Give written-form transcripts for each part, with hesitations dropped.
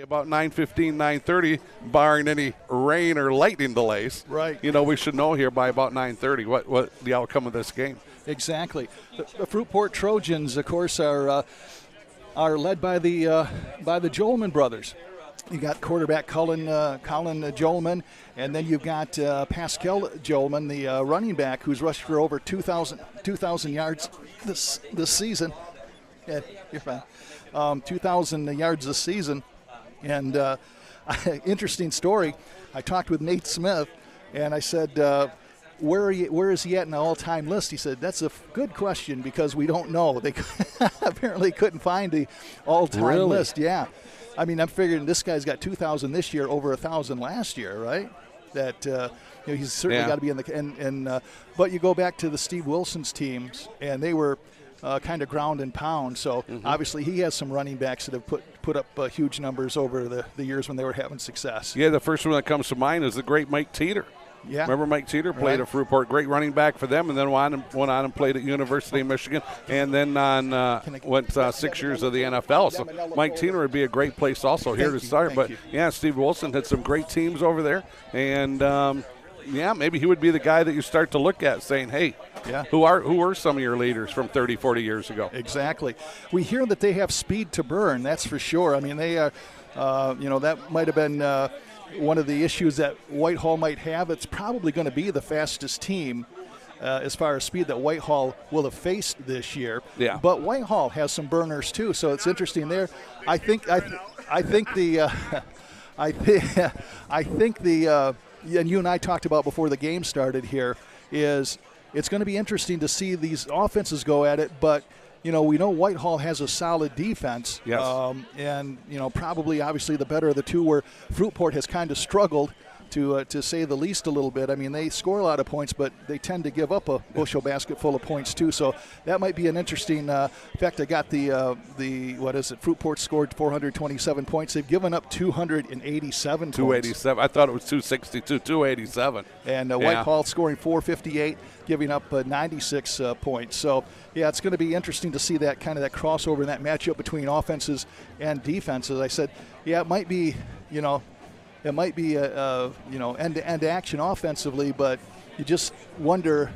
About 9:15, 9:30, barring any rain or lightning delays. Right. You know, we should know here by about 9:30 what the outcome of this game. Exactly. The Fruitport Trojans, of course, are led by the Jolman brothers. You got quarterback Colin Jolman, and then you've got Pascal Jolman, the running back, who's rushed for over 2,000 yards this season. Yeah, you're fine. 2,000 yards this season. And interesting story, I talked with Nate Smith, and I said, where is he at in the all-time list? He said, that's a good question because we don't know. They apparently couldn't find the all-time list. Yeah. I mean, I'm figuring this guy's got 2,000 this year, over 1,000 last year, right? That he's certainly got to be in the – but you go back to the Steve Wilson's teams, and they were – kind of ground and pound. So obviously he has some running backs that have put up huge numbers over the years when they were having success. Yeah, the first one that comes to mind is the great Mike Teeter. Yeah. Remember Mike Teeter played at Fruitport, great running back for them, and then went on and played at University of Michigan, and then went 6 years of the NFL. So Mike Teeter would be a great place also here to start. But yeah, Steve Wilson had some great teams over there, and yeah, maybe he would be the guy that you start to look at saying, hey, who are some of your leaders from 30, 40 years ago? Exactly. We hear that they have speed to burn, that's for sure. I mean, they are, that might have been one of the issues that Whitehall might have. It's probably going to be the fastest team as far as speed that Whitehall will have faced this year. Yeah. But Whitehall has some burners too, so it's interesting there. I think and you and I talked about before the game started here, is it's going to be interesting to see these offenses go at it, but, we know Whitehall has a solid defense. Yes. And, probably obviously the better of the two, where Fruitport has kind of struggled to say the least a little bit. I mean, they score a lot of points, but they tend to give up a bushel basket full of points too. So that might be an interesting. In fact, I got the what is it? Fruitport scored 427 points. They've given up 287. 287. I thought it was 262. 287. And Whitehall scoring 458, giving up 96 points. So yeah, it's going to be interesting to see that kind of that crossover and that matchup between offenses and defenses. I said, yeah, it might be, It might be end-to-end action offensively, but you just wonder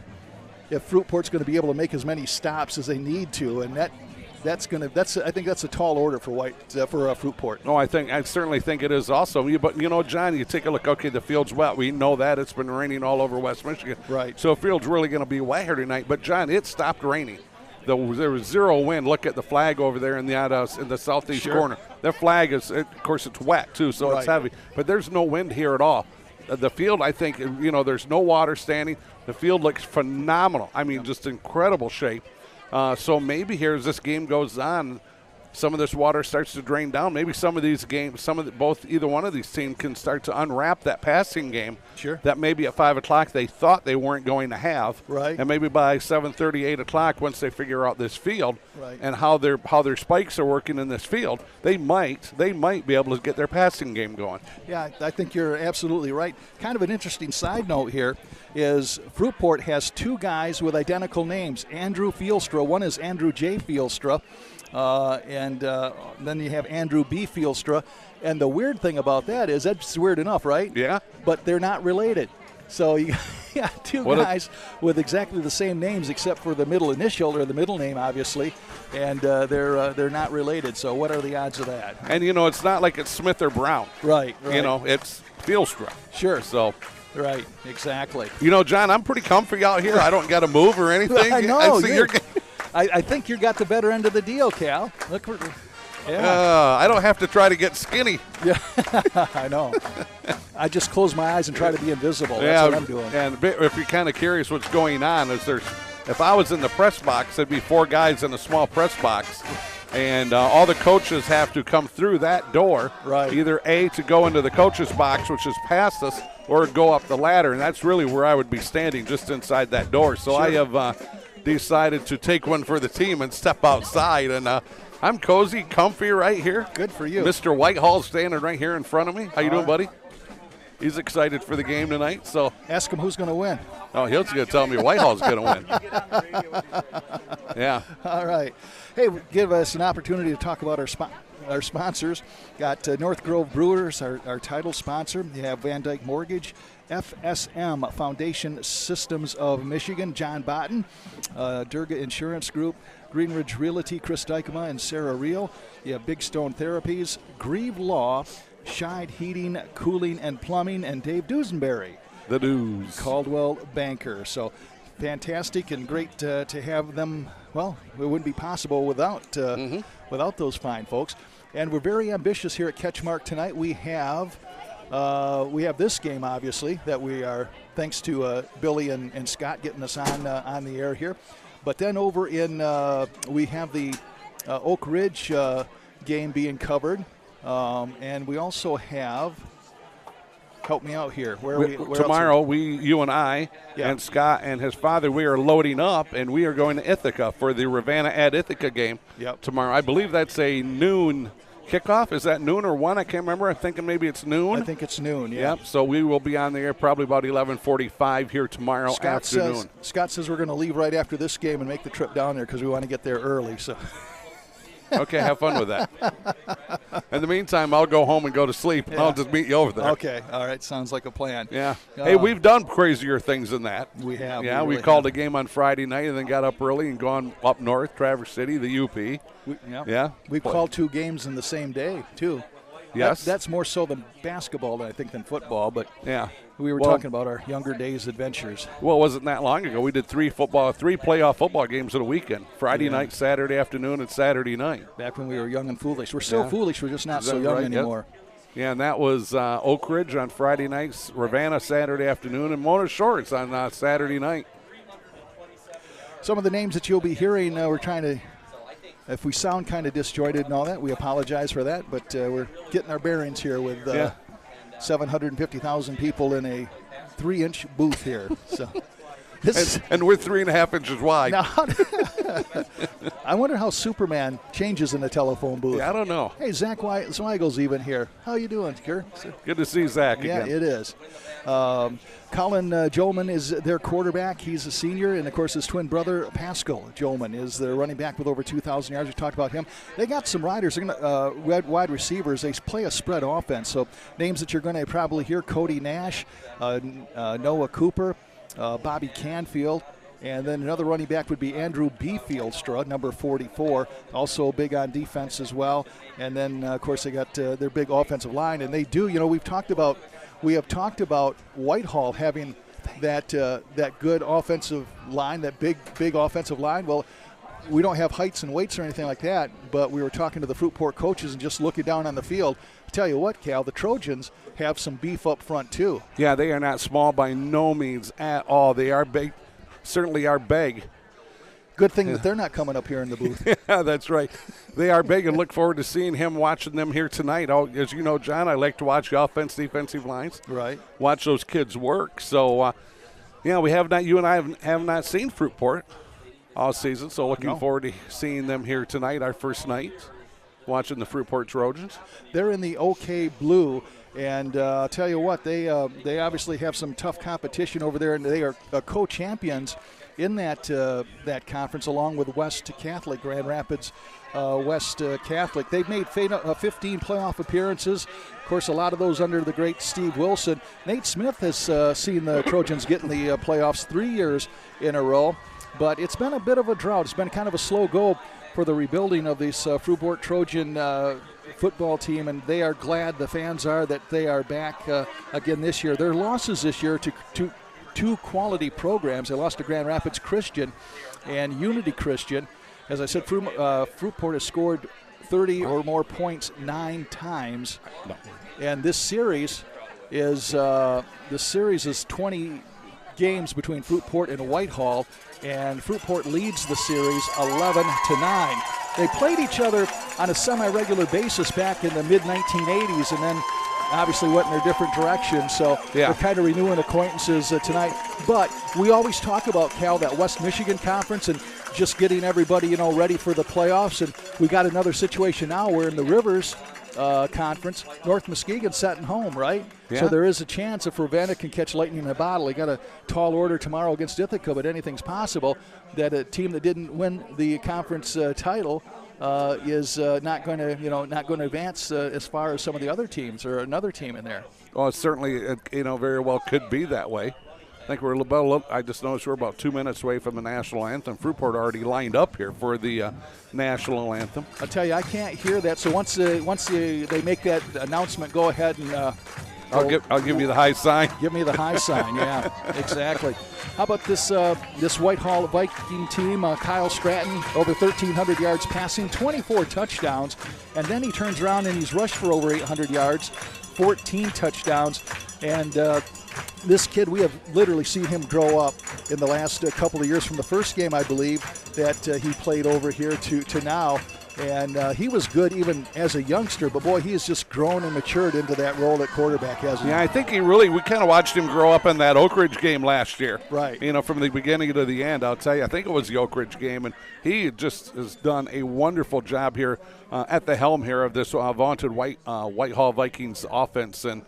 if Fruitport's going to be able to make as many stops as they need to, and I think that's a tall order for Fruitport. No, I certainly think it is also. But John, you take a look. Okay, the field's wet. We know that it's been raining all over West Michigan. Right. So the field's really going to be wet here tonight. But John, it stopped raining. There was zero wind. Look at the flag over there in the southeast corner. That flag is, of course, it's wet too, so it's heavy. But there's no wind here at all. The field, I think, there's no water standing. The field looks phenomenal. I mean, just incredible shape. So maybe here as this game goes on, some of this water starts to drain down. Maybe some of these games, either one of these teams can start to unwrap that passing game. Sure. That maybe at 5 o'clock they thought they weren't going to have. Right. And maybe by 7:30, 8 o'clock, once they figure out this field and how their spikes are working in this field, they might be able to get their passing game going. Yeah, I think you're absolutely right. Kind of an interesting side note here is Fruitport has two guys with identical names, Andrew Fielstra. One is Andrew J. Fielstra. And then you have Andrew B. Fielstra. And the weird thing about that is that's weird enough, right? Yeah. But they're not related. So you got two guys with exactly the same names except for the middle initial or the middle name, obviously, and they're not related. So what are the odds of that? And, it's not like it's Smith or Brown. Right. It's Fielstra. Sure. So. Right, exactly. John, I'm pretty comfy out here. I don't got to move or anything. I know. I think you got the better end of the deal, Cal. Look, I don't have to try to get skinny. Yeah, I know. I just close my eyes and try to be invisible. That's what I'm doing. And if you're kind of curious what's going on, if I was in the press box, there'd be 4 guys in a small press box. And all the coaches have to come through that door, either A, to go into the coaches' box, which is past us, or go up the ladder. And that's really where I would be standing, just inside that door. So I have decided to take one for the team and step outside. And I'm cozy, comfy right here. Good for you. Mr. Whitehall's standing right here in front of me. How you doing, buddy? He's excited for the game tonight. So ask him who's going to win. Oh, he's going to tell me Whitehall's going to win. Yeah. All right. Hey, give us an opportunity to talk about our our sponsors. Got North Grove Brewers, our title sponsor. You have Van Dyke Mortgage, FSM Foundation Systems of Michigan, John Botten, Durga Insurance Group, Greenridge Realty, Chris Dykema and Sarah Reel. You have Big Stone Therapies, Grieve Law, Scheid Heating, Cooling and Plumbing, and Dave Dusenberry. The Dews. Caldwell Banker. So fantastic and great to have them. Well, it wouldn't be possible without those fine folks. And we're very ambitious here at CatchMark tonight. We have this game, obviously, that we are, thanks to Billy and Scott getting us on the air here. But then over in, we have the Oak Ridge game being covered. And we also have, help me out here. Where tomorrow, you and I, and Scott and his father, we are loading up, and we are going to Ithaca for the Ravenna at Ithaca game tomorrow. I believe that's a noon kickoff. Is that noon or 1? I can't remember. I'm thinking maybe it's noon. I think it's noon, yeah. Yep, so we will be on the air probably about 11:45 here tomorrow afternoon. Scott says we're going to leave right after this game and make the trip down there because we want to get there early. So. Okay, have fun with that. In the meantime, I'll go home and go to sleep. Yeah. I'll just meet you over there. Okay, all right, sounds like a plan. Yeah. Hey, we've done crazier things than that. We have. Yeah, we called a game on Friday night and then got up early and gone up north, Traverse City, the UP. We've called 2 games in the same day, too. Yes. That's more so than basketball, I think, than football. But yeah, we were talking about our younger days' adventures. Well, it wasn't that long ago. We did 3 playoff football games in a weekend: Friday night, Saturday afternoon, and Saturday night. Back when we were young and foolish. We're still foolish. We're just not so young anymore. Yep. Yeah, and that was Oak Ridge on Friday nights, Ravenna Saturday afternoon, and Mona Shores on Saturday night. Some of the names that you'll be hearing, we're trying to. If we sound kind of disjointed and all that, we apologize for that, but we're getting our bearings here with 750,000 people in a 3-inch booth here. So, and we're 3.5 inches wide. Now, I wonder how Superman changes in the telephone booth. Yeah, I don't know. Hey, Zach Zweigel's even here. How you doing, Kurt? Good to see Zach again. Yeah, it is. Colin Jolman is their quarterback. He's a senior, and, of course, his twin brother, Pascal Jolman, is their running back with over 2,000 yards. We talked about him. They got some riders, wide receivers. They play a spread offense. So names that you're going to probably hear, Cody Nash, Noah Cooper, Bobby Canfield, and then another running back would be Andrew Befieldstra, number 44, also big on defense as well. And then, of course, they got their big offensive line. And they do, we have talked about Whitehall having that good offensive line, that big offensive line. Well, we don't have heights and weights or anything like that, but we were talking to the Fruitport coaches and just looking down on the field. I tell you what, Cal, the Trojans have some beef up front too. Yeah, they are not small by no means at all. They are big, certainly are big. Good thing that they're not coming up here in the booth. Yeah, that's right. They are big, and look forward to seeing him, watching them here tonight. As you know, John, I like to watch the defensive lines. Right. Watch those kids work. So, we have not. You and I have not seen Fruitport all season. So, looking forward to seeing them here tonight, our first night, watching the Fruitport Trojans. They're in the OK Blue. And I'll tell you what, they obviously have some tough competition over there, and they are co-champions in that conference, along with West Catholic, Grand Rapids West Catholic. They've made 15 playoff appearances. Of course, a lot of those under the great Steve Wilson. Nate Smith has seen the Trojans get in the playoffs 3 years in a row, but it's been a bit of a drought. It's been kind of a slow go for the rebuilding of this Fruitport Trojan football team, and they are glad, the fans are, that they are back again this year. Their losses this year to two quality programs. They lost to Grand Rapids Christian and Unity Christian. As I said, Fruitport has scored 30 or more points 9 times. And this series is 20 games between Fruitport and Whitehall, and Fruitport leads the series 11-9. They played each other on a semi-regular basis back in the mid-1980s, and then obviously went in their different directions, so they're kind of renewing acquaintances tonight. But we always talk about, Cal, that West Michigan Conference and just getting everybody, ready for the playoffs. And we got another situation now where in the Rivers Conference, North Muskegon's setting home, right? Yeah. So there is a chance if Ravenna can catch lightning in a bottle. They got a tall order tomorrow against Ithaca, but anything's possible that a team that didn't win the conference title is not going to advance as far as some of the other teams or another team in there. Well, it certainly, very well could be that way. I think we're about. I just noticed we're about 2 minutes away from the national anthem. Fruitport already lined up here for the national anthem. I'll tell you, I can't hear that. So once they make that announcement, go ahead and. I'll give you the high sign. Give me the high sign. Yeah, exactly. How about this Whitehall Viking team? Kyle Stratton, over 1,300 yards passing, 24 touchdowns, and then he turns around and he's rushed for over 800 yards, 14 touchdowns, and. This kid, we have literally seen him grow up in the last couple of years from the first game, I believe, that he played over here to now. And he was good even as a youngster, but boy, he has just grown and matured into that role at quarterback, hasn't he? Yeah, I think we kind of watched him grow up in that Oak Ridge game last year. Right. From the beginning to the end, I'll tell you, I think it was the Oak Ridge game, and he just has done a wonderful job here at the helm here of this vaunted Whitehall Vikings offense. And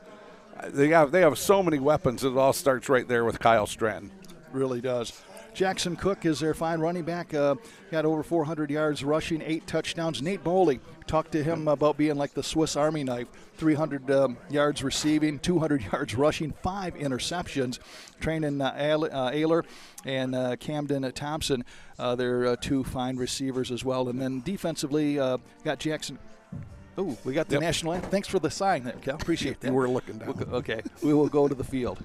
they have so many weapons. It all starts right there with Kyle Stratton. Really does. Jackson Cook is their fine running back. Got over 400 yards rushing, 8 touchdowns. Nate Boley, talked to him about being like the Swiss Army knife. 300 yards receiving, 200 yards rushing, 5 interceptions. Training Ayler and Camden Thompson. They're 2 fine receivers as well. And then defensively, got Jackson. Oh, we got the national anthem. Thanks for the sign there, Cal. Appreciate that. We're looking down. Okay, we will go to the field.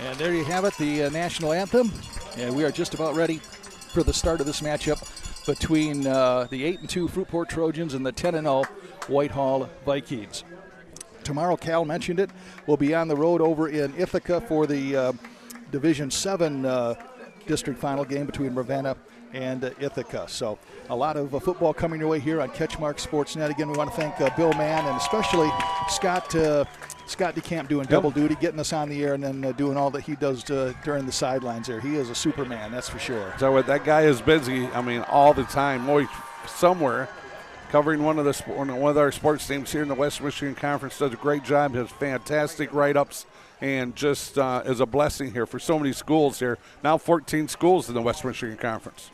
And there you have it, the national anthem. And we are just about ready for the start of this matchup between the 8-2 Fruitport Trojans and the 10-0 Whitehall Vikings. Tomorrow, Cal mentioned it, we'll be on the road over in Ithaca for the Division 7 district final game between Ravenna and Ithaca. So a lot of football coming your way here on CatchMark SportsNet. Again, we want to thank Bill Mann and especially Scott DeCamp doing double duty, getting us on the air and then doing all that he does during the sidelines there. He is a Superman, that's for sure. So that guy is busy, all the time, always somewhere, covering one of our sports teams here in the West Michigan Conference. Does a great job, has fantastic write-ups, and just is a blessing here for so many schools here. Now 14 schools in the West Michigan Conference.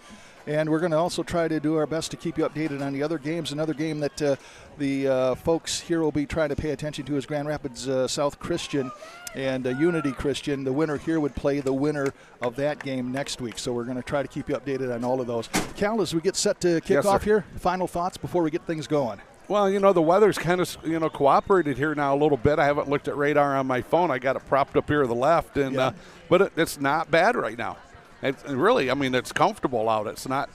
And we're going to also try to do our best to keep you updated on the other games. Another game that the folks here will be trying to pay attention to is Grand Rapids South Christian and Unity Christian. The winner here would play the winner of that game next week. So we're going to try to keep you updated on all of those. Cal, as we get set to kick off here, final thoughts before we get things going. Well, the weather's kind of, cooperated here now a little bit. I haven't looked at radar on my phone. I got it propped up here to the left, and but it's not bad right now. It's really, it's comfortable out. It's not.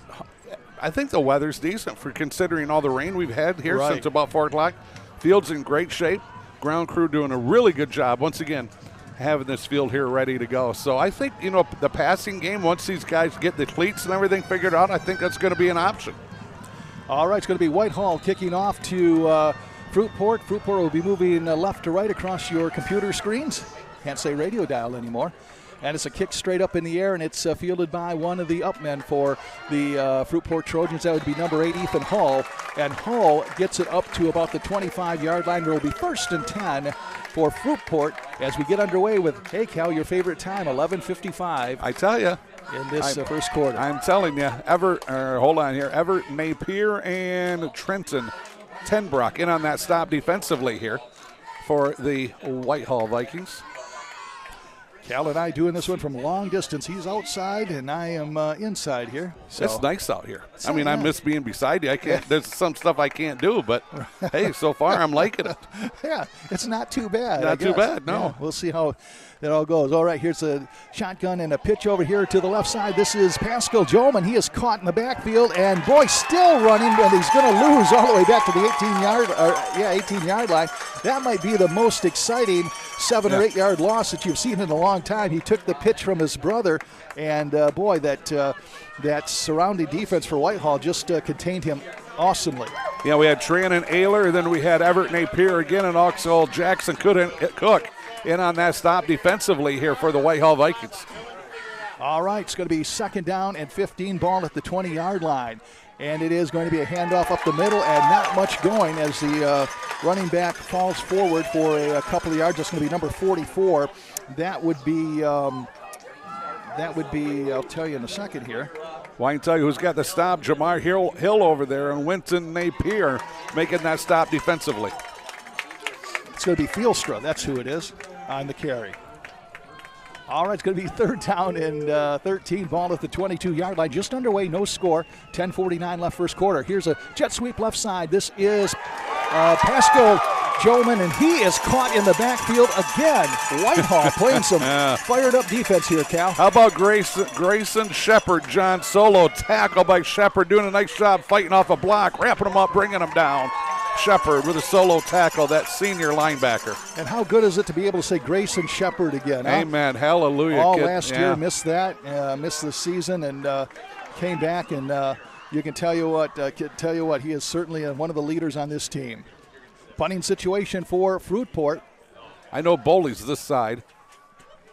I think the weather's decent for considering all the rain we've had here since about 4 o'clock. Field's in great shape. Ground crew doing a really good job once again, having this field here ready to go. So I think the passing game, once these guys get the cleats and everything figured out, I think that's going to be an option. All right, it's going to be Whitehall kicking off to Fruitport. Fruitport will be moving left to right across your computer screens. Can't say radio dial anymore. And it's a kick straight up in the air, and it's fielded by one of the upmen for the Fruitport Trojans. That would be number 8, Ethan Hall. And Hall gets it up to about the 25-yard line. There will be 1st and 10 for Fruitport as we get underway with, hey, Cal, your favorite time, 11:55. I tell you. In this first quarter. I'm telling you, Everett Napier and Trenton Tenbrock in on that stop defensively here for the Whitehall Vikings. Cal and I doing this one from long distance. He's outside, and I am inside here. So. It's nice out here. I mean, I miss being beside you. I can't. There's some stuff I can't do, but hey, so far I'm liking it. Yeah, it's not too bad. Not too bad, no. Yeah, we'll see how it all goes. All right, here's a shotgun and a pitch over here to the left side. This is Pascal Jolman. He is caught in the backfield, and boy, still running, and he's going to lose all the way back to the 18-yard line. That might be the most exciting 7 or 8 yard loss that you've seen in a long time. He took the pitch from his brother, and boy, that surrounding defense for Whitehall just contained him awesomely. Yeah, we had Tran and Ayler, then we had Everett Napier again, and also Jackson Cook in on that stop defensively here for the Whitehall Vikings. All right, it's going to be 2nd down and 15, ball at the 20-yard line. And it is going to be a handoff up the middle and not much going as the running back falls forward for a couple of yards. That's going to be number 44. That would be, I'll tell you in a second here. Well, I can tell you who's got the stop. Jamar Hill over there, and Winton Napier making that stop defensively. It's going to be Fielstra. That's who it is on the carry. All right, it's going to be 3rd down and 13, ball at the 22-yard line. Just underway, no score. 10:49 left first quarter. Here's a jet sweep left side. This is Pascal Jolman, and he is caught in the backfield again. Whitehall playing some fired-up defense here, Cal. How about Grayson Shepard, John? Solo tackle by Shepard, doing a nice job fighting off a block, wrapping him up, bringing him down. Shepard with a solo tackle, that senior linebacker. And how good is it to be able to say Grayson Shepard again? Amen. Huh? Hallelujah. All last year, missed that, missed the season, and came back. And you can tell you what, he is certainly one of the leaders on this team. Punting situation for Fruitport. I know Boley's this side.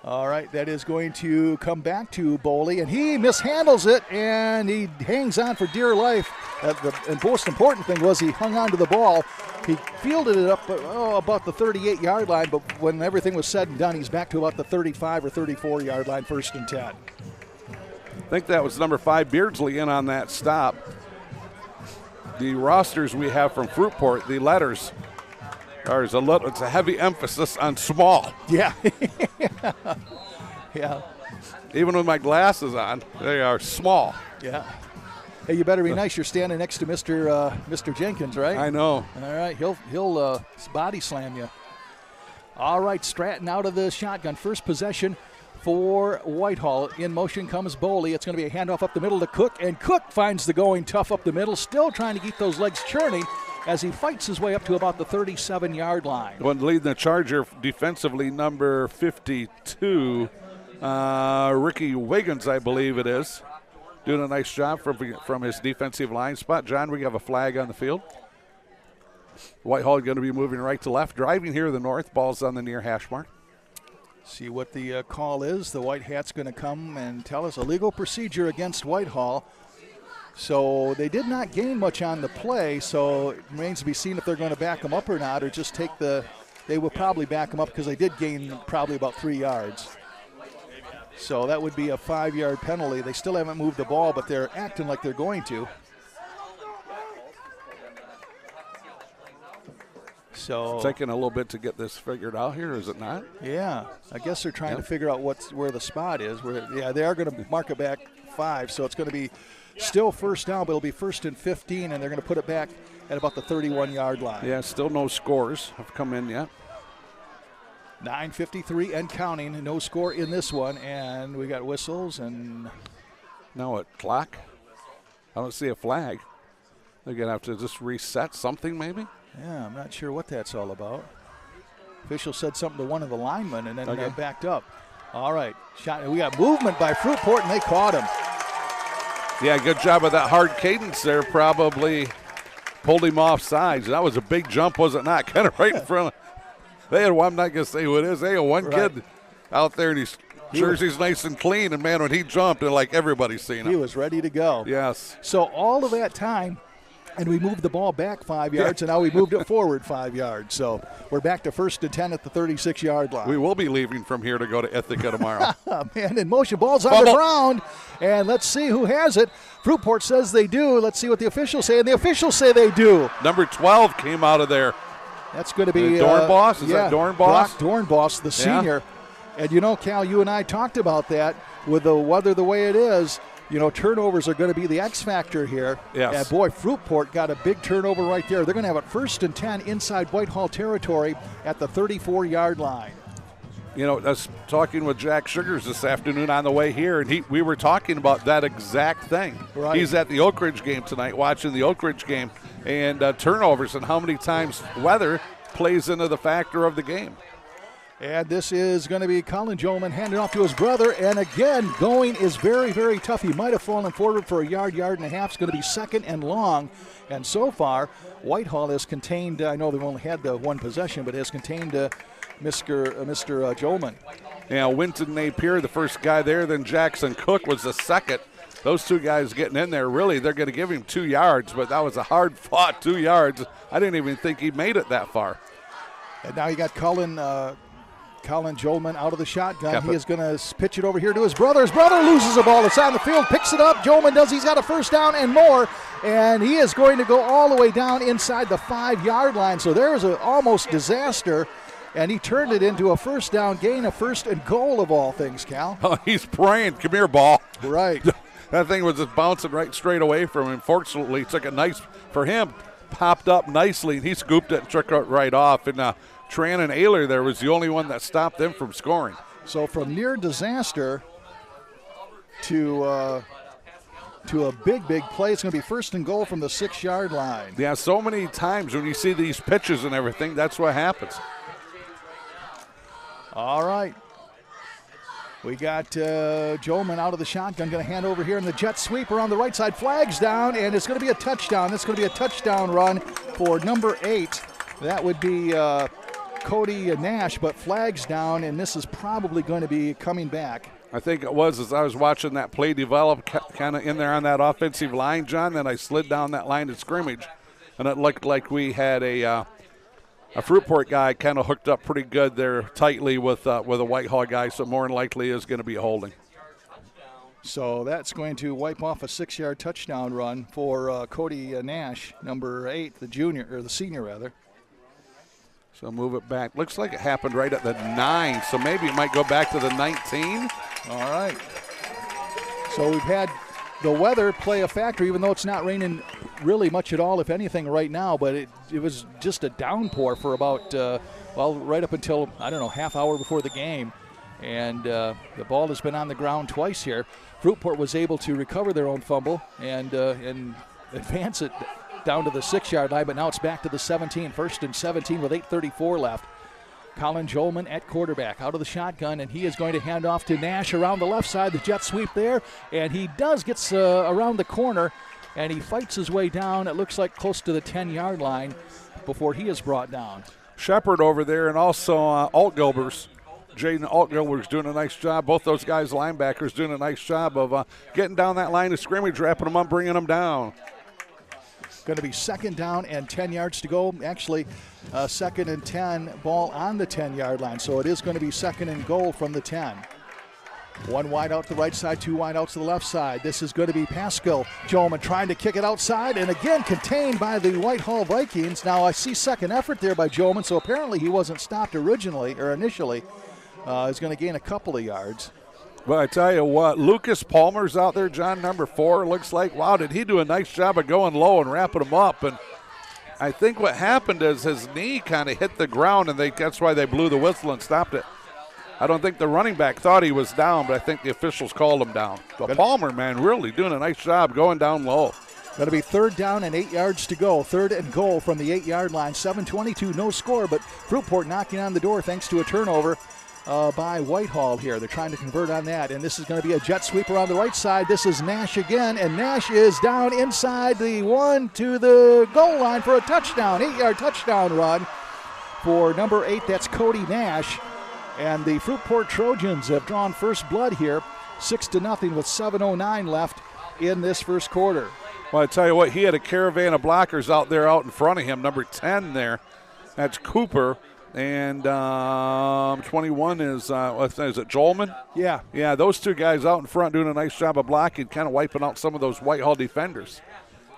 All right, that is going to come back to Boley, and he mishandles it, and he hangs on for dear life. The most important thing was he hung on to the ball. He fielded it up about the 38-yard line, but when everything was said and done, he's back to about the 35 or 34-yard line, 1st and 10. I think that was number 5, Beardsley, in on that stop. The rosters we have from Fruitport, the letters, it's a heavy emphasis on small. Yeah. Yeah. Even with my glasses on, they are small. Yeah. Hey, you better be nice. You're standing next to Mr. Jenkins, right? I know. All right, he'll body slam you. All right, Stratton out of the shotgun. First possession for Whitehall. In motion comes Boley. It's going to be a handoff up the middle to Cook, and Cook finds the going tough up the middle, still trying to keep those legs churning as he fights his way up to about the 37-yard line. One leading the Charger defensively, number 52, Ricky Wiggins, I believe it is, doing a nice job from his defensive line spot. John, we have a flag on the field. Whitehall going to be moving right to left, driving here to the north. Ball's on the near hash mark. See what the call is. The White Hat's going to come and tell us a legal procedure against Whitehall. So they did not gain much on the play, so it remains to be seen if they're going to back them up or not, or just take they will probably back them up because they did gain probably about 3 yards. So that would be a 5-yard penalty. They still haven't moved the ball, but they're acting like they're going to. So it's taking a little bit to get this figured out here, is it not? Yeah, I guess they're trying to figure out where the spot is. They are going to mark it back 5, so it's going to be still 1st down, but it'll be 1st and 15, and they're going to put it back at about the 31-yard line. Yeah, still no scores have come in yet. 9:53 and counting, no score in this one, and we got whistles and now a clock. I don't see a flag. They're going to have to just reset something maybe. Yeah, I'm not sure what that's all about. Official said something to one of the linemen and then backed up. All right, shot. We got movement by Fruitport, and they caught him. Yeah, good job of that hard cadence there. Probably pulled him off sides. That was a big jump, was it not? Kind of right in front of. They had one. I'm not going to say who it is. They had one kid out there, and his jersey's nice and clean. And man, when he jumped, and like everybody's seen it. He was ready to go. Yes. So all of that time. And we moved the ball back 5 yards, and now we moved it forward 5 yards. So we're back to 1st and 10 at the 36-yard line. We will be leaving from here to go to Ithaca tomorrow. Man, in motion, ball's on the ground, and let's see who has it. Fruitport says they do. Let's see what the officials say, and the officials say they do. Number 12 came out of there. That's going to be Dornbos? Is that Dornbos? Brock Dornbos, the senior. And Cal, you and I talked about that with the weather the way it is. Turnovers are going to be the X factor here. Yes. And boy, Fruitport got a big turnover right there. They're going to have it 1st and 10 inside Whitehall territory at the 34-yard line. I was talking with Jack Sugars this afternoon on the way here, and we were talking about that exact thing. Right. He's at the Oak Ridge game tonight, watching the Oak Ridge game, and turnovers and how many times weather plays into the factor of the game. And this is going to be Colin Jolman handing off to his brother. And again, going is very, very tough. He might have fallen forward for a yard and a half. It's going to be 2nd and long. And so far, Whitehall has contained, I know they've only had the one possession, but has contained Mr. Jolman. Yeah, Winton Napier, the first guy there. Then Jackson Cook was the second. Those two guys getting in there, really, they're going to give him 2 yards, but that was a hard-fought 2 yards. I didn't even think he made it that far. And now you got Colin Jolman out of the shotgun. He is going to pitch it over here to his brother. His brother loses the ball. It's on the field, picks it up. Jolman does. He's got a first down and more. And he is going to go all the way down inside the 5-yard line. So there was an almost disaster. And he turned it into a first down gain, a 1st and goal of all things, Cal. Oh, he's praying. Come here, ball. Right. That thing was just bouncing right straight away from him. Fortunately, took a nice, for him, popped up nicely, and he scooped it and took it right off. And Tran and Ayler there was the only one that stopped them from scoring. So from near disaster to a big play, it's going to be 1st and goal from the 6-yard line. Yeah, so many times when you see these pitches and everything, that's what happens. All right. We got Jolman out of the shotgun, going to hand over here, and the jet sweeper on the right side, flags down, and it's going to be a touchdown. It's going to be a touchdown run for number 8. That would be Cody Nash, but flags down, and this is probably going to be coming back. I think it was as I was watching that play develop kind of in there on that offensive line, John, then I slid down that line of scrimmage, and it looked like we had a Fruitport guy kind of hooked up pretty good there tightly with a Whitehall guy, so more than likely is going to be a holding. So that's going to wipe off a 6-yard touchdown run for Cody Nash, number 8, the senior rather. So move it back. Looks like it happened right at the 9, so maybe it might go back to the 19. All right. So we've had the weather play a factor, even though it's not raining really much at all, if anything, right now. But it was just a downpour for about, right up until, half hour before the game. And the ball has been on the ground twice here. Fruitport was able to recover their own fumble and advance it down to the 6-yard line, but now it's back to the 17, 1st and 17 with 8:34 left. Colin Jolman at quarterback, out of the shotgun, and he is going to hand off to Nash around the left side, the jet sweep there, and he gets around the corner, and he fights his way down, it looks like close to the 10-yard line before he is brought down. Shepard over there, and also Altgilbers. Jaden Altgilber's doing a nice job. Both those guys, linebackers, doing a nice job of getting down that line of scrimmage, wrapping them up, bringing them down. Going to be 2nd down and 10 yards to go. Actually, 2nd and 10, ball on the 10-yard line. So it is going to be 2nd and goal from the 10. 1 wide out to the right side, 2 wide out to the left side. This is going to be Pascal Jolman trying to kick it outside, and again contained by the Whitehall Vikings. Now I see second effort there by Jolman, so apparently he wasn't stopped initially. He's going to gain a couple of yards. Well, I tell you what, Lucas Palmer's out there, John, number 4. Looks like, wow, did he do a nice job of going low and wrapping him up. And I think what happened is his knee kind of hit the ground, and that's why they blew the whistle and stopped it. I don't think the running back thought he was down, but I think the officials called him down. But Palmer, man, really doing a nice job going down low. Going to be 3rd down and 8 yards to go. 3rd and goal from the 8-yard line. 7:22, no score, but Fruitport knocking on the door thanks to a turnover by Whitehall here. They're trying to convert on that, and this is going to be a jet sweeper on the right side. This is Nash again, and Nash is down inside the 1 to the goal line for a touchdown, 8-yard touchdown run for number 8. That's Cody Nash, and the Fruitport Trojans have drawn first blood here, 6-0 with 7:09 left in this first quarter. Well, I tell you what, he had a caravan of blockers out there out in front of him. Number 10 there, that's Cooper. And 21 is it Jolman? Yeah. Yeah, those two guys out in front doing a nice job of blocking, kind of wiping out some of those Whitehall defenders.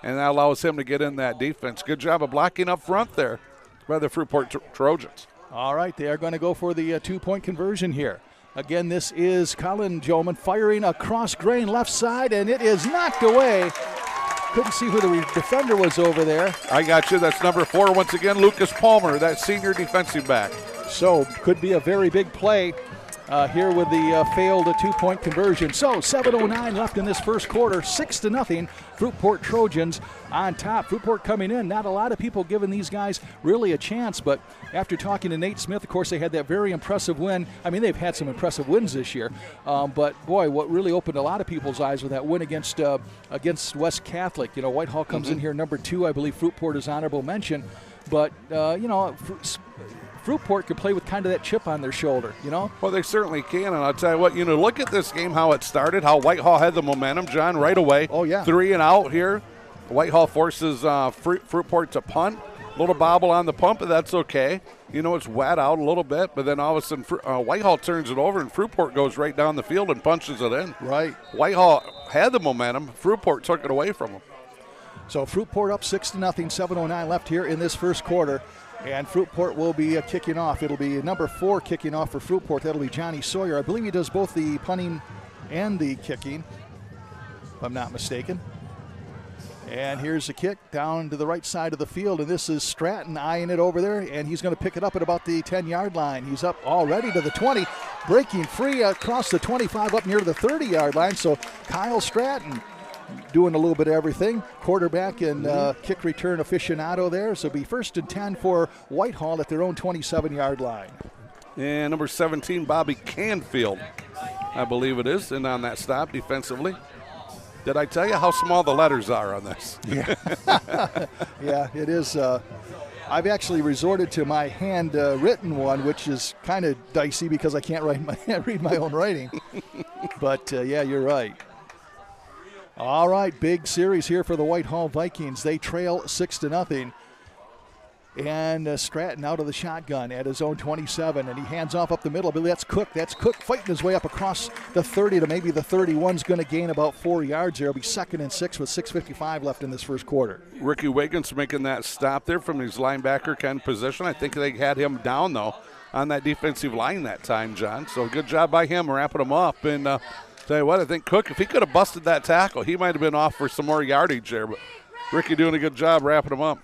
And that allows him to get in that defense. Good job of blocking up front there by the Fruitport Trojans. All right, they are going to go for the 2-point conversion here. Again, this is Colin Jolman firing a cross grain left side, and it is knocked away. Couldn't see who the defender was over there. I got you. That's number 4 once again, Lucas Palmer, that senior defensive back. So could be a very big play here with the failed 2-point conversion. So 7:09 left in this first quarter, 6-0. Fruitport Trojans on top. Fruitport coming in. Not a lot of people giving these guys really a chance, but after talking to Nate Smith, of course, they had that very impressive win. I mean, they've had some impressive wins this year, but boy, what really opened a lot of people's eyes with that win against West Catholic. You know, Whitehall comes in here number 2. I believe Fruitport is honorable mention, but you know, Fruitport could play with kind of that chip on their shoulder, you know? Well, they certainly can, and I'll tell you what, you know, look at this game, how it started, how Whitehall had the momentum, John, right away. Oh, yeah. 3 and out here. Whitehall forces Fruitport to punt. Little bobble on the pump, but that's okay. You know, it's wet out a little bit, but then all of a sudden Whitehall turns it over, and Fruitport goes right down the field and punches it in. Right. Whitehall had the momentum. Fruitport took it away from them. So Fruitport up 6-0, 7:09 left here in this first quarter. And Fruitport will be kicking off. It'll be number 4 kicking off for Fruitport. That'll be Johnny Sawyer. I believe he does both the punting and the kicking, if I'm not mistaken. And here's the kick down to the right side of the field. And this is Stratton eyeing it over there. And he's going to pick it up at about the 10-yard line. He's up already to the 20, breaking free across the 25 up near the 30-yard line. So Kyle Stratton doing a little bit of everything. Quarterback and kick return aficionado there. So it'll be 1st and 10 for Whitehall at their own 27-yard line. And number 17, Bobby Canfield, I believe it is, and on that stop defensively. Did I tell you how small the letters are on this? Yeah, yeah, it is. I've actually resorted to my hand-written one, which is kind of dicey because I can't read my own writing. But, yeah, you're right. All right, big series here for the Whitehall Vikings. They trail 6-0. And Stratton out of the shotgun at his own 27, and he hands off up the middle. But that's Cook. That's Cook fighting his way up across the 30 to maybe the 31's going to gain about 4 yards there. It'll be 2nd and 6 with 6:55 left in this first quarter. Ricky Wiggins making that stop there from his linebacker kind of position. I think they had him down, though, on that defensive line that time, John. So good job by him wrapping him up. And tell you what, I think Cook, if he could have busted that tackle, he might have been off for some more yardage there. But Ricky doing a good job wrapping him up.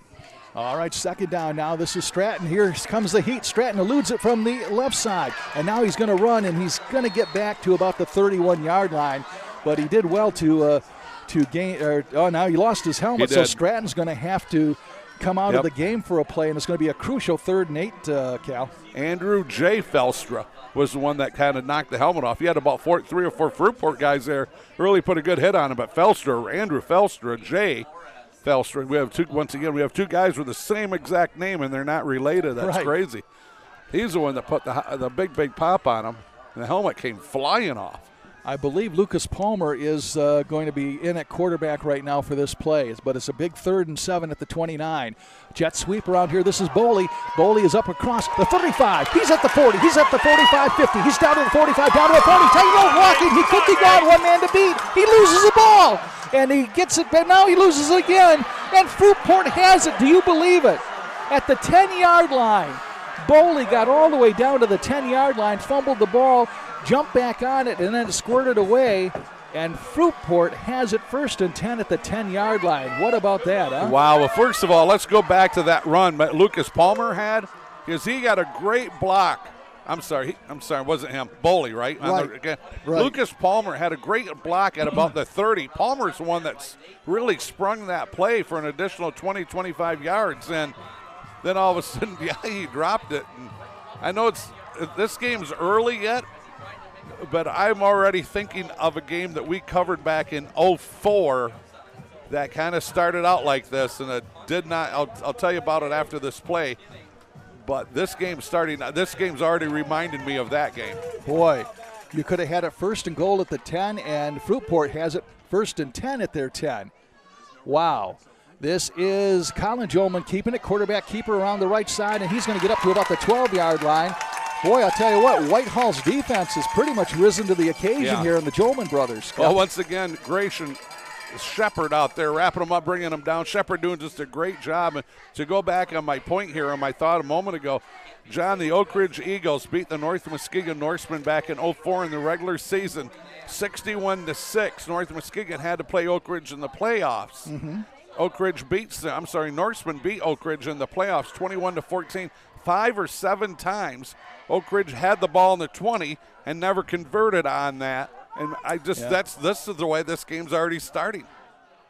All right, 2nd down now. This is Stratton. Here comes the heat. Stratton eludes it from the left side. And now he's going to run, and he's going to get back to about the 31-yard line. But he did well to gain. Now he lost his helmet, so Stratton's going to have to come out of the game for a play, and it's going to be a crucial 3rd and 8, Cal. Andrew J. Felstra was the one that kind of knocked the helmet off. He had about 3 or 4 Fruitport guys there, really put a good hit on him. But Andrew Felstra, J. Felstra, we have 2 guys with the same exact name, and they're not related. That's crazy. He's the one that put the big pop on him, and the helmet came flying off. I believe Lucas Palmer is going to be in at quarterback right now for this play, but it's a big 3rd and 7 at the 29. Jet sweep around here. This is Boley. Boley is up across the 35. He's at the 40. He's at the 45, 50. He's down to the 45, down to the 40. Tight walking. He could be gone. One man to beat. He loses the ball, and he gets it, but now he loses it again, and Fruitport has it. Do you believe it? At the 10-yard line. Boley got all the way down to the 10-yard line, fumbled the ball, jumped back on it, and then squirted away. And Fruitport has it 1st and 10 at the 10-yard line. What about that, huh? Wow. Well, first of all, let's go back to that run that Lucas Palmer had, because he got a great block. I'm sorry, it wasn't him. Boley, right? Right. Lucas Palmer had a great block at about the 30. Palmer's the one that's really sprung that play for an additional 20, 25 yards. And then all of a sudden, he dropped it. And I know this game's early yet, but I'm already thinking of a game that we covered back in 2004 that kind of started out like this, and it did not. I'll tell you about it after this play. But this game's already reminded me of that game. Boy, you could have had it 1st and goal at the 10, and Fruitport has it 1st and 10 at their 10. Wow. This is Colin Jolman keeping it, quarterback keeper around the right side, and he's going to get up to about the 12-yard line. Boy, I'll tell you what, Whitehall's defense has pretty much risen to the occasion here in the Jolman brothers. Well, once again, Gratian Shepard out there wrapping them up, bringing them down. Shepard doing just a great job. And to go back on my point here, on my thought a moment ago, John, the Oak Ridge Eagles beat the North Muskegon Norsemen back in 04 in the regular season, 61-6. North Muskegon had to play Oak Ridge in the playoffs. Norsemen beat Oak Ridge in the playoffs 21-14 5 or 7 times. Oak Ridge had the ball in the 20 and never converted on that. And this is the way this game's already starting.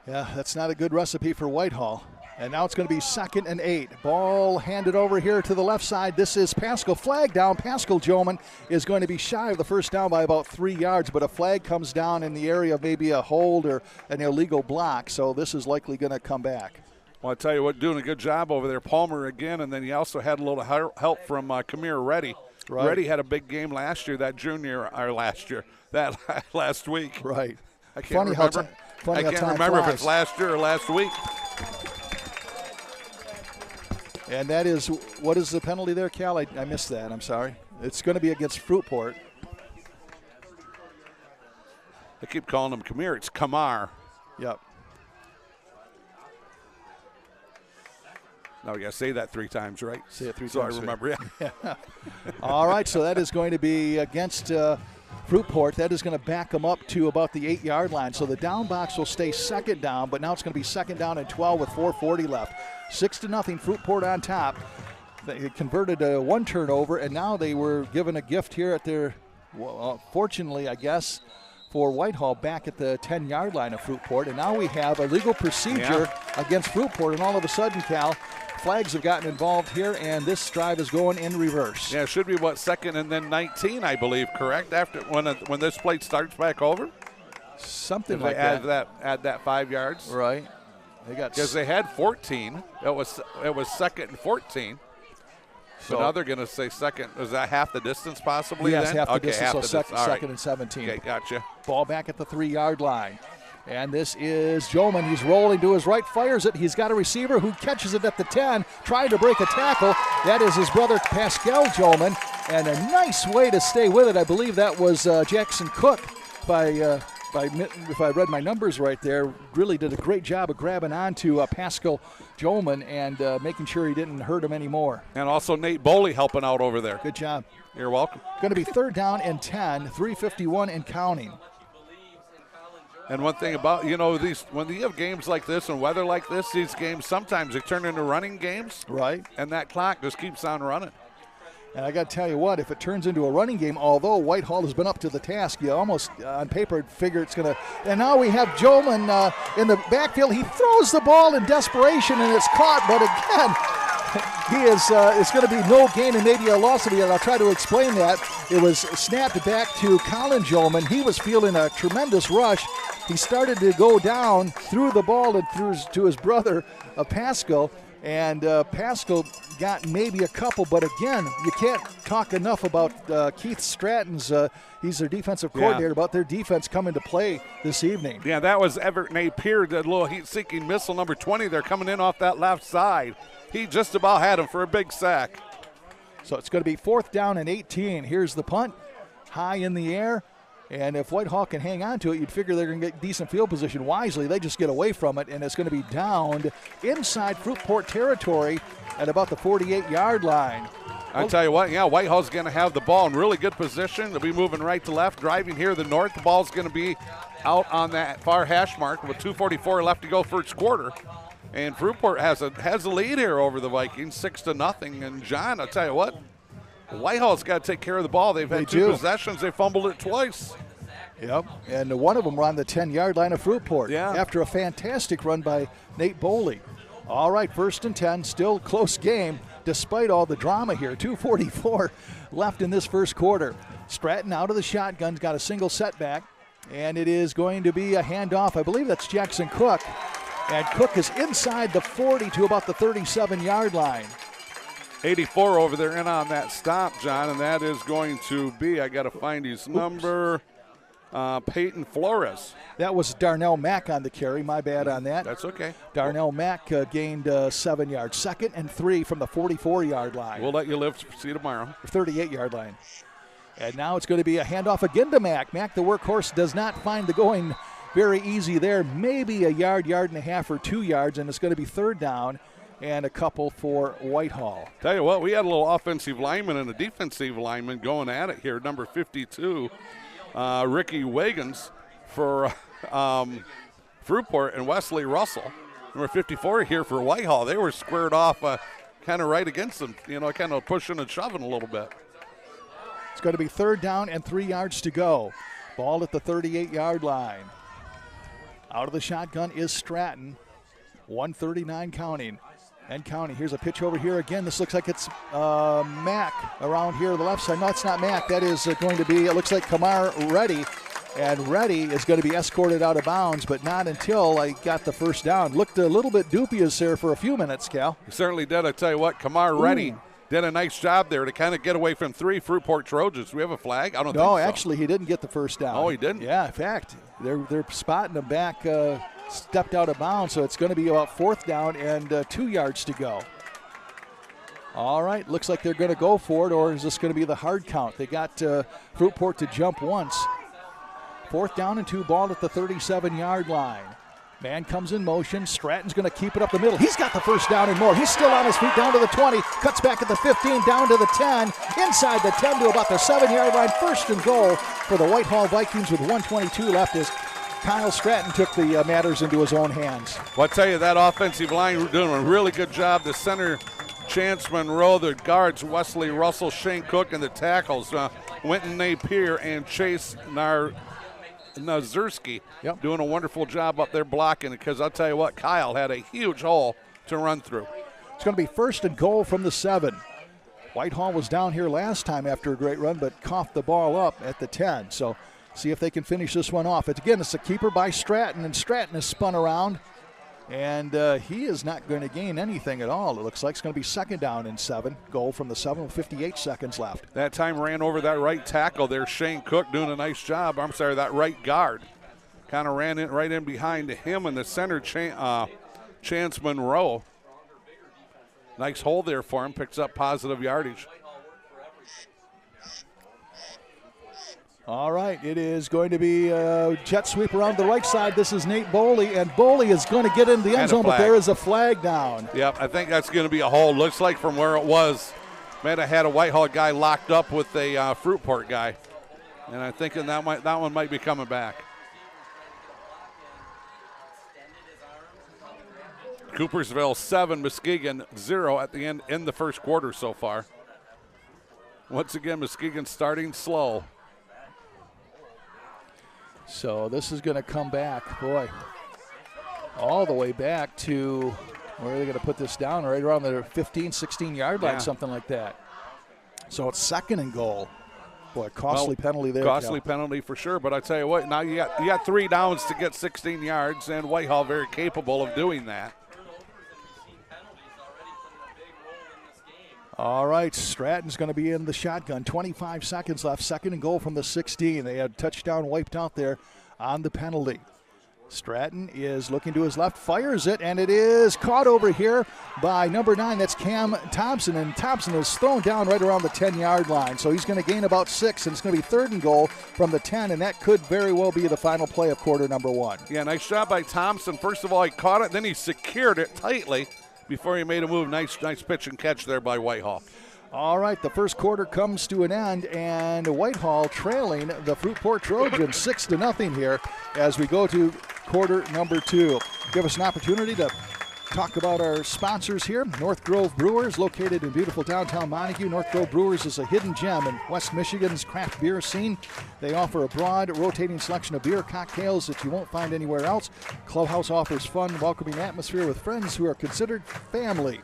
Yeah, that's not a good recipe for Whitehall. And now it's going to be 2nd and 8. Ball handed over here to the left side. This is Pascal. Flag down. Pascal Jolman is going to be shy of the first down by about 3 yards, but a flag comes down in the area of maybe a hold or an illegal block, so this is likely going to come back. Well, I tell you what, doing a good job over there. Palmer again, and then he also had a little help from Kamir Reddy. Right. Reddy had a big game last week. Right. I can't remember. I can't remember if it's last year or last week. And that is, what is the penalty there, Cal? I missed that. I'm sorry. It's going to be against Fruitport. I keep calling him Kamir. It's Kamar. Yep. Now we got to say that 3 times, right? Say it 3 times. So I remember, yeah. All right, so that is going to be against Fruitport. That is going to back them up to about the 8-yard line. So the down box will stay 2nd down, but now it's going to be 2nd down and 12 with 4:40 left. 6-0, Fruitport on top. They converted 1 turnover, and now they were given a gift here at their, fortunately, I guess, for Whitehall back at the 10-yard line of Fruitport. And now we have a legal procedure against Fruitport, and all of a sudden, Cal, flags have gotten involved here, and this drive is going in reverse. Yeah, it should be, 2nd and then 19, I believe, correct? After when this play starts back over? Something if like they that. Add that 5 yards. Right. Because they had 14. It was 2nd and 14. So now they're going to say 2nd. Is that half the distance possibly? Yes, then? half the okay, distance, half so the 2nd and 17. Okay, gotcha. Ball back at the 3-yard line. And this is Jolman. He's rolling to his right, fires it. He's got a receiver who catches it at the 10, trying to break a tackle. That is his brother, Pascal Jolman. And a nice way to stay with it. I believe that was Jackson Cook if I read my numbers right there, really did a great job of grabbing onto Pascal Jolman and making sure he didn't hurt him anymore. And also Nate Boley helping out over there. Good job. You're welcome. Going to be 3rd down and 10, 3:51 and counting. And one thing about, when you have games like this and weather like this, these games sometimes they turn into running games. Right. And that clock just keeps on running. And I got to tell you what, if it turns into a running game, although Whitehall has been up to the task, you almost on paper figure it's going to. And now we have Jolman in the backfield. He throws the ball in desperation, and it's caught. But again, it's going to be no gain and maybe a loss of it. I'll try to explain that. It was snapped back to Colin Jolman. He was feeling a tremendous rush. He started to go down, threw the ball and threw to his brother, Pascal. And Pascal got maybe a couple, but again, you can't talk enough about Keith Stratton's, he's their defensive coordinator, about their defense coming to play this evening. Yeah, that was Everett Napier, the little heat-seeking missile, number 20. They're coming in off that left side. He just about had him for a big sack. So it's going to be 4th down and 18. Here's the punt, high in the air. And if Whitehall can hang on to it, you'd figure they're going to get decent field position. Wisely, they just get away from it, and it's going to be downed inside Fruitport territory at about the 48-yard line. I tell you what, Whitehall's going to have the ball in really good position. They'll be moving right to left, driving here to the north. The ball's going to be out on that far hash mark with 2:44 left to go first quarter. And Fruitport has a lead here over the Vikings, 6-0. And John, I'll tell you what, Whitehall's got to take care of the ball. They've had 2 possessions. They fumbled it twice. Yep, and one of them were on the 10-yard line of Fruitport after a fantastic run by Nate Boley. All right, 1st and 10, still close game despite all the drama here. 2:44 left in this first quarter. Stratton out of the shotgun's got a single setback, and it is going to be a handoff. I believe that's Jackson Cook, and Cook is inside the 40 to about the 37-yard line. 84 over there in on that stop, John, and that is going to be, I got to find his number, Peyton Flores. That was Darnell Mack on the carry. My bad on that. That's okay. Darnell Mack gained 7 yards. 2nd and 3 from the 44-yard line. We'll let you live to see you tomorrow. 38-yard line. And now it's going to be a handoff again to Mack. Mack, the workhorse, does not find the going very easy there. Maybe a yard and a half, or 2 yards, and it's going to be 3rd down. and a couple for Whitehall. Tell you what, we had a little offensive lineman and a defensive lineman going at it here. Number 52, Ricky Wiggins for Fruitport, and Wesley Russell, number 54 here for Whitehall. They were squared off kind of right against them, kind of pushing and shoving a little bit. It's going to be 3rd down and 3 yards to go. Ball at the 38-yard line. Out of the shotgun is Stratton. 139 counting. And counting. Here's a pitch over here again. This looks like it's Mack around here on the left side. No, it's not Mack. That is going to be, it looks like Kamar Reddy. And Reddy is going to be escorted out of bounds, but not until I got the first down. Looked a little bit dubious there for a few minutes, Cal. He certainly did. I tell you what, Kamar Reddy did a nice job there to kind of get away from 3 Fruitport Trojans. Do we have a flag? I don't think so. No, actually, he didn't get the first down. Oh, he didn't? Yeah, in fact, they're spotting him back, stepped out of bounds, so it's going to be about 4th down and 2 yards to go. All right, looks like they're going to go for it, or is this going to be the hard count? They got Fruitport to jump once. 4th down and 2, ball at the 37-yard line. Man comes in motion. Stratton's going to keep it up the middle. He's got the first down and more. He's still on his feet down to the 20. Cuts back at the 15, down to the 10. Inside the 10 to about the 7-yard line. 1st and goal for the Whitehall Vikings with 1:22 left as Kyle Stratton took the matters into his own hands. Well, I tell you, that offensive line doing a really good job. The center, Chance Monroe, the guards, Wesley Russell, Shane Cook, and the tackles, Winton Napier and Chase Nazurski, doing a wonderful job up there blocking it, because I'll tell you what, Kyle had a huge hole to run through. It's going to be 1st and goal from the 7. Whitehall was down here last time after a great run, but coughed the ball up at the 10. So see if they can finish this one off. It's a keeper by Stratton, and Stratton is spun around, and he is not going to gain anything at all. It looks like it's going to be 2nd down and 7. Goal from the 7 with 58 seconds left. That time ran over that right tackle there. Shane Cook doing a nice job. That right guard. Kind of ran in right in behind him in the center, Chance Monroe. Nice hole there for him. Picks up positive yardage. All right, it is going to be a jet sweep around the right side. This is Nate Boley, and Boley is going to get into the end zone, but there is a flag down. Yep, I think that's going to be a hold. Looks like from where it was, might have had a Whitehall guy locked up with a Fruitport guy, and I'm thinking that one might be coming back. Coopersville 7, Muskegon 0 at the end in the first quarter so far. Once again, Muskegon starting slow. So this is going to come back, boy, all the way back to, where are they going to put this down? Right around the 15, 16-yard line, something like that. So it's 2nd and goal. Boy, costly penalty there. Costly penalty for sure, but I tell you what, now you got 3 downs to get 16 yards, and Whitehall very capable of doing that. All right, Stratton's going to be in the shotgun. 25 seconds left. 2nd and goal from the 16. They had touchdown wiped out there on the penalty. Stratton is looking to his left, fires it, and it is caught over here by number 9. That's Cam Thompson, and Thompson is thrown down right around the 10-yard line. So he's going to gain about 6, and it's going to be 3rd and goal from the 10, and that could very well be the final play of quarter number 1. Yeah, nice job by Thompson. First of all, he caught it, then he secured it tightly before he made a move. Nice pitch and catch there by Whitehall. All right, the first quarter comes to an end, and Whitehall trailing the Fruitport Trojans 6-0 here as we go to quarter number 2. Give us an opportunity to talk about our sponsors here. North Grove Brewers, located in beautiful downtown Montague. North Grove Brewers is a hidden gem in West Michigan's craft beer scene. They offer a broad, rotating selection of beer cocktails that you won't find anywhere else. Clubhouse offers fun, welcoming atmosphere with friends who are considered family.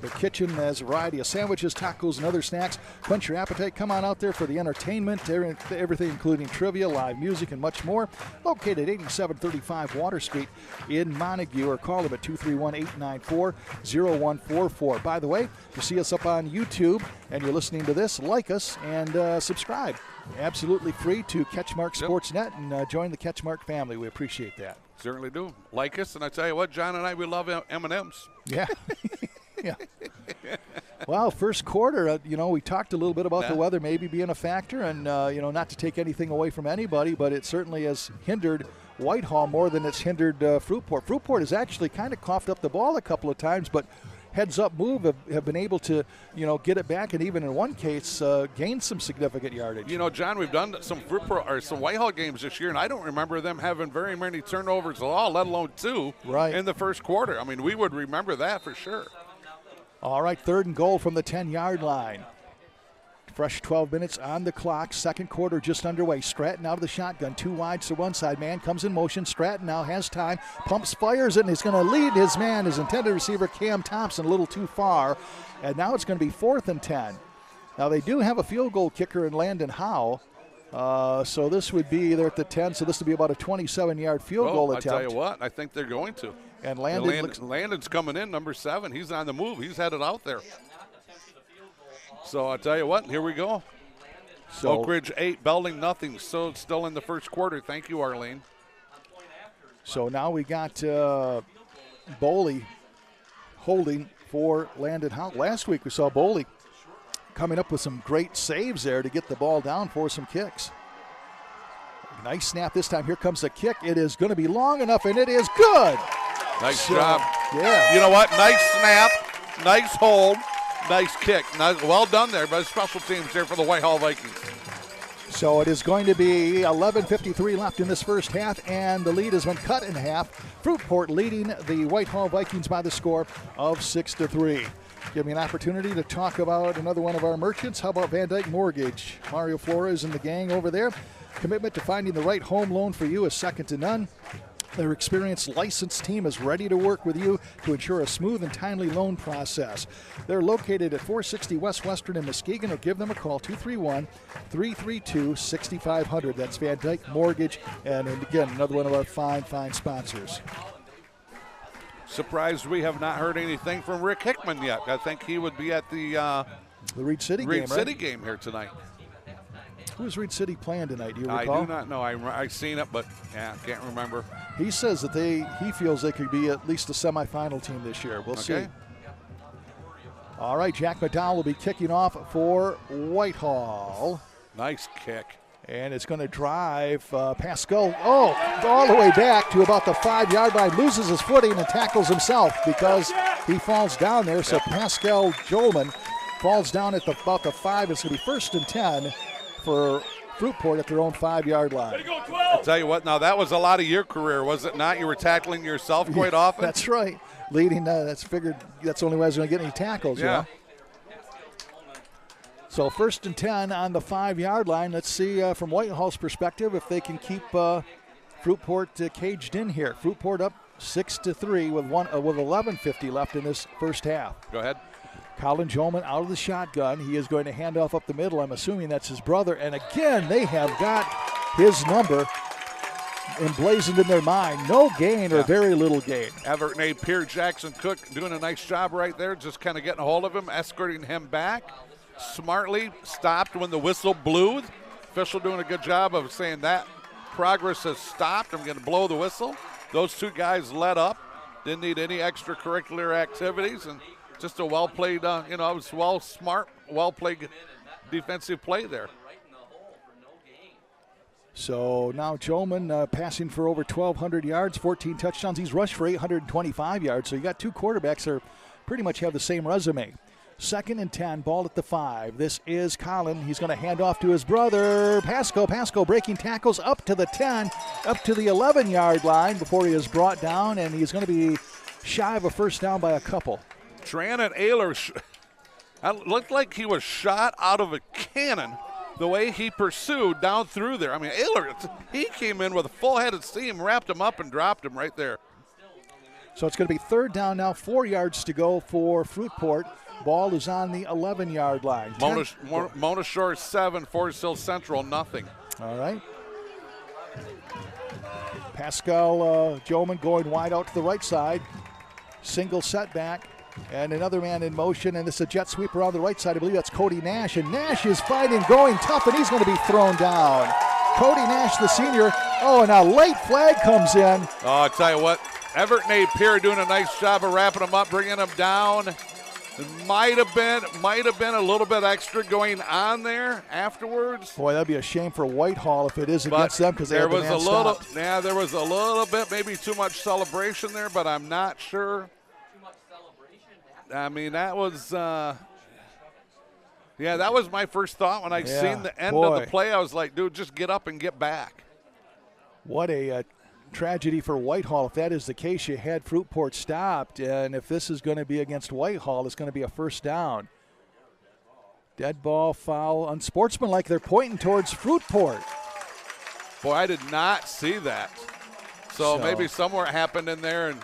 The kitchen has a variety of sandwiches, tacos, and other snacks. Quench your appetite. Come on out there for the entertainment, everything including trivia, live music, and much more. Located 8735 Water Street in Montague, or call them at 231-894-0144. By the way, if you see us up on YouTube and you're listening to this, like us and subscribe. Absolutely free to CatchMark SportsNet, and join the CatchMark family. We appreciate that. Certainly do. Like us, and I tell you what, John and I, we love M&Ms. Yeah. Yeah. Well, first quarter, we talked a little bit about the weather maybe being a factor, and, not to take anything away from anybody, but it certainly has hindered Whitehall more than it's hindered Fruitport. Fruitport has actually kind of coughed up the ball a couple of times, but heads-up move have been able to, get it back, and even in one case, gain some significant yardage. John, we've done some Whitehall games this year, and I don't remember them having very many turnovers at all, let alone 2 in the first quarter. I mean, we would remember that for sure. All right, 3rd and goal from the 10-yard line. Fresh 12 minutes on the clock. Second quarter just underway. Stratton out of the shotgun. 2 wides to one side. Man comes in motion. Stratton now has time. Pumps, fires it, and he's going to lead his man, his intended receiver, Cam Thompson, a little too far. And now it's going to be 4th and 10. Now they do have a field goal kicker in Landon Howe. So this would be there at the 10. So this would be about a 27-yard field goal attempt. I'll tell you what. I think they're going to. And Landon's coming in, number 7. He's on the move. He's headed out there. So I'll tell you what, here we go. So Oak Ridge 8, Belding nothing. So it's still in the first quarter. Thank you, Arlene. So now we got Boley holding for Landon Howe. Last week we saw Boley coming up with some great saves there to get the ball down for some kicks. Nice snap this time. Here comes the kick. It is going to be long enough, and it is good. Nice job. Yeah. You know what? Nice snap, nice hold. Nice kick. Well done there by special teams there for the Whitehall Vikings. So it is going to be 11:53 left in this first half, and the lead has been cut in half. Fruitport leading the Whitehall Vikings by the score of 6-3. Give me an opportunity to talk about another one of our merchants. How about Van Dyke Mortgage? Mario Flores and the gang over there. Commitment to finding the right home loan for you is second to none. Their experienced licensed team is ready to work with you to ensure a smooth and timely loan process. They're located at 460 West Western in Muskegon, or give them a call, 231-332-6500. That's Van Dyke Mortgage, and again, another one of our fine sponsors. Surprised we have not heard anything from Rick Hickman yet. I think he would be at the Reed City game here tonight. Who's Reed City playing tonight? Do you recall? I do not know. I seen it, but can't remember. He says that he feels they could be at least a semifinal team this year. We'll see. All right, Jack McDowell will be kicking off for Whitehall. Nice kick. And it's going to drive Pascal, all the way back to about the 5-yard line, loses his footing and tackles himself because he falls down there. So Pascal Jolman falls down at about the 5. It's going to be 1st and 10 for Fruitport at their own 5-yard line. I'll tell you what, now that was a lot of your career, was it not? You were tackling yourself quite often? That's right. Leading, that's the only way I was going to get any tackles. Yeah. You know? So 1st and 10 on the 5-yard line. Let's see from Whitehall's perspective if they can keep Fruitport caged in here. Fruitport up 6-3 with 11:50 left in this first half. Go ahead. Colin Jolman out of the shotgun. He is going to hand off up the middle. I'm assuming that's his brother. And again, they have got his number emblazoned in their mind. No gain or very little gain. Everett Napier, Jackson Cook doing a nice job right there, just kind of getting a hold of him, escorting him back. Smartly stopped when the whistle blew. Official doing a good job of saying that progress has stopped. I'm going to blow the whistle. Those two guys let up. Didn't need any extracurricular activities, and just a well-played, it was well-played defensive play there. So now Jolman passing for over 1,200 yards, 14 touchdowns. He's rushed for 825 yards. So you got two quarterbacks that pretty much have the same resume. 2nd and 10, ball at the 5. This is Colin. He's going to hand off to his brother, Pasco. Pasco breaking tackles up to the 10, up to the 11-yard line before he is brought down, and he's going to be shy of a first down by a couple. Trannon Ayler looked like he was shot out of a cannon the way he pursued down through there. I mean, Ayler, he came in with a full head of steam, wrapped him up, and dropped him right there. So it's going to be 3rd down now, 4 yards to go for Fruitport. Ball is on the 11-yard line. Mona Shore 7, Forest Hill Central nothing. All right. Pascal Jolman going wide out to the right side. Single setback. And another man in motion, and this is a jet sweep around the right side. I believe that's Cody Nash, and Nash is fighting, going tough, and he's going to be thrown down. Cody Nash, the senior. Oh, and a late flag comes in. Oh, I'll tell you what, Everett Napier doing a nice job of wrapping him up, bringing him down. Might have been a little bit extra going on there afterwards. Boy, that'd be a shame for Whitehall if it is against them, because there was there was a little bit, maybe too much celebration there, but I'm not sure. I mean, that was that was my first thought when I seen the end of the play. I was like, dude, just get up and get back. What a tragedy for Whitehall. If that is the case, you had Fruitport stopped, and if this is going to be against Whitehall, it's going to be a first down. Dead ball, foul, unsportsmanlike. They're pointing towards Fruitport. Boy, I did not see that. So maybe somewhere it happened in there, and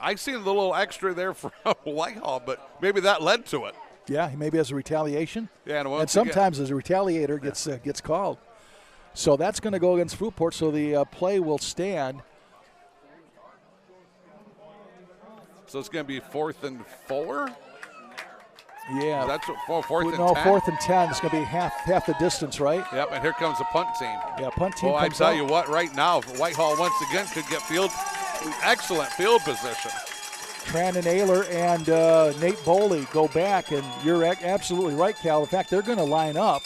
I seen a little extra there from Whitehall, but maybe that led to it. Yeah, maybe as a retaliation. Yeah, and sometimes as a retaliator gets called. So that's going to go against Fruitport, so the play will stand. So it's going to be 4th and 4? Yeah. That's fourth and 10? No, 4th and 10. It's going to be half the distance, right? Yep, and here comes the punt team. Yeah, punt team I comes tell out. you what, right now, Whitehall once again could get excellent field position. Trannon Ayler and Nate Boley go back, and you're absolutely right, Cal. In fact, they're going to line up,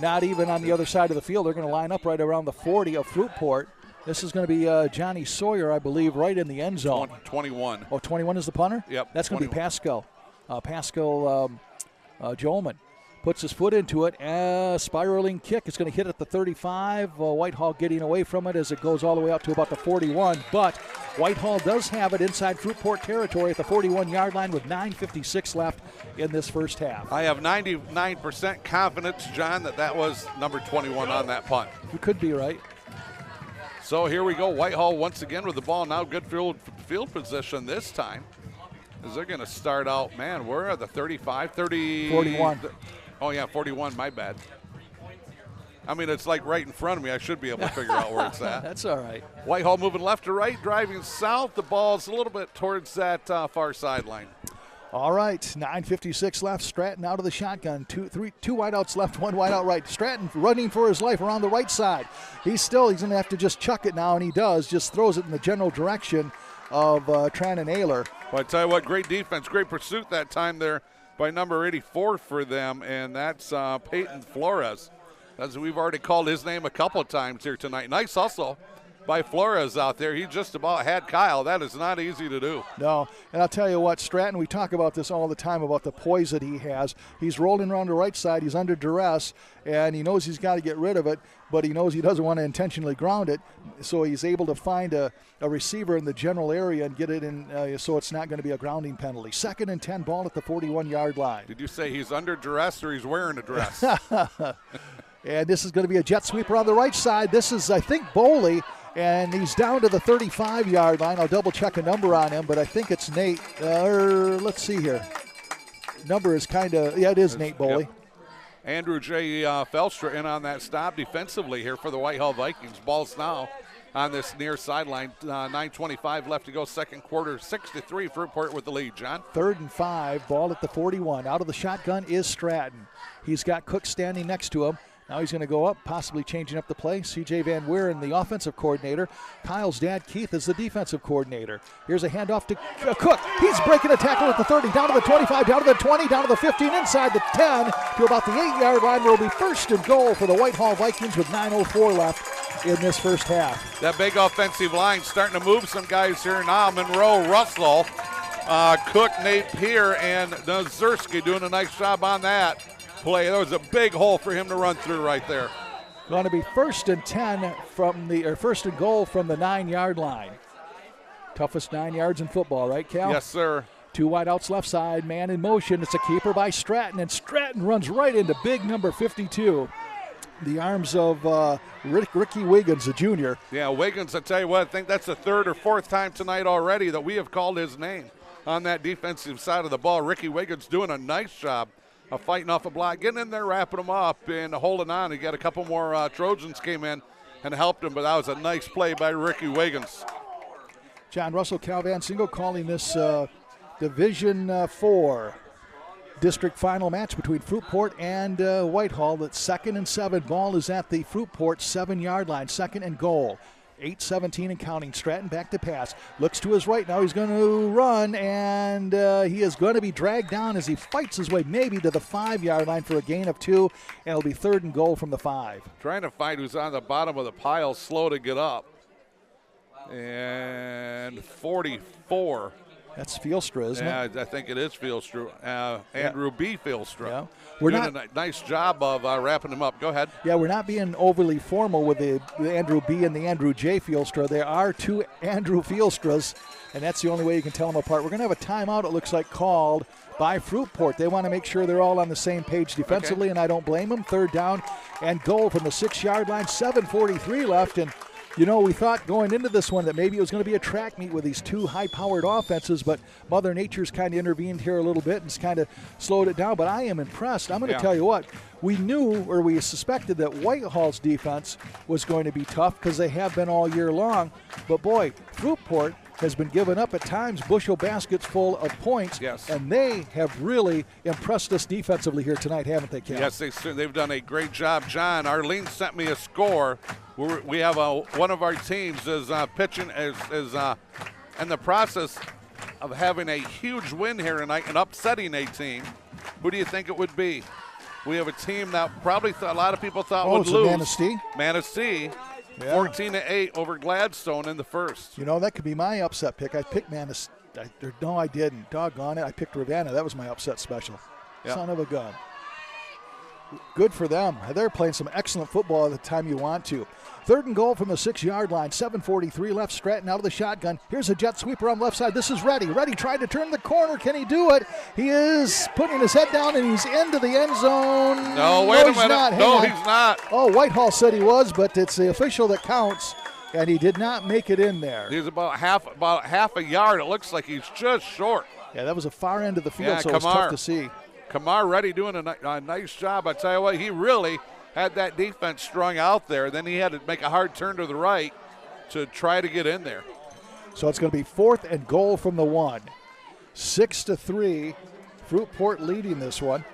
not even on the other side of the field. They're going to line up right around the 40 of Fruitport. This is going to be Johnny Sawyer, I believe, right in the end zone. 21. Oh, 21 is the punter? Yep. That's going to be Pascal. Pascal Jolman puts his foot into it. Spiraling kick. It's going to hit at the 35. Whitehall getting away from it as it goes all the way out to about the 41. But Whitehall does have it inside Fruitport territory at the 41-yard line with 9:56 left in this first half. I have 99% confidence, John, that was number 21 on that punt. You could be right. So here we go. Whitehall once again with the ball. Now good field position this time. As they're going to start out, man, we're at the 35, 41. Oh, yeah, 41, my bad. I mean, it's like right in front of me. I should be able to figure out where it's at. That's all right. Whitehall moving left to right, driving south. The ball's a little bit towards that far sideline. All right, 9:56 left. Stratton out of the shotgun. Two wideouts left, one wideout right. Stratton running for his life around the right side. He's going to have to just chuck it now, and he does. Just throws it in the general direction of Trannon Ayler. Well, I tell you what, great defense, great pursuit that time there by number 84 for them, and that's Peyton Flores. As we've already called his name a couple of times here tonight. Nice hustle by Flores out there. He just about had Kyle. That is not easy to do. No, and I'll tell you what, Stratton, we talk about this all the time about the poise that he has. He's rolling around the right side. He's under duress, and he knows he's got to get rid of it, but he knows he doesn't want to intentionally ground it, so he's able to find a receiver in the general area and get it in so it's not going to be a grounding penalty. 2nd and 10, ball at the 41-yard line. Did you say he's under duress or he's wearing a dress? And this is going to be a jet sweeper on the right side. This is, I think, Boley. And he's down to the 35-yard line. I'll double-check a number on him, but I think it's Nate. Let's see here. Number is kind of, it is Nate Boley. Yep. Andrew J. Felstra in on that stop defensively here for the Whitehall Vikings. Ball's now on this near sideline. 9:25 left to go, second quarter. 6-3, Fruitport with the lead, John. 3rd and 5, ball at the 41. Out of the shotgun is Stratton. He's got Cook standing next to him. Now he's going to go up, possibly changing up the play. C.J. Van Weeren, the offensive coordinator. Kyle's dad, Keith, is the defensive coordinator. Here's a handoff to Cook. He's breaking a tackle at the 30, down to the 25, down to the 20, down to the 15, inside the 10, to about the 8-yard line. Where will be 1st and goal for the Whitehall Vikings with 9:04 left in this first half. That big offensive line starting to move some guys here now. Monroe, Russell, Cook, Nate Peer, and Nazurski doing a nice job on that play. There was a big hole for him to run through right there. Going to be 1st and 10 from the 1st and goal from the 9-yard line. Toughest 9 yards in football, right, Cal? Yes, sir. 2 wideouts left side, man in motion. It's a keeper by Stratton, and Stratton runs right into big number 52. The arms of Ricky Wiggins, the junior. Yeah, Wiggins, I tell you what, I think that's the 3rd or 4th time tonight already that we have called his name on that defensive side of the ball. Ricky Wiggins doing a nice job of fighting off a block, getting in there, wrapping them up, and holding on. He got a couple more Trojans came in and helped him, but that was a nice play by Ricky Wiggins. John Russell, Cal VanSingel calling this Division 4 district final match between Fruitport and Whitehall. That 2nd and 7, ball is at the Fruitport 7-yard line, 2nd and goal. 8:17 and counting. Stratton back to pass. Looks to his right now. He's going to run, and he is going to be dragged down as he fights his way maybe to the 5-yard line for a gain of 2, and it'll be 3rd and goal from the 5. Trying to find who's on the bottom of the pile, slow to get up. And 44 That's Fielstra, isn't it? Yeah, I think it is Fielstra. Andrew B. Fielstra. Yeah. We're doing not, a nice job of wrapping them up. Go ahead. Yeah, we're not being overly formal with the Andrew B. and the Andrew J. Fielstra. There are two Andrew Fielstras, and that's the only way you can tell them apart. We're going to have a timeout, it looks like, called by Fruitport. They want to make sure they're all on the same page defensively, and I don't blame them. 3rd down and goal from the 6-yard line. 7:43 left, and you know, we thought going into this one that maybe it was going to be a track meet with these two high-powered offenses, but Mother Nature's kind of intervened here a little bit and kind of slowed it down. But I am impressed. I'm going to tell you what, we knew or we suspected that Whitehall's defense was going to be tough because they have been all year long. But, boy, Fruitport has been given up at times, bushel baskets full of points, and they have really impressed us defensively here tonight, haven't they, Cal? Yes, they've done a great job. John, Arlene sent me a score. We have one of our teams is pitching is in the process of having a huge win here tonight and upsetting a team. Who do you think it would be? We have a team that probably a lot of people thought would lose. Manistee. Manistee. 14-8 over Gladstone in the first. You know, that could be my upset pick. I picked Manistee. No, I didn't. Doggone it. I picked Ravenna. That was my upset special. Son of a gun. Good for them. They're playing some excellent football at the time you want to. 3rd and goal from the 6-yard line. 7:43 left. Stratton out of the shotgun. Here's a jet sweeper on the left side. This is Reddy. Reddy tried to turn the corner. Can he do it? He is putting his head down, and he's into the end zone. No, wait a minute. No, he's not. Oh, Whitehall said he was, but it's the official that counts, and he did not make it in there. He's about half a yard. It looks like he's just short. Yeah, that was a far end of the field, so it's tough to see. Kamar Reddy doing a nice job. I tell you what, he really had that defense strung out there. Then he had to make a hard turn to the right to try to get in there. So it's going to be 4th and goal from the 1. 6-3, Fruitport leading this one.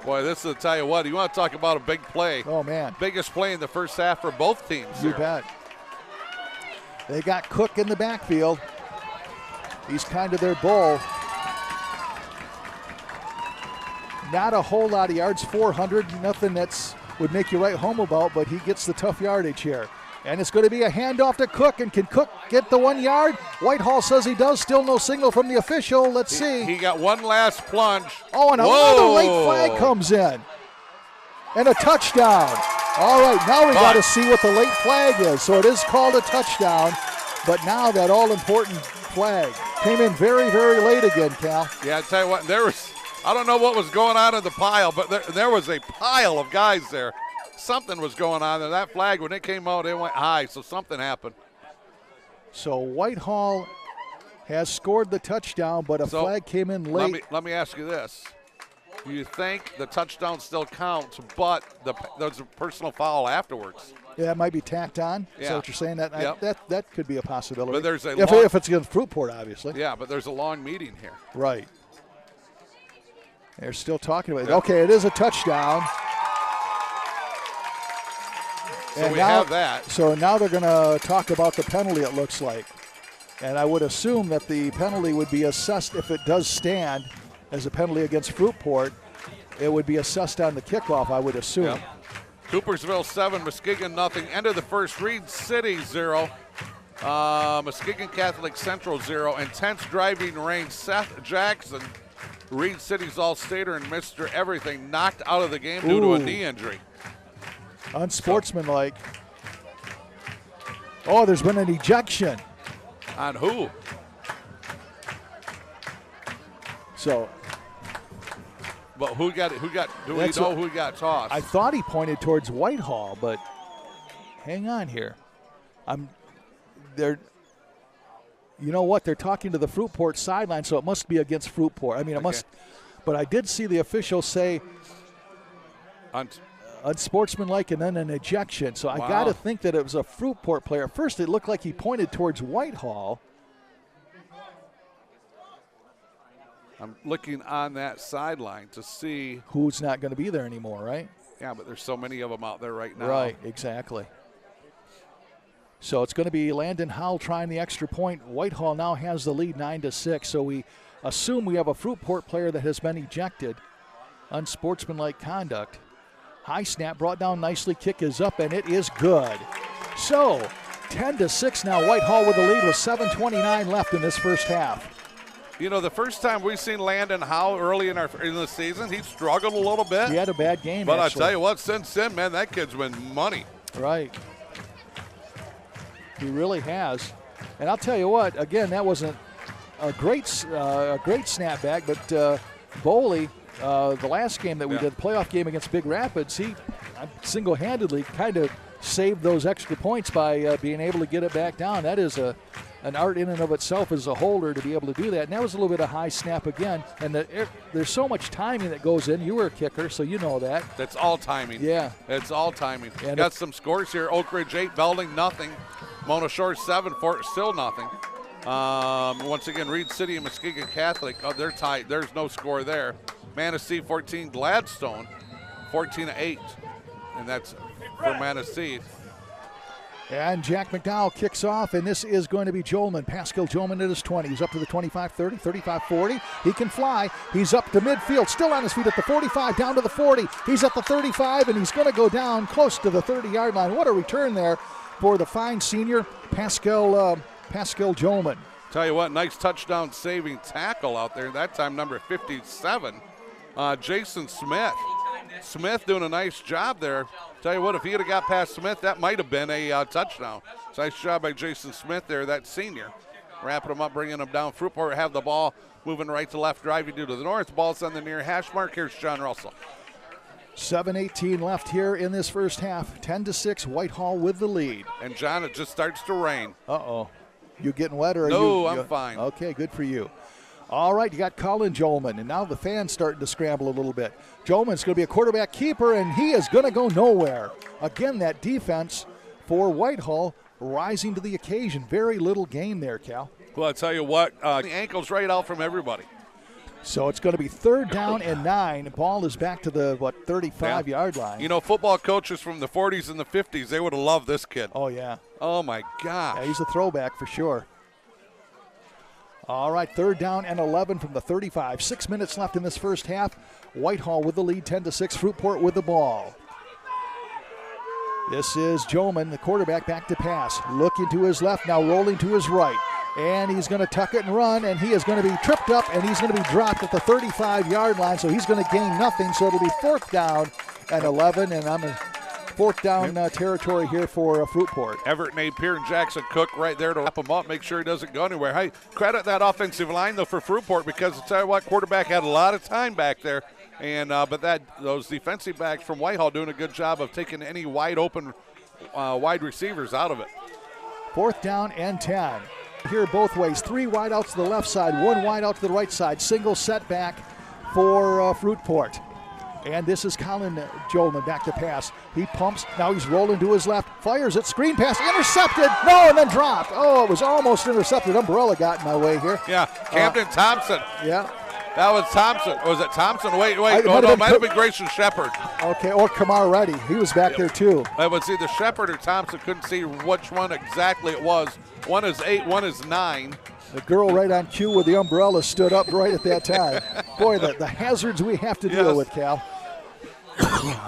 Boy, this is, tell you what, you want to talk about a big play. Oh, man. Biggest play in the first half for both teams. You bet. They got Cook in the backfield. He's kind of their bull. Not a whole lot of yards, 400, nothing that's would make you write home about, but he gets the tough yardage here. And it's going to be a handoff to Cook, and can Cook get the 1 yard? Whitehall says he does, still no signal from the official. Let's see. He got one last plunge. Oh, and another late flag comes in. And a touchdown. All right, now we got to see what the late flag is. So it is called a touchdown, but now that all-important flag came in very, very late again, Cal. Yeah, I tell you what, I don't know what was going on in the pile, but there was a pile of guys there. Something was going on there. That flag, when it came out, it went high, so something happened. So Whitehall has scored the touchdown, but a flag came in late. Let me ask you this. Do you think the touchdown still counts, but there's a personal foul afterwards? Yeah, that might be tacked on. Yeah. Is that what you're saying? That could be a possibility. But there's if it's against Fruitport, obviously. Yeah, but there's a long meeting here. Right. They're still talking about it. Okay, it is a touchdown. So we have that. So now they're going to talk about the penalty, it looks like. And I would assume that the penalty would be assessed if it does stand as a penalty against Fruitport. It would be assessed on the kickoff, I would assume. Yep. Coopersville 7, Muskegon nothing. End of the first. Reed City 0. Muskegon Catholic Central 0. Intense driving rain. Seth Jackson, Reed City's all-stater and Mr. Everything, knocked out of the game due to a knee injury. Unsportsmanlike. Oh, there's been an ejection. On who? So. But do we know who got tossed? I thought he pointed towards Whitehall, but hang on here. You know what? They're talking to the Fruitport sideline, so it must be against Fruitport. I mean, it must. But I did see the official say unsportsmanlike and then an ejection. So I got to think that it was a Fruitport player. At first, it looked like he pointed towards Whitehall. I'm looking on that sideline to see who's not going to be there anymore, right? Yeah, but there's so many of them out there right now. Right, exactly. So it's going to be Landon Howell trying the extra point. Whitehall now has the lead 9-6. So we assume we have a Fruitport player that has been ejected. Unsportsmanlike conduct. High snap brought down nicely. Kick is up, and it is good. So 10-6 now. Whitehall with the lead with 7:29 left in this first half. You know, the first time we seen Landon Howe early in the season, he struggled a little bit. He had a bad game, but actually. I tell you what, since then, man, that kid's been money. Right. He really has. And I'll tell you what, again, that wasn't a great snapback, but Boley, the last game that we did, the playoff game against Big Rapids, he single-handedly kind of saved those extra points by being able to get it back down. That is an art in and of itself as a holder to be able to do that. And that was a little bit of high snap again. And there's so much timing that goes in. You were a kicker, so you know that. That's all timing. Yeah. It's all timing. And got some scores here. Oak Ridge 8, Belding nothing. Mona Shore 7, Fort still nothing. Once again, Reed City and Muskegon Catholic, they're tied. There's no score there. Manistee 14, Gladstone 14-8. And that's for Manistee. And Jack McDowell kicks off, and this is going to be Jolman. Pascal Jolman at his 20. He's up to the 25-30, 35-40. He can fly. He's up to midfield, still on his feet at the 45, down to the 40. He's at the 35, and he's going to go down close to the 30-yard line. What a return there for the fine senior, Pascal Jolman. Tell you what, nice touchdown saving tackle out there. That time, number 57, Jason Smith. Smith doing a nice job there. Tell you what, if he had got past Smith, that might have been a touchdown. So nice job by Jason Smith there, that senior. Wrapping him up, bringing him down. Fruitport have the ball, moving right to left, driving due to the north. Ball's on the near hash mark. Here's John Russell. 7:18 left here in this first half. 10-6, Whitehall with the lead. And John, it just starts to rain. Uh-oh. You getting wet or are No, you? I'm fine. Okay, good for you. All right, you got Colin Jolman, and now the fans starting to scramble a little bit. Jolman's going to be a quarterback keeper, and he is going to go nowhere. Again, that defense for Whitehall rising to the occasion. Very little gain there, Cal. Well, I'll tell you what, the ankle's right out from everybody. So it's going to be 3rd down and 9. The ball is back to the, 35-yard line. You know, football coaches from the 40s and the 50s, they would have loved this kid. Oh, yeah. Oh, my gosh. Yeah, he's a throwback for sure. All right, 3rd down and 11 from the 35. 6 minutes left in this first half. Whitehall with the lead, 10-6. Fruitport with the ball. This is Jolman, the quarterback, back to pass. Looking to his left, now rolling to his right. And he's going to tuck it and run, and he is going to be tripped up, and he's going to be dropped at the 35-yard line, so he's going to gain nothing, so it'll be 4th down and 11, and I'm in 4th down territory here for Fruitport. Everett Napier and Jackson Cook right there to wrap him up, make sure he doesn't go anywhere. Hey, credit that offensive line, though, for Fruitport, because I'll tell you what, quarterback had a lot of time back there, and but those defensive backs from Whitehall doing a good job of taking any wide open wide receivers out of it. 4th down and 10. Here both ways, 3 wide out to the left side, 1 wide out to the right side. Single setback for Fruitport. And this is Colin Jolman back to pass. He pumps, now he's rolling to his left, fires it, screen pass, intercepted, no, and then dropped. Oh, it was almost intercepted. Umbrella got in my way here. Yeah, Camden Thompson. Yeah. That was Thompson. Was it Thompson? Wait. It might have been Grayson Shepard. Okay, or Kamar Reddy. He was back there too. It was either Shepard or Thompson. Couldn't see which one exactly it was. One is 8, one is 9. The girl right on cue with the umbrella stood up right at that time. Boy, the hazards we have to deal with, Cal.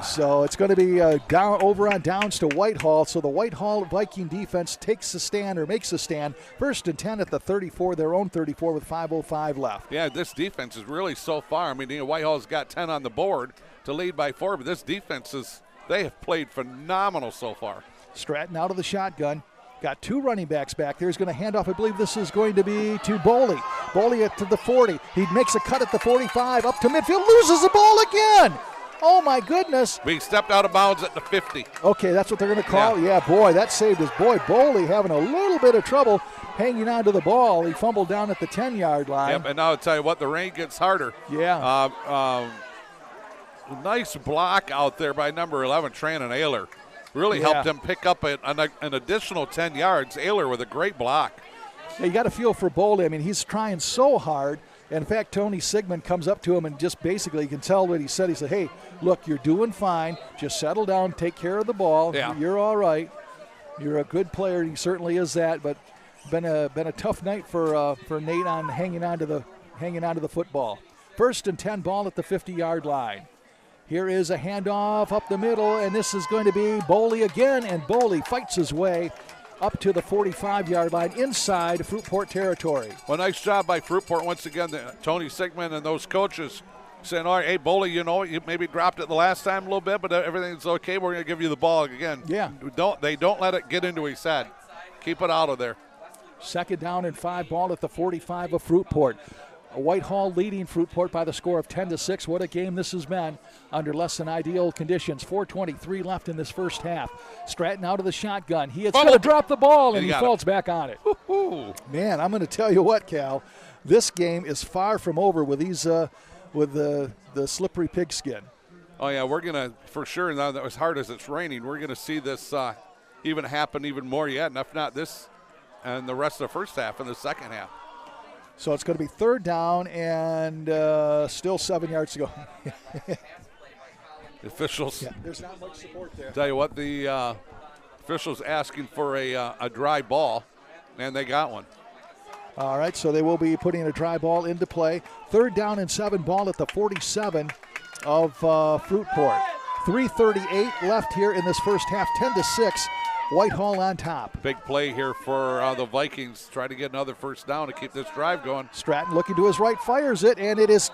So it's going to be down over on downs to Whitehall. So the Whitehall Viking defense takes a stand or makes a stand. 1st and 10 at the 34, their own 34 with 5:05 left. Yeah, this defense is really so far. I mean, Whitehall's got 10 on the board to lead by 4, but this defense they have played phenomenal so far. Stratton out of the shotgun. Got 2 running backs back there. He's going to hand off. I believe this is going to be to Boley. Boley to the 40. He makes a cut at the 45, up to midfield, loses the ball again. Oh, my goodness. He stepped out of bounds at the 50. Okay, that's what they're going to call. Yeah, boy, that saved his boy. Boley having a little bit of trouble hanging on to the ball. He fumbled down at the 10-yard line. Yep, and now I'll tell you what, the rain gets harder. Yeah. Nice block out there by number 11, Trannon Ayler. Really helped him pick up an additional 10 yards. Ayler with a great block. Yeah, you got to feel for Boley. I mean, he's trying so hard. In fact, Tony Sigmund comes up to him and just basically, you can tell what he said. He said, hey, look, you're doing fine. Just settle down, take care of the ball. Yeah. You're all right. You're a good player. He certainly is that. But been a tough night for Nate on hanging on to the football. 1st and 10, ball at the 50-yard line. Here is a handoff up the middle, and this is going to be Boley again, and Boley fights his way up to the 45-yard line inside Fruitport territory. Well, nice job by Fruitport once again. Tony Sigmund and those coaches saying, all right, hey, Boley, you maybe dropped it the last time a little bit, but everything's okay. We're going to give you the ball again. Yeah. They don't let it get into his head. Keep it out of there. 2nd down and 5, ball at the 45 of Fruitport. Whitehall leading Fruitport by the score of 10-6. What a game this has been under less than ideal conditions. 4:23 left in this first half. Stratton out of the shotgun. He is going to drop the ball, and he falls back on it. Man, I'm going to tell you what, Cal. This game is far from over with these with the slippery pigskin. Oh, yeah, we're going to, for sure, now that as hard as it's raining, we're going to see this even happen even more yet, and if not this and the rest of the first half and the second half. So it's going to be 3rd down and still 7 yards to go. The officials. Yeah, there's not much support there. Tell you what, the officials asking for a dry ball, and they got one. All right, so they will be putting a dry ball into play. 3rd down and 7, ball at the 47 of Fruitport. 3:38 left here in this first half, 10-6. Whitehall on top. Big play here for the Vikings. Try to get another first down to keep this drive going. Stratton looking to his right, fires it, and it is,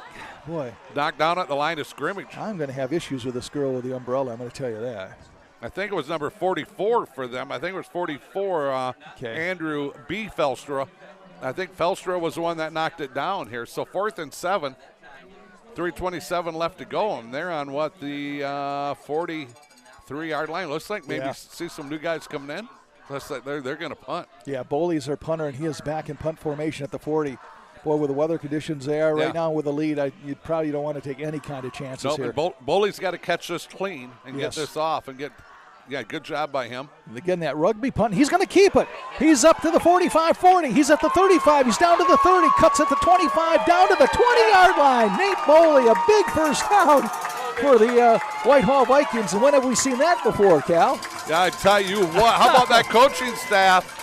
boy. Knocked down at the line of scrimmage. I'm going to have issues with this girl with the umbrella, I'm going to tell you that. I think it was number 44 for them. I think it was 44, Andrew B. Felstra. I think Felstra was the one that knocked it down here. So 4th and 7, 3:27 left to go. And they're on what, the 43-yard line. Looks like maybe see some new guys coming in. Looks like they're going to punt. Yeah, Boley's our punter, and he is back in punt formation at the 40. Boy, with the weather conditions there right now with the lead, you probably don't want to take any kind of chances here. Boley's got to catch this clean and get this off and get. Yeah, good job by him. And again, that rugby punt, he's going to keep it. He's up to the 45-40. He's at the 35. He's down to the 30. Cuts at the 25, down to the 20-yard line. Nate Boley, a big first down for the Whitehall Vikings. And when have we seen that before, Cal? Yeah, I tell you what. How about that coaching staff?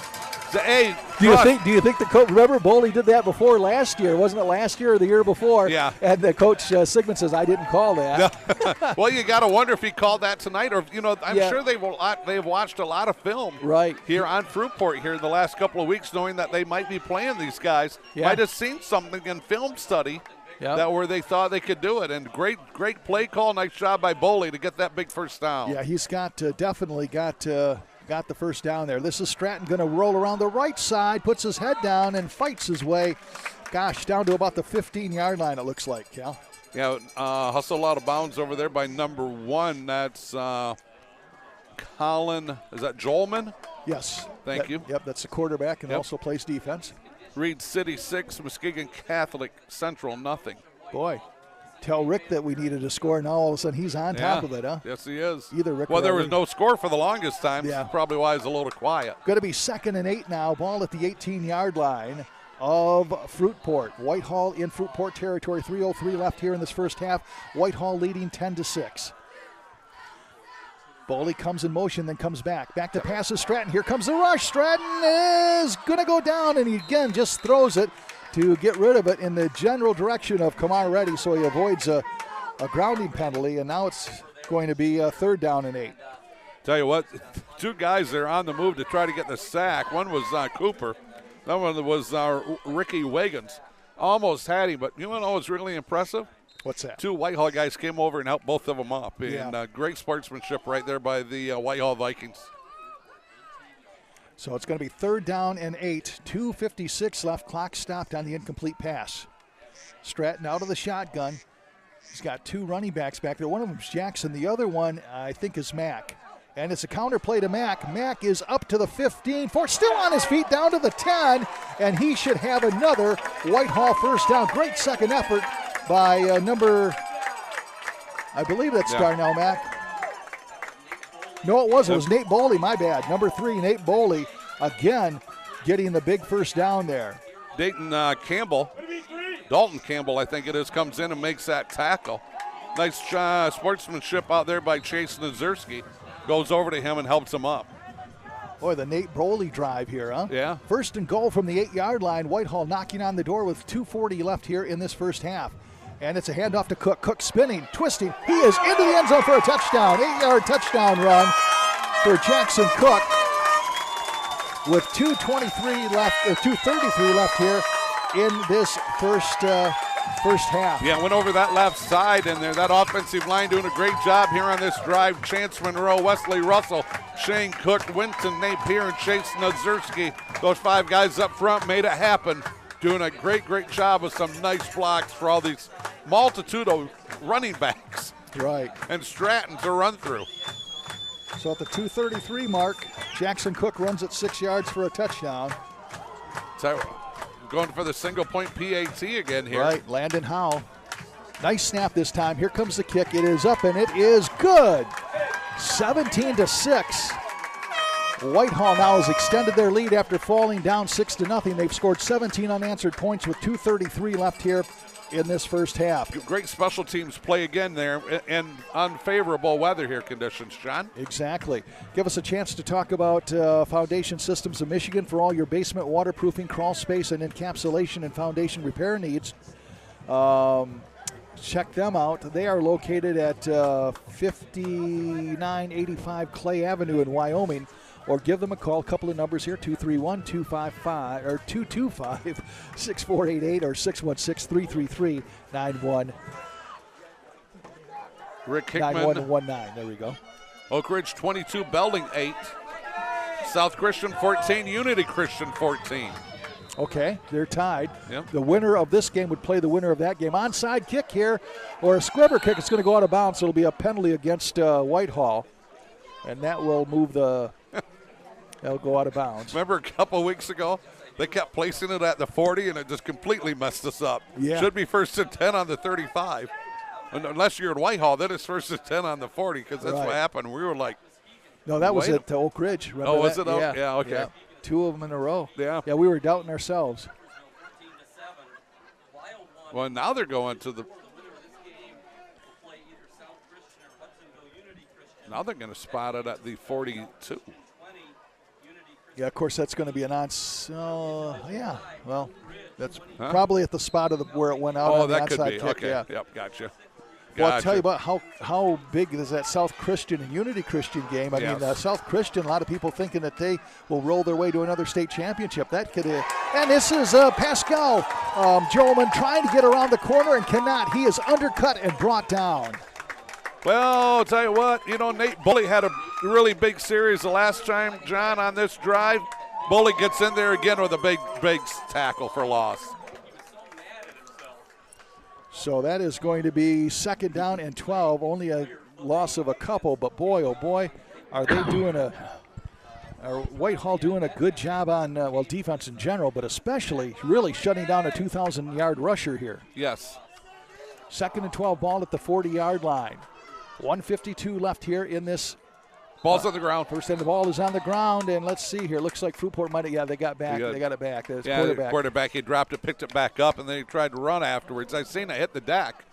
Hey, do you think the coach? Remember, Boley did that before last year, wasn't it? Last year or the year before? Yeah. And the coach Sigmund says, "I didn't call that." Well, you got to wonder if he called that tonight, or I'm sure they've watched a lot of film here on Fruitport here in the last couple of weeks, knowing that they might be playing these guys. Might have seen something in film study. That where they thought they could do it, and great play call, nice job by Boley to get that big first down. Yeah, he's got definitely got the first down there. This is Stratton going to roll around the right side, puts his head down and fights his way, down to about the 15-yard line. It looks like, Cal. Yeah, hustle out of bounds over there by number 1. That's Colin. Is that Joelman? Yes. Thank you. Yep, that's the quarterback and also plays defense. Reed City 6, Muskegon Catholic Central nothing. Boy, tell Rick that we needed a score. Now all of a sudden he's on top of it, huh? Yes, he is. Either Rick there was no score for the longest time. Yeah. Probably why he's a little quiet. Going to be 2nd and 8 now. Ball at the 18-yard line of Fruitport. Whitehall in Fruitport territory. 3:03 left here in this first half. Whitehall leading 10-6. Boley comes in motion, then comes back. Back to passes Stratton. Here comes the rush. Stratton is going to go down, and he again just throws it to get rid of it in the general direction of Kamar Reddy, so he avoids a grounding penalty, and now it's going to be 3rd down and 8. Tell you what, 2 guys there on the move to try to get the sack. One was Cooper. That one was Ricky Wiggins. Almost had him, but you know what was really impressive? What's that? 2 Whitehall guys came over and helped both of them up. And great sportsmanship right there by the Whitehall Vikings. So it's going to be 3rd down and 8. 2:56 left. Clock stopped on the incomplete pass. Stratton out of the shotgun. He's got 2 running backs back there. One of them is Jackson. The other one, I think, is Mack. And it's a counter play to Mack. Mack is up to the 15. Still on his feet, down to the 10. And he should have another Whitehall first down. Great second effort by number, I believe that's Darnell Mack. No, it wasn't. It was Nate Boley, my bad. Number 3, Nate Boley, again, getting the big first down there. Dalton Campbell, I think it is, comes in and makes that tackle. Nice sportsmanship out there by Chase Nazerski. Goes over to him and helps him up. Boy, the Nate Boley drive here, huh? Yeah. 1st and goal from the 8-yard line. Whitehall knocking on the door with 2:40 left here in this first half. And it's a handoff to Cook. Cook spinning, twisting. He is into the end zone for a touchdown. 8-yard touchdown run for Jackson Cook. with 2:23 left, or 2:33 left here in this first half. Yeah, went over that left side in there. That offensive line doing a great job here on this drive. Chance Monroe, Wesley Russell, Shane Cook, Winton Napier, and Chase Nazerski. Those 5 guys up front made it happen. Doing a great job with some nice blocks for all these multitude of running backs. Right. And Stratton to run through. So at the 2:33 mark, Jackson Cook runs it 6 yards for a touchdown. So going for the single-point PAT again here. Right, Landon Howe. Nice snap this time. Here comes the kick. It is up, and it is good. 17-6. Whitehall now has extended their lead after falling down 6-0. They've scored 17 unanswered points with 2:33 left here in this first half. Great special teams play again there in unfavorable weather here conditions, John. Exactly. Give us a chance to talk about Foundation Systems of Michigan for all your basement waterproofing, crawl space, and encapsulation and foundation repair needs. Check them out. They are located at 5985 Clay Avenue in Wyoming. Or give them a call. A couple of numbers here: 231-255 or 225-6488 or 616-333-9119. Rick Hickman. 9119. There we go. Oak Ridge 22, Belding 8. South Christian 14, Unity Christian 14. Okay, they're tied. Yep. The winner of this game would play the winner of that game. Onside kick here, or a squibber kick. It's going to go out of bounds. So it'll be a penalty against Whitehall, and that will move the. They'll go out of bounds. Remember a couple weeks ago, they kept placing it at the 40, and it just completely messed us up. Yeah. Should be 1st and 10 on the 35. Unless you're in Whitehall, then it's 1st and 10 on the 40, because that's what happened. We were like, no, that was at Oak Ridge. Remember oh, was that? it? Yeah, okay. Yeah. 2 of them in a row. Yeah. Yeah, we were doubting ourselves. Well, now they're going to the. Now they're going to spot it at the 42. Yeah, of course, that's going to be a yeah, well, that's probably at the spot of where it went out on the that could onside be. kick. Okay, yeah. Yep, gotcha. Well, I'll tell you about how big is that South Christian and Unity Christian game. I mean, South Christian, a lot of people thinking that they will roll their way to another state championship. That could, and this is Pascal Jolman trying to get around the corner and cannot. He is undercut and brought down. Well, I'll tell you what, Nate Bully had a really big series the last time, John, on this drive. Bully gets in there again with a big tackle for loss. So that is going to be 2nd down and 12, only a loss of a couple, but boy, oh boy, are Whitehall doing a good job on, defense in general, but especially really shutting down a 2,000-yard rusher here. Yes. 2nd and 12, ball at the 40-yard line. 1:52 left here in this. Ball's on the ground. First end, the ball is on the ground, and let's see here. Looks like Fruitport might have, they got back. They got it back. There's quarterback. He dropped it, picked it back up, and then he tried to run afterwards. I seen it hit the deck,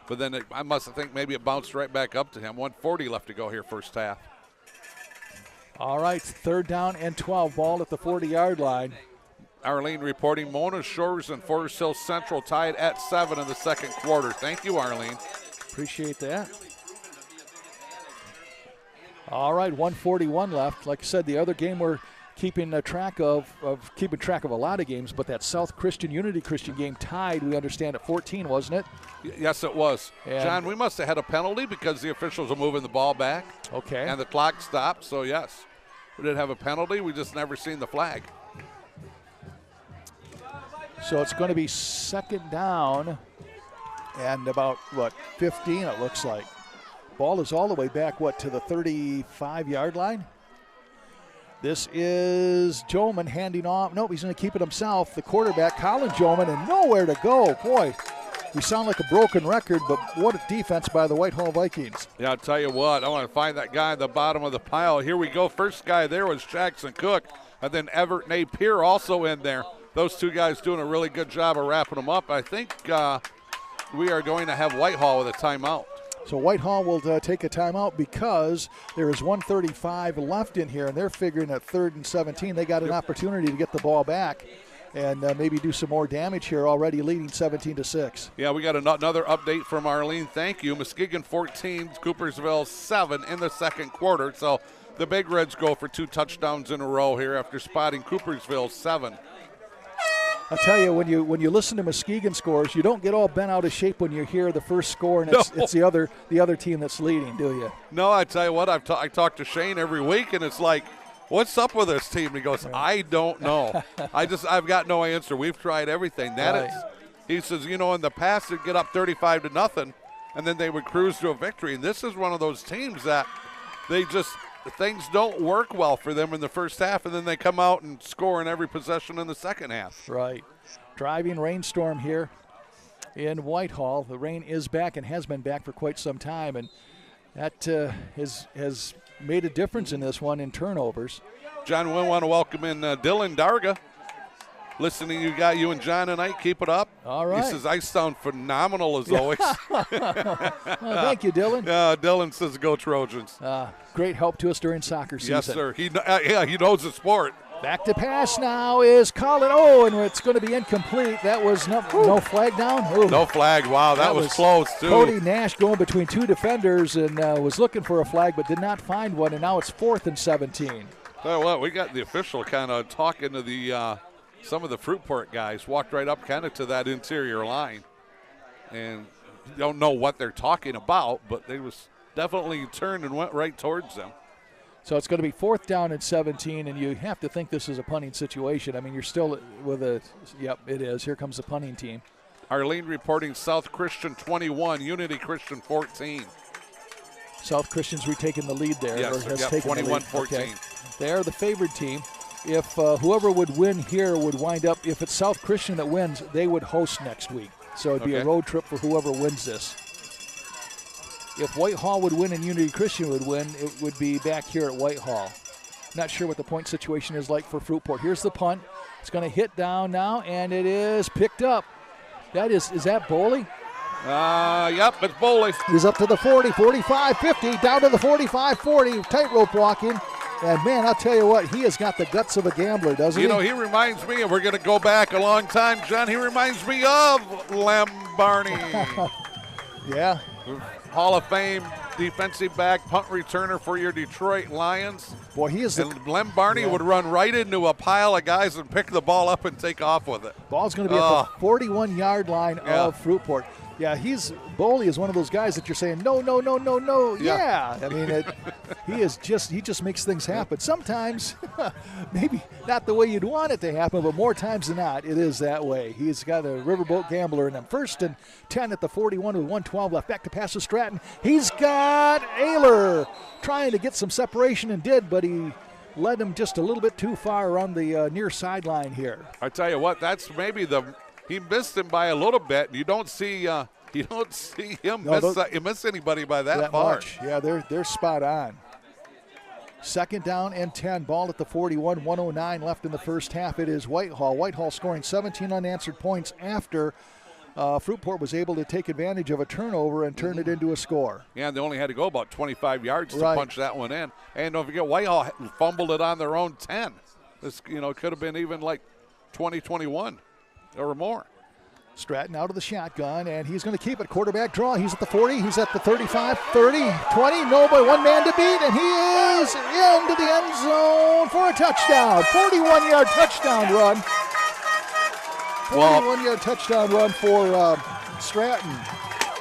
but then I must have think maybe it bounced right back up to him. 1:40 left to go here, first half. All right, 3rd down and 12, ball at the 40-yard line. Arlene reporting Mona Shores and Forest Hill Central tied at 7 in the 2nd quarter. Thank you, Arlene. Appreciate that. All right, 1:41 left. Like I said, the other game we're keeping track of keeping track of a lot of games, but that South Christian Unity Christian game tied, we understand, at 14, wasn't it? Yes, it was. And John, we must have had a penalty because the officials are moving the ball back. Okay. And the clock stopped, so yes. We did have a penalty. We just never seen the flag. So it's going to be 2nd down and about, 15 it looks like. Ball is all the way back, to the 35-yard line? This is Jolman handing off. Nope, he's going to keep it himself. The quarterback, Colin Jolman, and nowhere to go. Boy, we sound like a broken record, but what a defense by the Whitehall Vikings. Yeah, I'll tell you what, I want to find that guy at the bottom of the pile. Here we go. First guy there was Jackson Cook, and then Everett Napier also in there. Those two guys doing a really good job of wrapping them up. I think we are going to have Whitehall with a timeout. So Whitehall will take a timeout because there is 1:35 left in here, and they're figuring at 3rd and 17. They got an opportunity to get the ball back and maybe do some more damage here, already leading 17-6. Yeah, we got another update from Arlene. Thank you. Muskegon 14, Coopersville 7 in the 2nd quarter. So the Big Reds go for 2 touchdowns in a row here after spotting Coopersville 7. I'll tell you, when you listen to Muskegon scores, you don't get all bent out of shape when you hear the first score and it's the other team that's leading, do you? No, I tell you what, I talk to Shane every week, and it's like, what's up with this team? And he goes, I don't know. I've got no answer. We've tried everything. He says, in the past they'd get up 35-0, and then they would cruise to a victory. And this is one of those teams that things don't work well for them in the first half, and then they come out and score in every possession in the second half. Right. Driving rainstorm here in Whitehall. The rain is back and has been back for quite some time, and that has made a difference in this one in turnovers. John, we want to welcome in Dylan Darga. Listening, you and John tonight. Keep it up. All right. He says, I sound phenomenal as always. Thank you, Dylan. Dylan says, go Trojans. Great help to us during soccer season. Yes, sir. He knows the sport. Back to pass now is Colin. Oh, and it's going to be incomplete. That was no flag down. Ooh. No flag. Wow, that was close, too. Cody Nash going between 2 defenders and was looking for a flag but did not find one, and now it's 4th and 17. Tell you what, we got the official kind of talking to the some of the Fruitport guys, walked right up kind of to that interior line. And don't know what they're talking about, but they was definitely turned and went right towards them. So it's going to be 4th down and 17, and you have to think this is a punting situation. I mean, you're still with yep, it is. Here comes the punting team. Arlene reporting South Christian 21, Unity Christian 14. South Christian's retaking the lead there. Yes, 21-14. Okay. They are the favored team. If whoever would win here would wind up, if it's South Christian that wins, they would host next week. So it'd be a road trip for whoever wins this. If Whitehall would win and Unity Christian would win, it would be back here at Whitehall. Not sure what the point situation is like for Fruitport. Here's the punt. It's going to hit down now, and it is picked up. Is that Boley? Yep, it's Boley. He's up to the 40, 45, 50, down to the 45, 40, tightrope walking. And, man, I'll tell you what, he has got the guts of a gambler, doesn't he? He reminds me, and we're going to go back a long time, John, he reminds me of Lem Barney. Yeah. Hall of Fame defensive back, punt returner for your Detroit Lions. Boy, he is. And Lem Barney would run right into a pile of guys and pick the ball up and take off with it. Ball's going to be at the 41-yard line of Fruitport. Yeah, Boley is one of those guys that you're saying, no. Yeah. I mean, he just makes things happen. Sometimes, maybe not the way you'd want it to happen, but more times than not, it is that way. He's got a riverboat gambler in him. 1st and 10 at the 41 with 1:12 left. Back to pass to Stratton. He's got Ayler trying to get some separation and did, but he led him just a little bit too far around the near sideline here. I tell you what, that's maybe he missed him by a little bit. You don't see him miss anybody by that far. Much. Yeah, they're spot on. 2nd down and 10. Ball at the 41. 1:09 left in the first half. It is Whitehall. Whitehall scoring 17 unanswered points after Fruitport was able to take advantage of a turnover and turn it into a score. Yeah, and they only had to go about 25 yards to punch that one in. And don't forget, Whitehall fumbled it on their own 10. This could have been even like 20-21. Or more. Stratton out of the shotgun, and he's going to keep it. Quarterback draw. He's at the 40. He's at the 35, 30, 20. No, but one man to beat, and he is into the end zone for a touchdown. 41-yard touchdown run. 41-yard touchdown run for Stratton.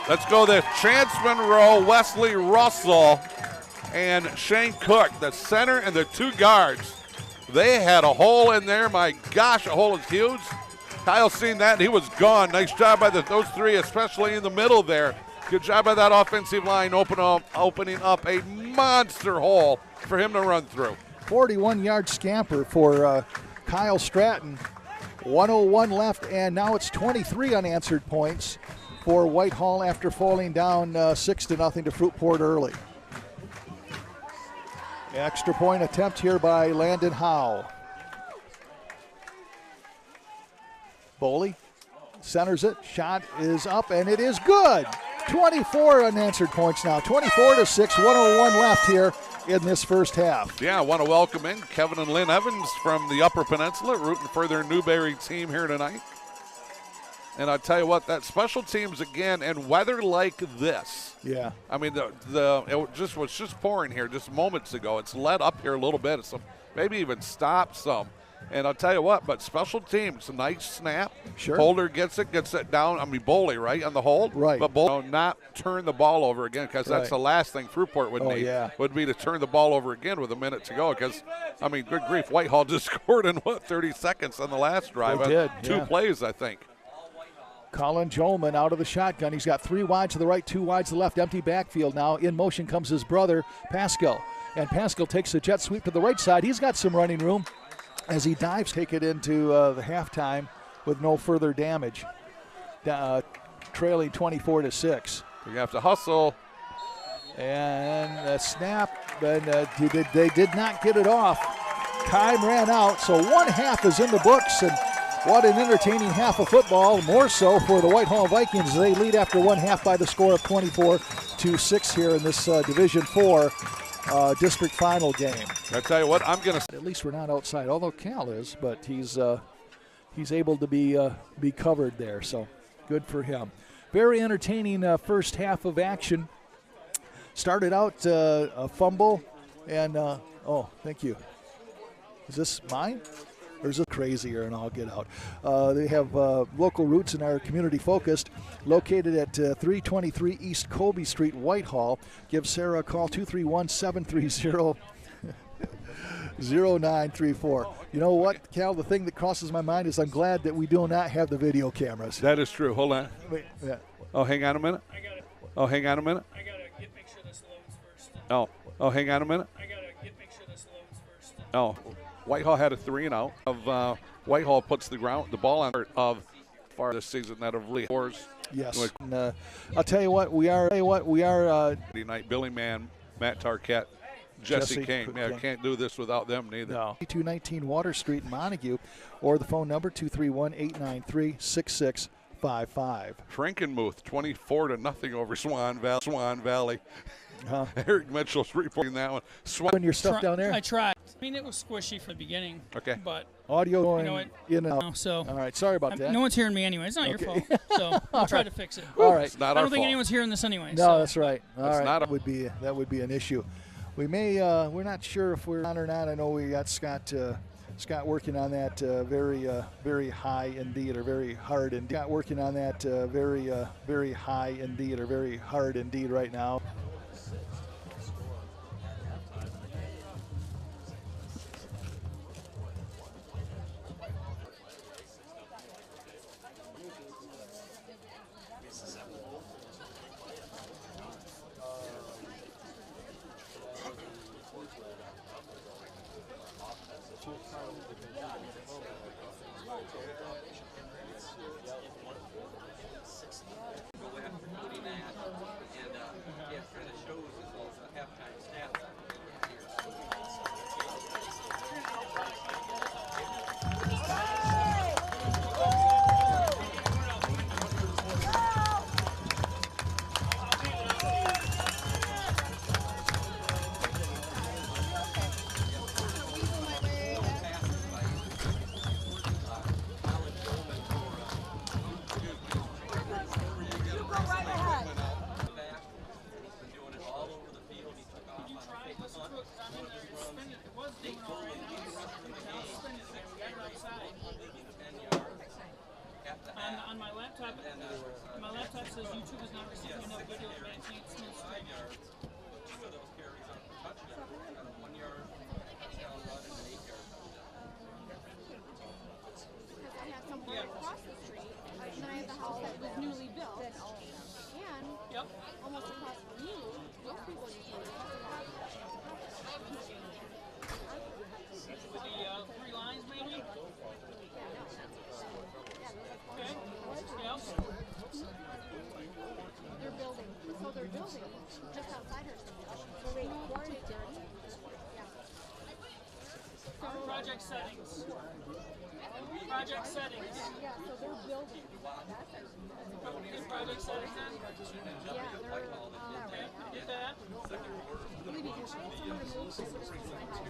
Let's go to Chance Monroe, Wesley Russell, and Shane Cook, the center and the 2 guards. They had a hole in there. My gosh, a hole is huge. Kyle seen that, and he was gone. Nice job by those 3, especially in the middle there. Good job by that offensive line opening up a monster hole for him to run through. 41-yard scamper for Kyle Stratton. 1:01 left, and now it's 23 unanswered points for Whitehall after falling down 6-0 to Fruitport early. Extra point attempt here by Landon Howe. Boley centers it. Shot is up, and it is good. 24 unanswered points now. 24-6. 1:01 left here in this first half. Yeah, I want to welcome in Kevin and Lynn Evans from the Upper Peninsula, rooting for their Newberry team here tonight. And I'll tell you what, that special teams again, and weather like this. Yeah. I mean, it was just pouring here just moments ago. It's let up here a little bit. Some maybe even stopped some. And I'll tell you what, but special teams, a nice snap. Sure. Holder gets it down. I mean, Boley, right, on the hold? Right. But Boley not turn the ball over again, because that's the last thing Fruitport would need. Yeah. Would be to turn the ball over again with a minute to go, because, I mean, good grief, Whitehall just scored in, 30 seconds on the last drive. They did, Two plays, I think. Colin Jolman out of the shotgun. He's got 3 wide to the right, 2 wide to the left. Empty backfield now. In motion comes his brother, Pascal. And Pascal takes a jet sweep to the right side. He's got some running room as he dives, take it into the halftime with no further damage. Trailing 24-6. You have to hustle. And a snap, and they did not get it off. Time ran out, so 1 half is in the books, and what an entertaining half of football, more so for the Whitehall Vikings. They lead after 1 half by the score of 24-6 here in this Division IV district final game. I tell you what, I'm going to. At least we're not outside, although Cal is, but he's able to be covered there, so good for him. Very entertaining first half of action. Started out a fumble, and oh, thank you. Is this mine? Or is it crazier and I'll get out? They have local roots and are community focused. Located at 323 East Colby Street, Whitehall. Give Sarah a call, 231-730-0934. You know what, Cal? The thing that crosses my mind is I'm glad that we do not have the video cameras. That is true. Hold on. Wait, yeah. Oh, hang on a minute. Oh, hang on a minute. I gotta make sure this loads first. Oh, hang on a minute. I gotta make sure this loads first. Oh, Whitehall had a 3-and-out. Whitehall puts the ball on of far this season that have really scores. Yes. And, I'll tell you what, we are. Night, Billy Mann, Matt Tarquette, Jesse King. Yeah, can't do this without them neither. No. 219 Water Street in Montague, or the phone number 231-893-6655. Frankenmuth 24-0 over Swan Valley. Eric Mitchell's reporting that one. Putting your stuff down there? I tried. I mean, it was squishy for the beginning. Okay. But audio going in and out. No, so all right, sorry about that. No one's hearing me anyway. It's not your fault. So I'll try to fix it. All right. It's not I our don't think fault. anyone's hearing this anyway. No, so. that's right. All right. Not that would be an issue. We may we're not sure if we're on or not. I know we got Scott working on that very high indeed, or very hard indeed. Scott working on that very high indeed, or very hard indeed right now. On my laptop says YouTube is not receiving enough video of advanced smooth stream. I had someone across the street, and then I had the house that was newly built, and almost across from you, those people use it. The 3 lines maybe? Okay. Yeah. They're building just outside her station. So they poured it dirty. Project settings. Project settings. Yeah, so they're building. Is project settings then? Yeah, they're right now. Get that? Believe me, if I had someone to move closer to my house,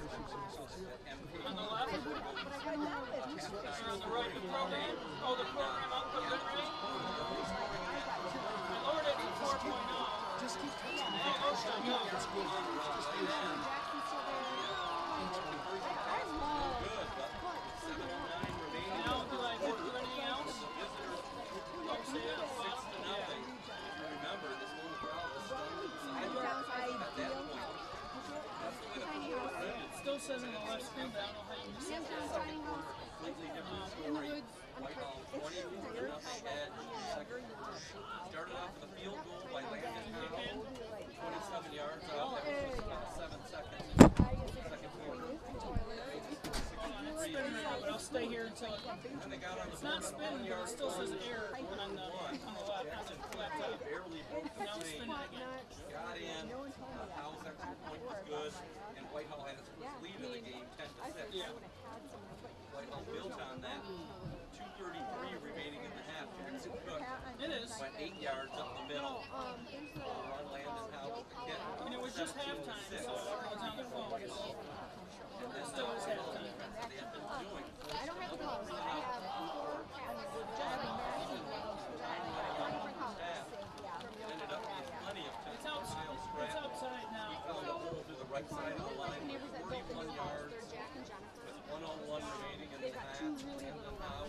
On the left? but I got no idea. Or on the right, the program? Oh, the program output bitrate? Just keep texting me. It's good. Just be assured. Now, do I do anything else? Oh, say it still says on the left screen, but I don't know how you miss it. Started off with a field goal by Landon Howe, 27 yards out. That was about 7 seconds. Second quarter. It's spinning right now, but I'll stay here until it's not spinning, but it still says error on the left, on the laptop. Barely broke the Now it's swing. spinning again. Got in. Howe's extra point was good, and Whitehall had its first lead of the game, 10-6. Yeah. Whitehall built on that. 2:33 remaining in the half. Jackson Cook It is. went 8 yards up the middle. Run Landon Howe with the kick. And it was just halftime, so I was on the phone. It still is halftime. They have been doing I don't have the gloves. I have 4 ended up being plenty of time. It's outside now. Found a hole through the right side of the line, 41 yards, with 1:01 remaining in the half. Landon Howe.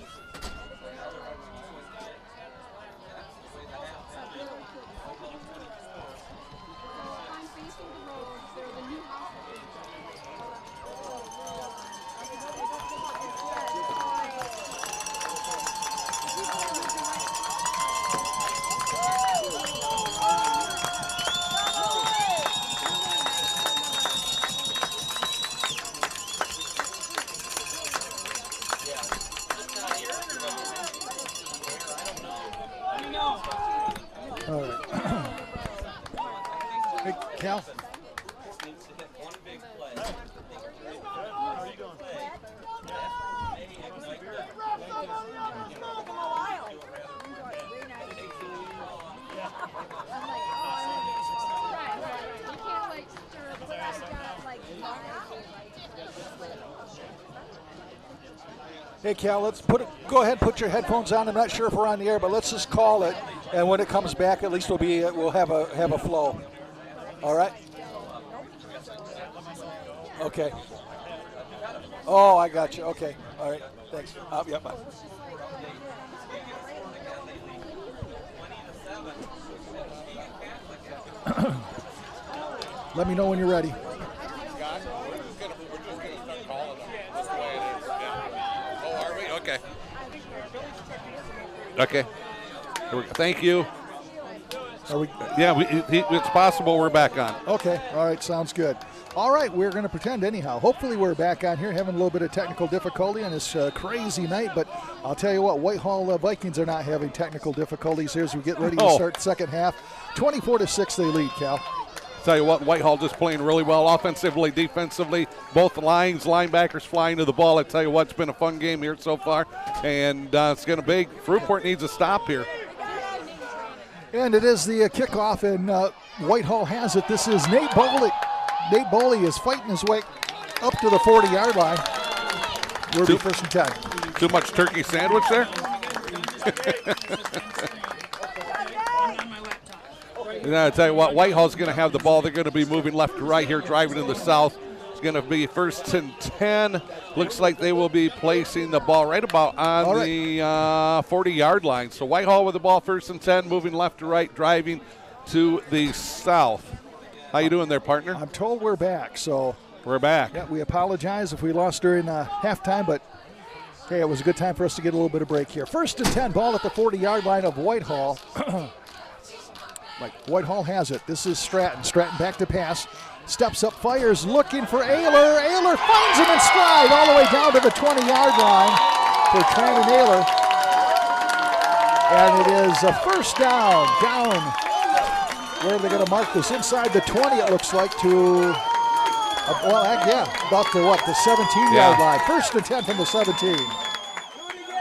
That's the way the half ended. Whitehall 24. I'm facing the road. They're the new house. All right. Hey, Cal. Needs to hit one big play. You can't like stir the guys down like Hey, Cal, let's go ahead and put your headphones on. I'm not sure if we're on the air, but let's just call it. And when it comes back, at least we'll have a flow. All right? Okay. Oh, I got you. Okay. All right. Thanks. Yeah, bye. Let me know when you're ready. We're just gonna start calling them. That's the way it is. Yeah. Oh, are we? Okay. Okay. Here we go. Thank you. Are we? Yeah, it's possible we're back on. Okay. All right. Sounds good. All right. We're going to pretend anyhow. Hopefully we're back on here, having a little bit of technical difficulty on this crazy night. But I'll tell you what, Whitehall Vikings are not having technical difficulties here as we get ready to start the second half. 24-6 they lead, Cal. Tell you what, Whitehall just playing really well offensively, defensively. Both lines, linebackers flying to the ball. I tell you what, it's been a fun game here so far, and it's going to be. Fruitport needs a stop here. And it is the kickoff, and Whitehall has it. This is Nate Boley. Nate Boley is fighting his way up to the 40-yard line. We'll be first and 10. Too much turkey sandwich there? And I tell you what, Whitehall's going to have the ball. They're going to be moving left to right here, driving in the south. It's going to be first and 10. Looks like they will be placing the ball right about on the 40-yard line. So Whitehall with the ball, first and 10, moving left to right, driving to the south. How you doing there, partner? I'm told we're back, so. We're back. Yeah, we apologize if we lost during halftime, but hey, it was a good time for us to get a little bit of break here. First and 10, ball at the 40-yard line of Whitehall. Whitehall has it. This is Stratton. Stratton back to pass. Steps up, fires, looking for Ayler. Ayler finds him in stride all the way down to the 20-yard line for Trandon Ayler. And it is a first down. Where are they going to mark this? Inside the 20, it looks like, to, about the 17-yard line. First and 10 from the 17.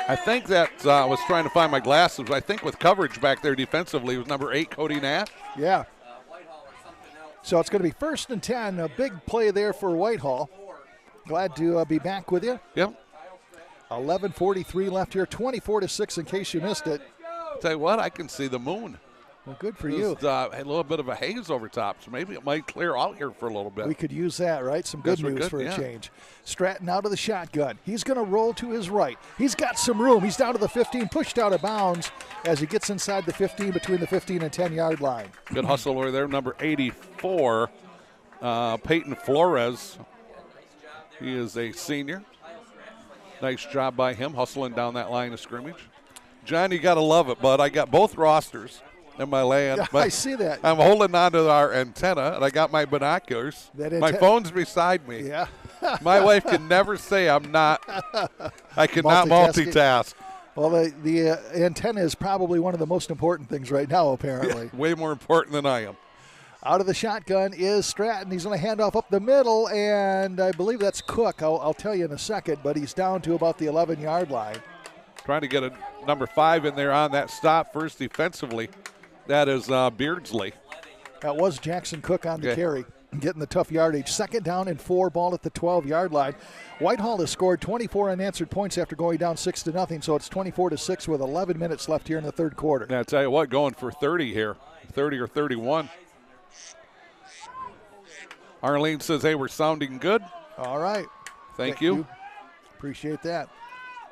I think that I was trying to find my glasses. I think with coverage back there defensively was number 8, Cody Nash. Yeah. So it's going to be first and 10. A big play there for Whitehall. Glad to be back with you. Yep. 11:43 left here. 24-6 in case you missed it. Tell you what, I can see the moon. Well, good for you. A little bit of a haze over top, so maybe it might clear out here for a little bit. We could use that, right? Some good news for a change. Stratton out of the shotgun. He's going to roll to his right. He's got some room. He's down to the 15, pushed out of bounds as he gets inside the 15, between the 15 and 10-yard line. Good hustle over there, number 84, Peyton Flores. He is a senior. Nice job by him, hustling down that line of scrimmage. John, you got to love it, bud. I got both rosters in my land. Yeah, I see that. I'm holding on to our antenna, and I got my binoculars. My phone's beside me. Yeah. My wife can never say I cannot multitask. Well, the antenna is probably one of the most important things right now, apparently. Yeah, way more important than I am. Out of the shotgun is Stratton. He's going to hand off up the middle, and I believe that's Cook. I'll tell you in a second, but he's down to about the 11-yard line. Trying to get a number 5 in there on that stop first defensively. That is Beardsley. That was Jackson Cook on the carry, getting the tough yardage. 2nd down and 4, ball at the 12-yard line. Whitehall has scored 24 unanswered points after going down 6-0, so it's 24-6 with 11 minutes left here in the third quarter. Yeah, I tell you what, going for 30 here, 30 or 31. Arlene says, hey, we're sounding good. All right. Thank you. Appreciate that.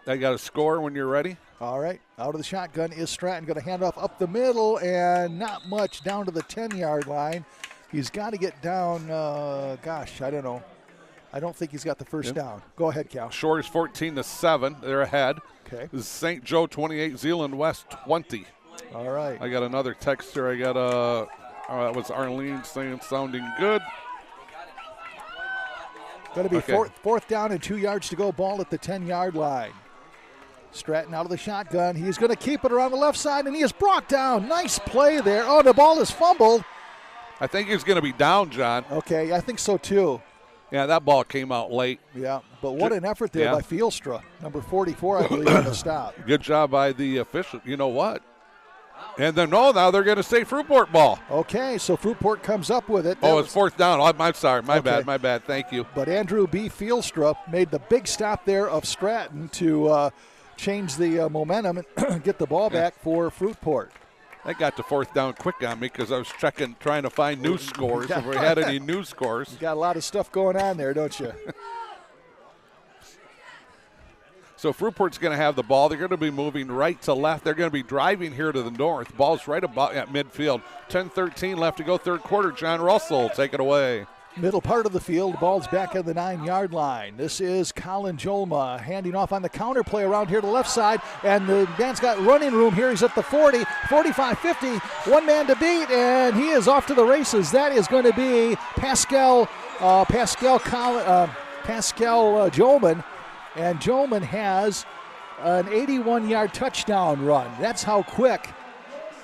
I got a score when you're ready. All right. Out of the shotgun is Stratton. Going to hand off up the middle, and not much, down to the 10-yard line. He's got to get down, I don't know. I don't think he's got the first down. Go ahead, Cal. Shore is 14-7. They're ahead. Okay. This is St. Joe 28, Zeeland West 20. All right. I got another text here. I got that was Arlene saying sounding good. Going to be fourth down and 2 yards to go, ball at the 10-yard line. Stratton out of the shotgun. He's going to keep it around the left side, and he is brought down. Nice play there. Oh, the ball is fumbled. I think he's going to be down, John. Okay, I think so too. Yeah, that ball came out late. Yeah, but what an effort there by Fielstra, number 44, I believe, on the stop. Good job by the official. You know what? And then, now they're going to say Fruitport ball. Okay, so Fruitport comes up with it. It's 4th down. I'm sorry. My bad. Thank you. But Andrew B. Fielstra made the big stop there of Stratton to change the momentum and get the ball back for Fruitport. That got to 4th down quick on me because I was trying to find new scores, if we had any new scores. You got a lot of stuff going on there, don't you? So Fruitport's going to have the ball. They're going to be moving right to left. They're going to be driving here to the north. Ball's right about at midfield. 10-13 left to go third quarter. John Russell, take it away. Middle part of the field, ball's back at the 9-yard line. This is Colin Jolma handing off on the counter play around here to the left side, and the man's got running room here. He's at the 40, 45, 50, one man to beat, and he is off to the races. That is going to be Pascal Jolman, and Jolman has an 81-yard touchdown run. That's how quick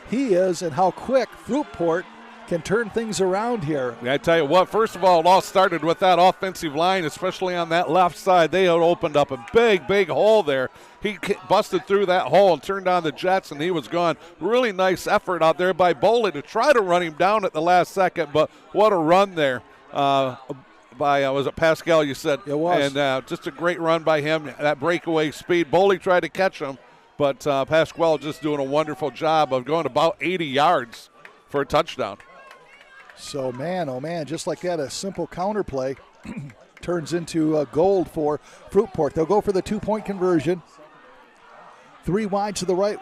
he is and how quick Fruitport can turn things around here. I tell you what, first of all, it all started with that offensive line, especially on that left side. They had opened up a big hole there. He busted through that hole and turned on the Jets, and he was gone. Really nice effort out there by Boley to try to run him down at the last second, but what a run there by, was it Pascal you said? It was. And just a great run by him, that breakaway speed. Boley tried to catch him, but Pascal just doing a wonderful job of going about 80 yards for a touchdown. So, man, oh, man, just like that, a simple counter play turns into gold for Fruitport. They'll go for the 2-point conversion. 3 wide to the right,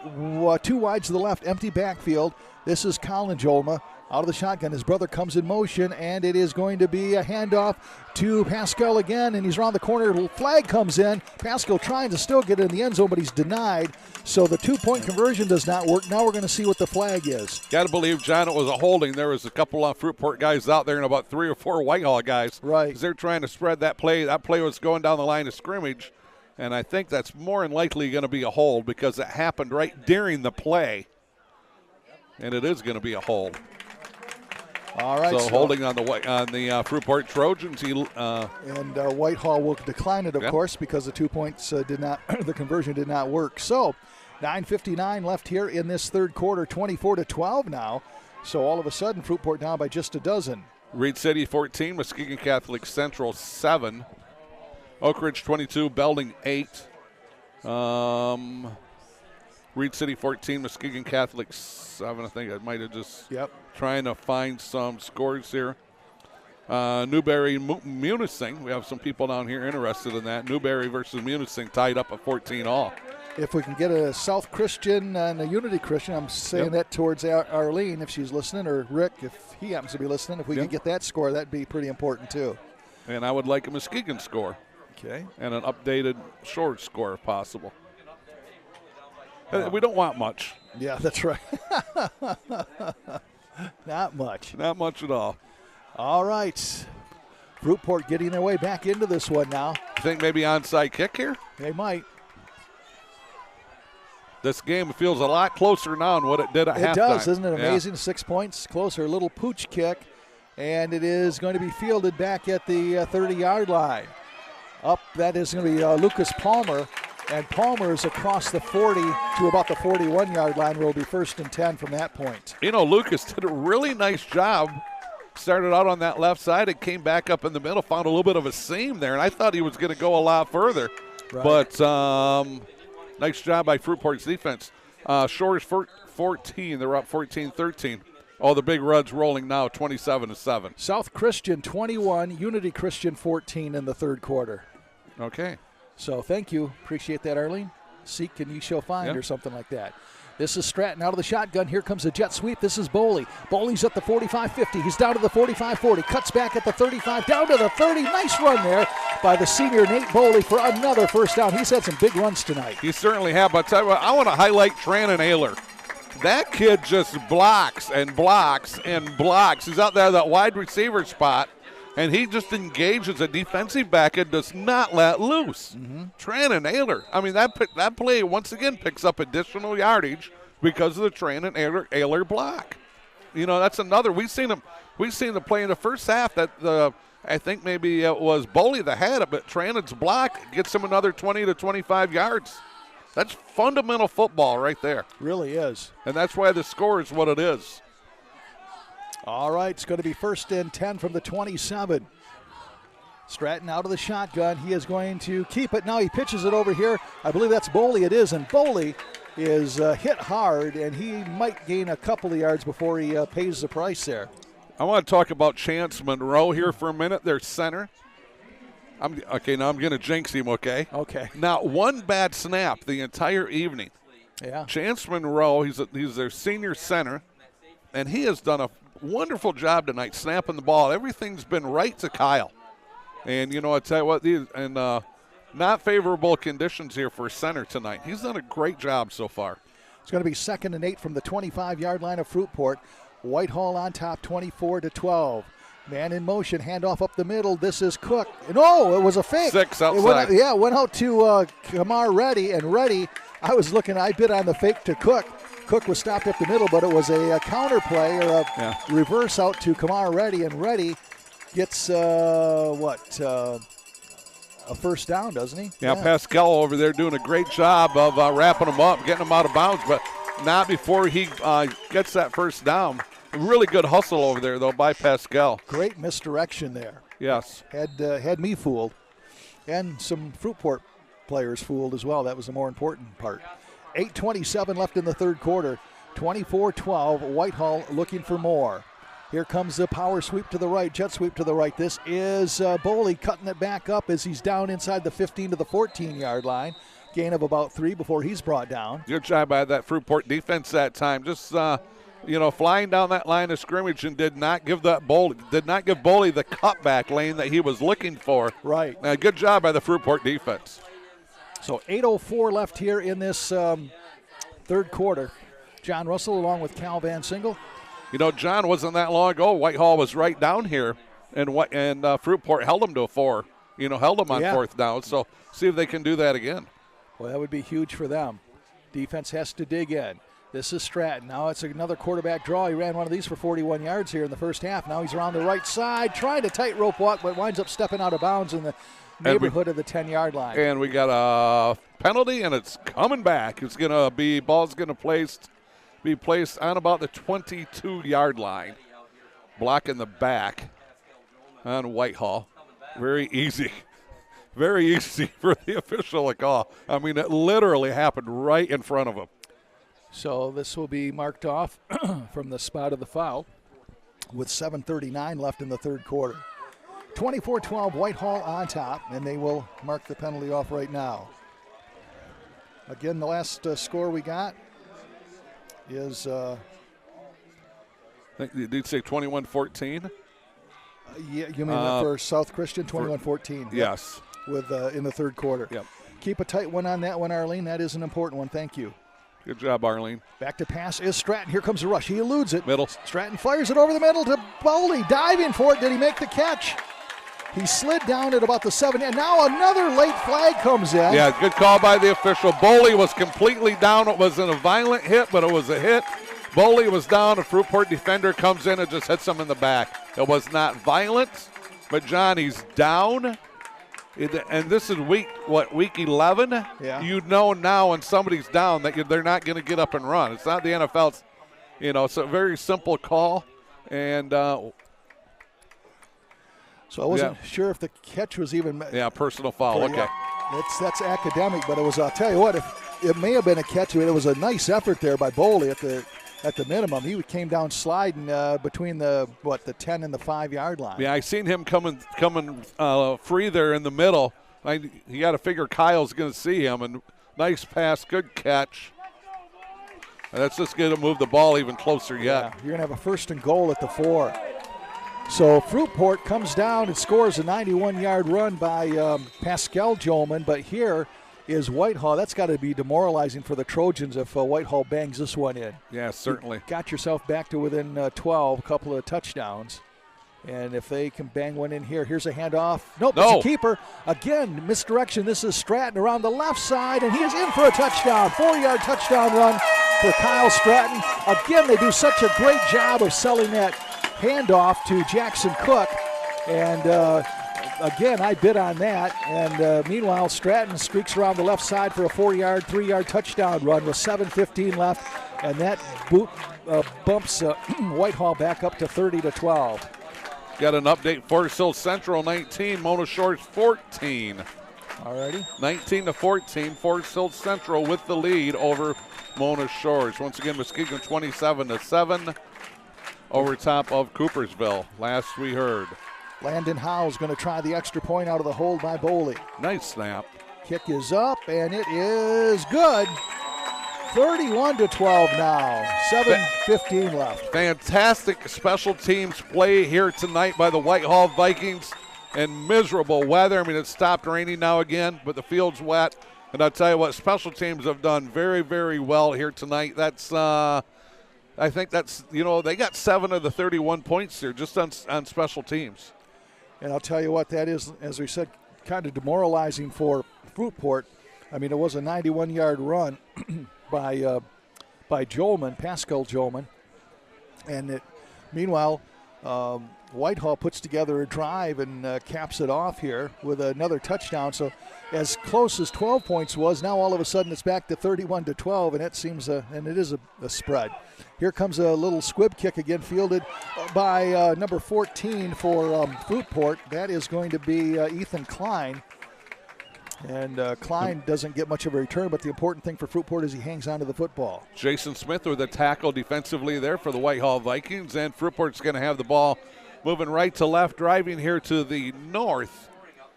2 wide to the left, empty backfield. This is Colin Jolma out of the shotgun. His brother comes in motion, and it is going to be a handoff to Pascal again, and he's around the corner. Flag comes in. Pascal trying to still get in the end zone, but he's denied. So the 2-point conversion does not work. Now we're going to see what the flag is. Got to believe, John, it was a holding. There was a couple of Fruitport guys out there and about 3 or 4 Whitehall guys. Right. Because they're trying to spread that play. That play was going down the line of scrimmage, and I think that's more than likely going to be a hold because it happened right during the play, and it is going to be a hold. All right. So holding on the Fruitport Trojans. And Whitehall will decline it, of course, because the 2 points the conversion did not work. So 9:59 left here in this third quarter, 24-12 now. So all of a sudden, Fruitport down by just a dozen. Reed City 14, Muskegon Catholic Central 7, Oak Ridge 22, Belding 8. Reed City 14, Muskegon Catholic 7. I think I might have just trying to find some scores here. Newberry Munising. We have some people down here interested in that. Newberry versus Munising tied up at 14 all. If we can get a South Christian and a Unity Christian, I'm saying that towards Arlene if she's listening, or Rick if he happens to be listening. If we could get that score, that'd be pretty important too. And I would like a Muskegon score. Okay. And an updated short score if possible. We don't want much. Yeah, that's right. Not much. Not much at all. All right. Fruitport getting their way back into this one now. You think maybe onside kick here? They might. This game feels a lot closer now than what it did at halftime. It does, isn't it amazing? 6 points closer. A little pooch kick, and it is going to be fielded back at the 30-yard line. Up, that is going to be Lucas Palmer, and Palmer is across the 40 to about the 41-yard line, where it'll be 1st and 10 from that point. You know, Lucas did a really nice job. Started out on that left side and came back up in the middle, found a little bit of a seam there, and I thought he was going to go a lot further. Right. But nice job by Fruitport's defense. Shores 14, they're up 14-13. Oh, the Big Reds rolling now, 27-7. South Christian 21, Unity Christian 14 in the third quarter. Okay. So thank you. Appreciate that, Arlene. Seek and ye shall find, or something like that. This is Stratton out of the shotgun. Here comes a jet sweep. This is Boley. Boley's at the 45-50. He's down to the 45-40. Cuts back at the 35, down to the 30. Nice run there by the senior Nate Boley for another first down. He's had some big runs tonight. He certainly have. But tell you what, I want to highlight Trannon Ayler. That kid just blocks and blocks and blocks. He's out there at that wide receiver spot, and he just engages a defensive back and does not let loose. Trannon Ayler. I mean, that play once again picks up additional yardage because of the Trannon Ayler block. You know, that's another. We've seen them play in the first half. I think maybe it was Boley that had it, but Trannon's block gets him another 20 to 25 yards. That's fundamental football right there. Really is. And that's why the score is what it is. All right, it's going to be 1st and 10 from the 27. Stratton out of the shotgun. He is going to keep it. Now he pitches it over here. I believe that's Boley. It is, and Boley is hit hard, and he might gain a couple of yards before he pays the price there. I want to talk about Chance Monroe here for a minute. Their center. Now I'm going to jinx him, okay? Okay. Not one bad snap the entire evening. Yeah. Chance Monroe, he's their senior center, and he has done a wonderful job tonight snapping the ball. Everything's been right to Kyle. And, you know, I tell you what, not favorable conditions here for center tonight. He's done a great job so far. It's going to be 2nd and 8 from the 25-yard line of Fruitport. Whitehall on top, 24-12. Man in motion, handoff up the middle. This is Cook. No, it was a fake. 6 outside. It went out to Kamar Reddy, and Reddy, I bid on the fake to Cook. Cook was stopped up the middle, but it was a counter play or a reverse out to Kamar Reddy, and Reddy gets a first down, doesn't he? Yeah, Pascal over there doing a great job of wrapping him up, getting him out of bounds, but not before he gets that first down. Really good hustle over there, though, by Pascal. Great misdirection there. Yes. Had me fooled, and some Fruitport players fooled as well. That was the more important part. 8:27 left in the third quarter. 24-12. Whitehall looking for more. Here comes the power sweep to the right, jet sweep to the right. This is Boley cutting it back up as he's down inside the 15 to the 14-yard line. Gain of about 3 before he's brought down. Good job by that Fruitport defense that time. Just flying down that line of scrimmage and did not give Boley the cutback lane that he was looking for. Right. Good job by the Fruitport defense. So 8:04 left here in this third quarter. John Russell along with Cal VanSingel. You know, John, wasn't that long ago. Whitehall was right down here, and Fruitport held them to a 4. Held them on 4th down. So see if they can do that again. Well, that would be huge for them. Defense has to dig in. This is Stratton. Now it's another quarterback draw. He ran one of these for 41 yards here in the first half. Now he's around the right side, trying to tightrope walk, but winds up stepping out of bounds in the neighborhood of the 10-yard line. And we got a penalty, and it's coming back. Ball's going to be placed on about the 22-yard line. Blocking the back on Whitehall. Very easy. Very easy for the official to call. I mean, it literally happened right in front of him. So this will be marked off from the spot of the foul with 7:39 left in the third quarter. 24-12, Whitehall on top, and they will mark the penalty off right now. Again, the last score we got is... Did you say 21-14? Yeah, you mean for South Christian, 21-14. Yes. With in the third quarter. Yep. Keep a tight one on that one, Arlene. That is an important one. Thank you. Good job, Arlene. Back to pass is Stratton. Here comes the rush. He eludes it. Middle. Stratton fires it over the middle to Bowley. Diving for it. Did he make the catch? He slid down at about the 7. And now another late flag comes in. Yeah, good call by the official. Bowley was completely down. It wasn't a violent hit, but it was a hit. Bowley was down. A Fruitport defender comes in and just hits him in the back. It was not violent, but Johnny's down. And this is week 11? Yeah. You know now when somebody's down that they're not going to get up and run. It's not the NFL. It's a very simple call. And so I wasn't sure if the catch was even. Yeah, personal foul. Okay. Yeah, that's academic, but it was. I'll tell you what, if it may have been a catch, but it was a nice effort there by Bowley at the minimum. He came down sliding between the 10 and the 5 yard line. Yeah, I seen him coming free there in the middle. You got to figure Kyle's going to see him, and nice pass, good catch. And that's just going to move the ball even closer yet. Yeah, you're going to have a 1st and goal at the 4. So Fruitport comes down and scores a 91-yard run by Pascal Jolman, but here is Whitehall. That's got to be demoralizing for the Trojans if Whitehall bangs this one in. Yeah, certainly. You got yourself back to within 12, a couple of touchdowns. And if they can bang one in here, here's a handoff. Nope, no. It's a keeper. Again, misdirection. This is Stratton around the left side, and he is in for a touchdown. 4-yard touchdown run for Kyle Stratton. Again, they do such a great job of selling that handoff to Jackson Cook. And again, I bid on that. And meanwhile, Stratton streaks around the left side for a 4-yard, 3-yard touchdown run with 7:15 left. And that bumps Whitehall back up to 30-12. Got an update. Forest Hill Central 19, Mona Shores 14. Alrighty. 19-14, Forest Hill Central with the lead over Mona Shores. Once again, Muskegon 27-7 over top of Coopersville. Last we heard. Landon Howe's going to try the extra point out of the hold by Bowley. Nice snap. Kick is up, and it is good. 31-12 now. 7:15 left. Fantastic special teams play here tonight by the Whitehall Vikings. And miserable weather. I mean, it stopped raining now again, but the field's wet. And I'll tell you what, special teams have done very, very well here tonight. That's, I think that's, they got 7 of the 31 points here just on special teams. And I'll tell you what, that is, as we said, kind of demoralizing for Fruitport. I mean, it was a 91-yard run by Jolman, Pascal Jolman. And meanwhile, Whitehall puts together a drive and caps it off here with another touchdown. So as close as 12 points was, now all of a sudden it's back to 31-12, and it seems and it is a spread. Here comes a little squib kick again, fielded by number 14 for Fruitport. That is going to be Ethan Klein. And Klein doesn't get much of a return, but the important thing for Fruitport is he hangs on to the football. Jason Smith with a tackle defensively there for the Whitehall Vikings, and Fruitport's going to have the ball moving right to left, driving here to the north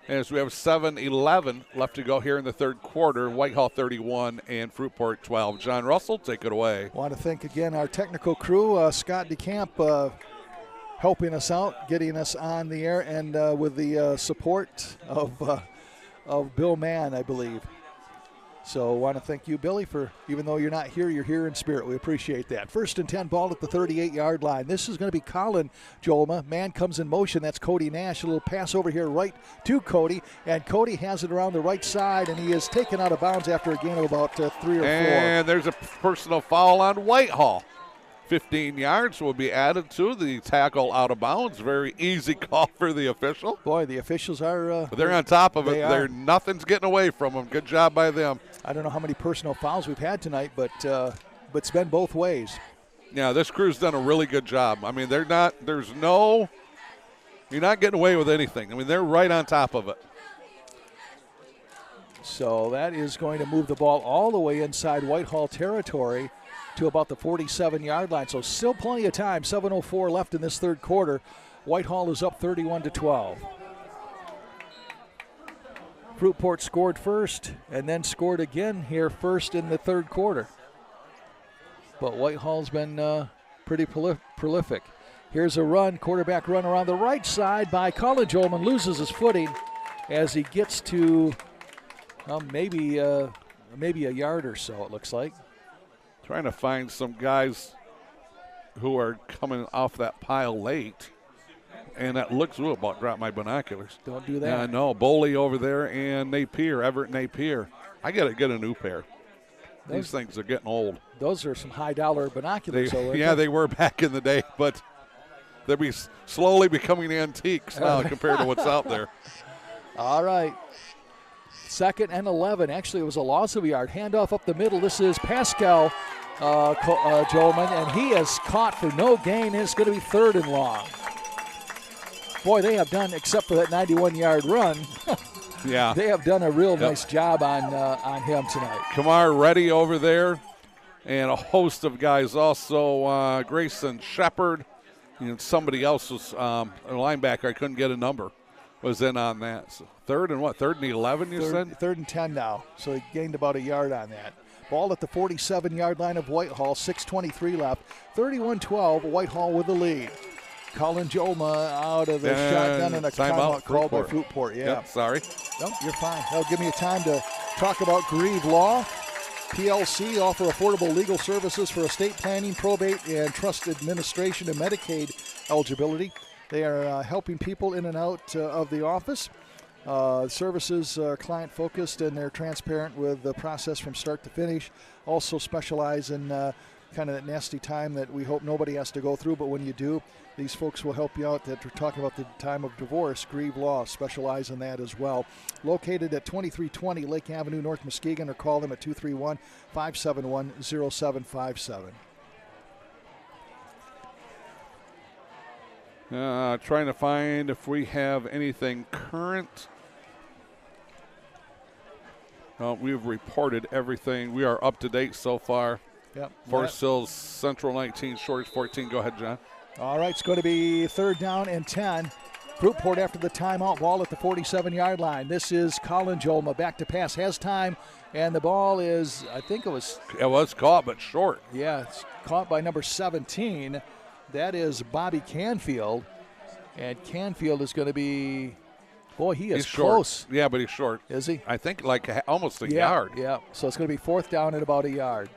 as we have 7:11 left to go here in the third quarter. Whitehall 31 and Fruitport 12. John Russell, take it away. I want to thank again our technical crew, Scott DeCamp helping us out, getting us on the air, and with the support of Bill Mann, I believe. So I want to thank you, Billy, for, even though you're not here, you're here in spirit. We appreciate that. 1st and 10, ball at the 38-yard line. This is going to be Colin Jolma. Man comes in motion. That's Cody Nash. A little pass over here right to Cody, and Cody has it around the right side, and he is taken out of bounds after a gain of about 3 or 4. And there's a personal foul on Whitehall. 15 yards will be added to the tackle out of bounds. Very easy call for the official. Boy, the officials are... they're on top of it. Nothing's getting away from them. Good job by them. I don't know how many personal fouls we've had tonight, but it's been both ways. Yeah, this crew's done a really good job. I mean, you're not getting away with anything. I mean, they're right on top of it. So that is going to move the ball all the way inside Whitehall territory to about the 47-yard line. So still plenty of time. 7:04 left in this third quarter. Whitehall is up 31-12. Fruitport scored first and then scored again here first in the third quarter. But Whitehall's been pretty prolific. Here's a run, quarterback run around the right side by Colin Jolman. Loses his footing as he gets to maybe a yard or so, it looks like. Trying to find some guys who are coming off that pile late. And that looks, about dropped my binoculars. Don't do that. Yeah, no, Boley over there and Napier, Everett Napier. I got to get a new pair. These things are getting old. Those are some high-dollar binoculars. They were back in the day, but they'll be slowly becoming antiques now compared to what's out there. All right. 2nd and 11. Actually, it was a loss of a yard. Handoff up the middle. This is Pascal Jolman, and he is caught for no gain, and it's going to be 3rd and long. Boy, they have done, except for that 91-yard run, yeah, they have done a real nice job on him tonight. Kamar Reddy over there, and a host of guys also. Grayson Shepard, and somebody else was a linebacker. I couldn't get a number. Was in on that. So 3rd and what? 3rd and 11, you said? 3rd and 10 now. So he gained about a yard on that. Ball at the 47-yard line of Whitehall. 6:23 left. 31-12. Whitehall with the lead. Colin Jolma out of the shotgun and a timeout called by Fruitport. Yeah. Yep, sorry. No, you're fine. That'll give me a time to talk about Grieve Law. PLC offer affordable legal services for estate planning, probate, and trust administration and Medicaid eligibility. They are helping people in and out of the office. Services are client-focused, and they're transparent with the process from start to finish. Also specialize in kind of that nasty time that we hope nobody has to go through, but when you do, these folks will help you out. That we're talking about the time of divorce. Grieve Law specialize in that as well. Located at 2320 Lake Avenue, North Muskegon, or call them at 231-571-0757. Trying to find if we have anything current. We've reported everything. We are up to date so far. Yep. Forest Hills Central 19, Shorts 14. Go ahead, John. All right, it's going to be 3rd down and 10. Fruitport after the timeout, ball at the 47-yard line. This is Colin Jolma back to pass, has time, and the ball is, I think it was caught, but short. Yeah, it's caught by number 17. That is Bobby Canfield, and Canfield is going to be, boy, he's close. Short. Yeah, but he's short. Is he? I think like almost a yard. Yeah, so it's going to be 4th down at about a yard.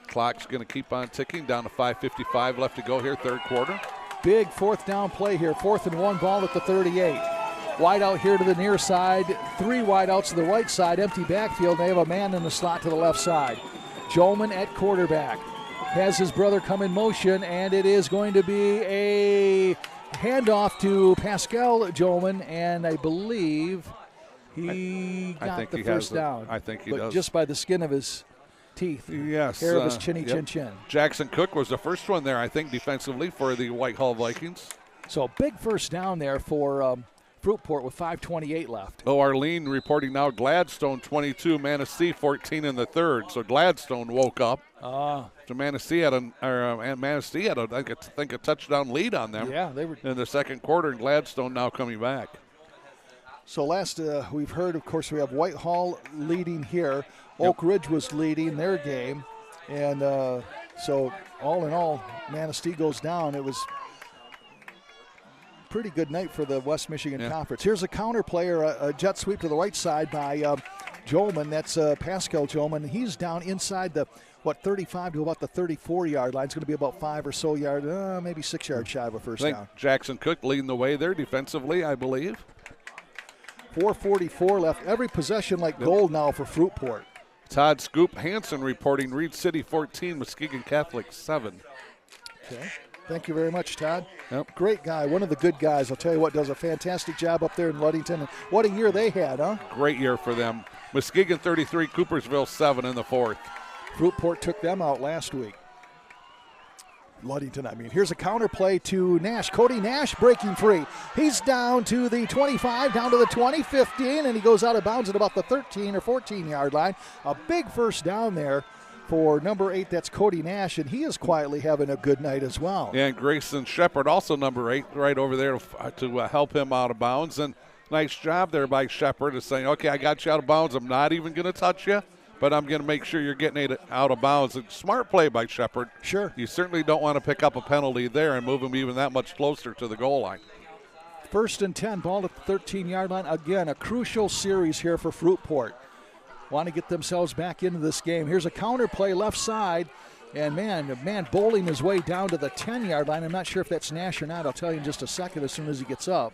Clock's going to keep on ticking, down to 5:55 left to go here, third quarter. Big 4th down play here, 4th and 1, ball at the 38. Wide out here to the near side, 3 wide outs to the right side, empty backfield. They have a man in the slot to the left side. Jolman at quarterback. Has his brother come in motion, and it is going to be a handoff to Pascal Jolman, and I believe he got the first down. I think he but does. Just by the skin of his teeth. Yes. Hair of his chin. Jackson Cook was the first one there, I think, defensively for the Whitehall Vikings. So a big first down there for Fruitport with 5:28 left. Arlene reporting now Gladstone 22, Manistee 14 in the third. So Gladstone woke up. So Manistee had I think a touchdown lead on them. Yeah, they were in the second quarter, and Gladstone now coming back. So last we've heard, of course, we have Whitehall leading here. Oak Ridge was leading their game, and so all in all, Manistee goes down. It was a pretty good night for the West Michigan Conference. Here's a counter player, a jet sweep to the right side by Jolman. That's Pascal Jolman. He's down inside the 35 to about the 34-yard line. It's going to be about 5 or so yards, maybe 6 yards shy of a first down. Jackson Cook leading the way there defensively, I believe. 4:44 left. Every possession like gold now for Fruitport. Todd Scoop Hansen reporting Reed City 14, Muskegon Catholic 7. Okay. Thank you very much, Todd. Yep. Great guy, one of the good guys. I'll tell you what, does a fantastic job up there in Ludington. And what a year they had, huh? Great year for them. Muskegon 33, Coopersville 7 in the fourth. Fruitport took them out last week. Ludington, I mean. Here's a counter play to Nash. Cody Nash breaking free. He's down to the 25, down to the 20, 15, and he goes out of bounds at about the 13 or 14-yard line. A big first down there for number 8. That's Cody Nash, and he is quietly having a good night as well. Yeah, and Grayson Shepard, also number 8, right over there to help him out of bounds. And nice job there by Shepard of saying, okay, I got you out of bounds. I'm not even going to touch you, but I'm going to make sure you're getting it out of bounds. A smart play by Shepard. Sure. You certainly don't want to pick up a penalty there and move him even that much closer to the goal line. 1st and 10, ball at the 13-yard line. Again, a crucial series here for Fruitport. Want to get themselves back into this game. Here's a counter play left side. And man bowling his way down to the 10-yard line. I'm not sure if that's Nash or not. I'll tell you in just a second as soon as he gets up.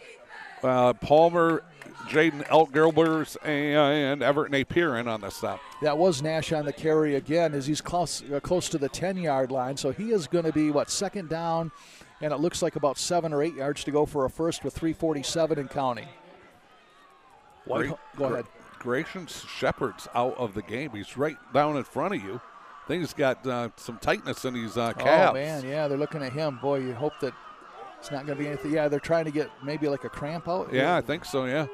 Palmer, Jaden Eltgerbers, and Everett Napier in on this stop. That was Nash on the carry again as he's close to the 10-yard line. So he is going to be, 2nd down, and it looks like about 7 or 8 yards to go for a first with 3:47 and counting. Go ahead. Grayson Shepard's out of the game. He's right down in front of you. I think he's got some tightness in his calves. Oh, man, yeah, they're looking at him. Boy, you hope that it's not going to be anything. Yeah, they're trying to get maybe like a cramp out. Yeah, I think so, yeah.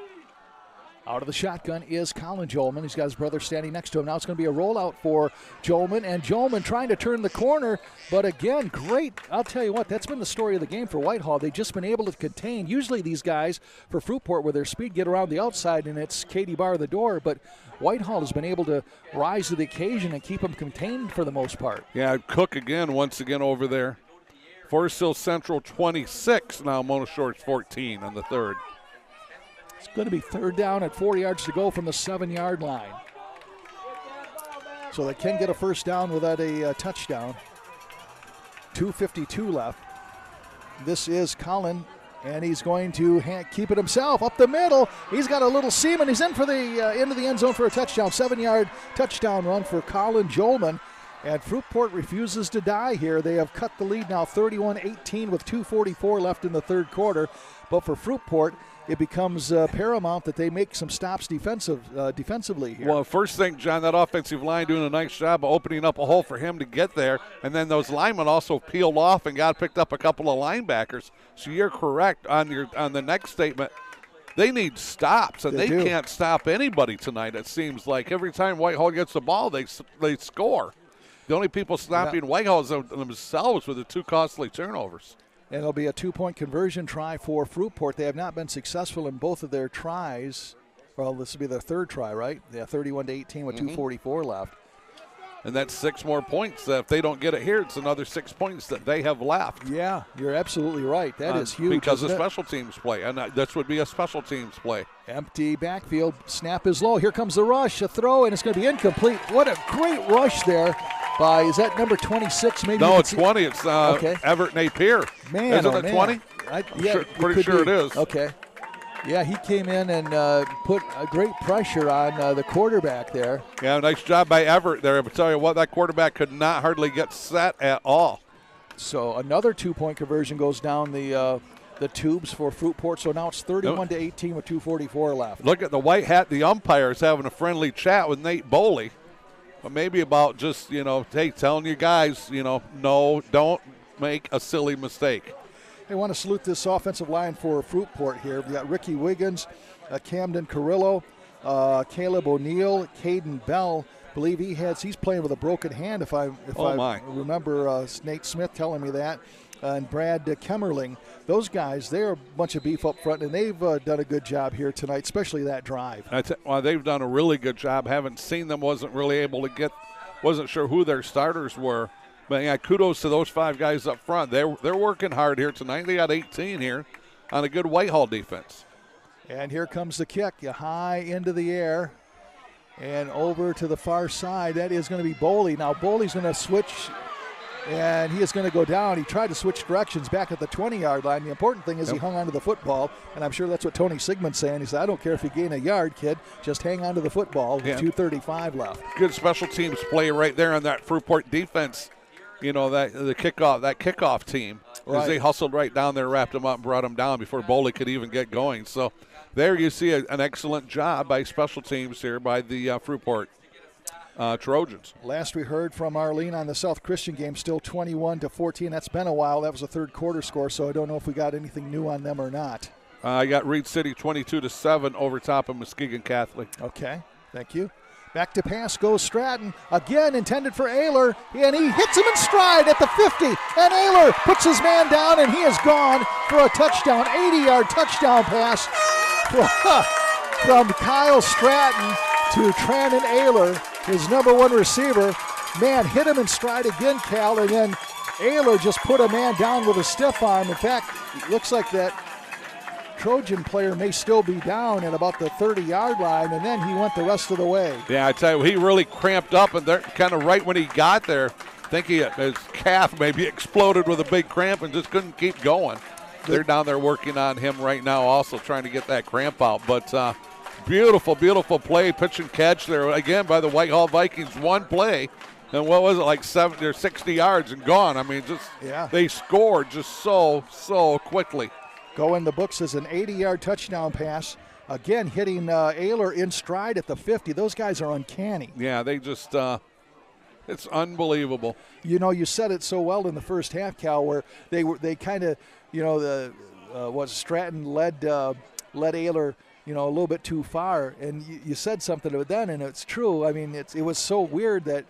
Out of the shotgun is Colin Jolman. He's got his brother standing next to him. Now it's going to be a rollout for Jolman, and Jolman trying to turn the corner. But again, great. I'll tell you what, that's been the story of the game for Whitehall. They've just been able to contain. Usually these guys for Fruitport with their speed get around the outside, and it's Katie bar the door. But Whitehall has been able to rise to the occasion and keep them contained for the most part. Yeah, Cook once again over there. Forest Hill Central 26, now Mona Shores 14 on the 3rd. It's going to be 3rd down at 4 yards to go from the 7-yard line. So they can get a first down without a touchdown. 2:52 left. This is Colin, and he's going to keep it himself up the middle. He's got a little seam, and he's in for the into the end zone for a touchdown. 7-yard touchdown run for Colin Jolman. And Fruitport refuses to die here. They have cut the lead now 31-18 with 2:44 left in the 3rd quarter. But for Fruitport, it becomes paramount that they make some stops defensively here. Well, first thing, John, that offensive line doing a nice job of opening up a hole for him to get there. And then those linemen also peeled off and picked up a couple of linebackers. So you're correct on the next statement. They need stops, and they can't stop anybody tonight, it seems like. Every time Whitehall gets the ball, they score. The only people stopping Whitehall is themselves with the 2 costly turnovers. And it'll be a 2-point conversion try for Fruitport. They have not been successful in both of their tries. Well, this will be their 3rd try, right? Yeah, 31-18 with 2:44 left. And that's 6 more points. If they don't get it here, it's another 6 points that they have left. Yeah, you're absolutely right. That is huge. Because of special teams play. And this would be a special teams play. Empty backfield. Snap is low. Here comes the rush. A throw, and it's going to be incomplete. What a great rush there by, is that number 26? Maybe no, it's 20. It's Everett Napier. Man, Isn't it 20? Pretty sure it is. Okay. Yeah, he came in and put a great pressure on the quarterback there. Yeah, nice job by Everett there. But tell you what, that quarterback could not hardly get set at all. So another 2-point conversion goes down the tubes for Fruitport. So now it's 31-18 with 2:44 left. Look at the white hat. The umpires having a friendly chat with Nate Boley. But maybe about just, hey, telling you guys, no, don't make a silly mistake. I want to salute this offensive line for Fruitport here. We got Ricky Wiggins, Camden Carrillo, Caleb O'Neill, Caden Bell. I believe he's playing with a broken hand if I remember Nate Smith telling me that. And Brad Kemmerling. Those guys, they're a bunch of beef up front, and they've done a good job here tonight, especially that drive. They've done a really good job. Haven't seen them, wasn't sure who their starters were. But, yeah, kudos to those 5 guys up front. They're working hard here tonight. They got 18 here on a good Whitehall defense. And here comes the kick. High into the air and over to the far side. That is going to be Boley. Now, Boley's going to switch, and he is going to go down. He tried to switch directions back at the 20-yard line. The important thing is he hung onto the football, and I'm sure that's what Tony Sigmund's saying. He said, I don't care if you gain a yard, kid. Just hang onto the football with 2:35 left. Good special teams play right there on that Fruitport defense. The kickoff team, as they hustled right down there, wrapped them up, and brought them down before Boley could even get going. So there you see an excellent job by special teams here by the Fruitport. Trojans. Last we heard from Arlene on the South Christian game, still 21-14. That's been a while. That was a third quarter score, so I don't know if we got anything new on them or not. I got Reed City 22-7 over top of Muskegon Catholic. Okay, thank you. Back to pass goes Stratton. Again intended for Ayler, and he hits him in stride at the 50. And Ayler puts his man down, and he is gone for a touchdown, 80-yard touchdown pass from Kyle Stratton to Trannon Ayler, his number one receiver. Man, hit him in stride again, Cal, and then Ayler just put a man down with a stiff arm. In fact, it looks like that Trojan player may still be down at about the 30-yard line, and then he went the rest of the way. Yeah, I tell you, he really cramped up, and kind of right when he got there, thinking his calf maybe exploded with a big cramp and just couldn't keep going. They're down there working on him right now, also trying to get that cramp out. But beautiful, beautiful play, pitch and catch there again by the Whitehall Vikings. One play, and what was it, like 70 or 60 yards and gone. I mean, just They scored just so quickly. Go in the books as an 80-yard touchdown pass. Again, hitting Ayler in stride at the 50. Those guys are uncanny. Yeah, they just it's unbelievable. You know, you said it so well in the first half, Cal, where they kind of, Stratton led Ayler, a little bit too far, and you said something about then, and it's true. I mean, it was so weird that,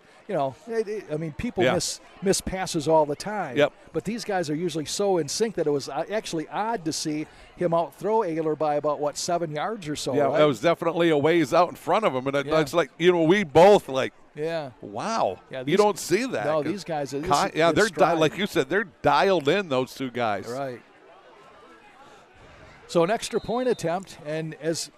people miss passes all the time. Yep. But these guys are usually so in sync that it was actually odd to see him outthrow Ayler by about, 7 yards or so. Yeah, right? It was definitely a ways out in front of him, and it's like, we both wow. Yeah, you don't see that. No, these guys are. They're like you said, they're dialed in, those two guys. Right. So an extra point attempt, and as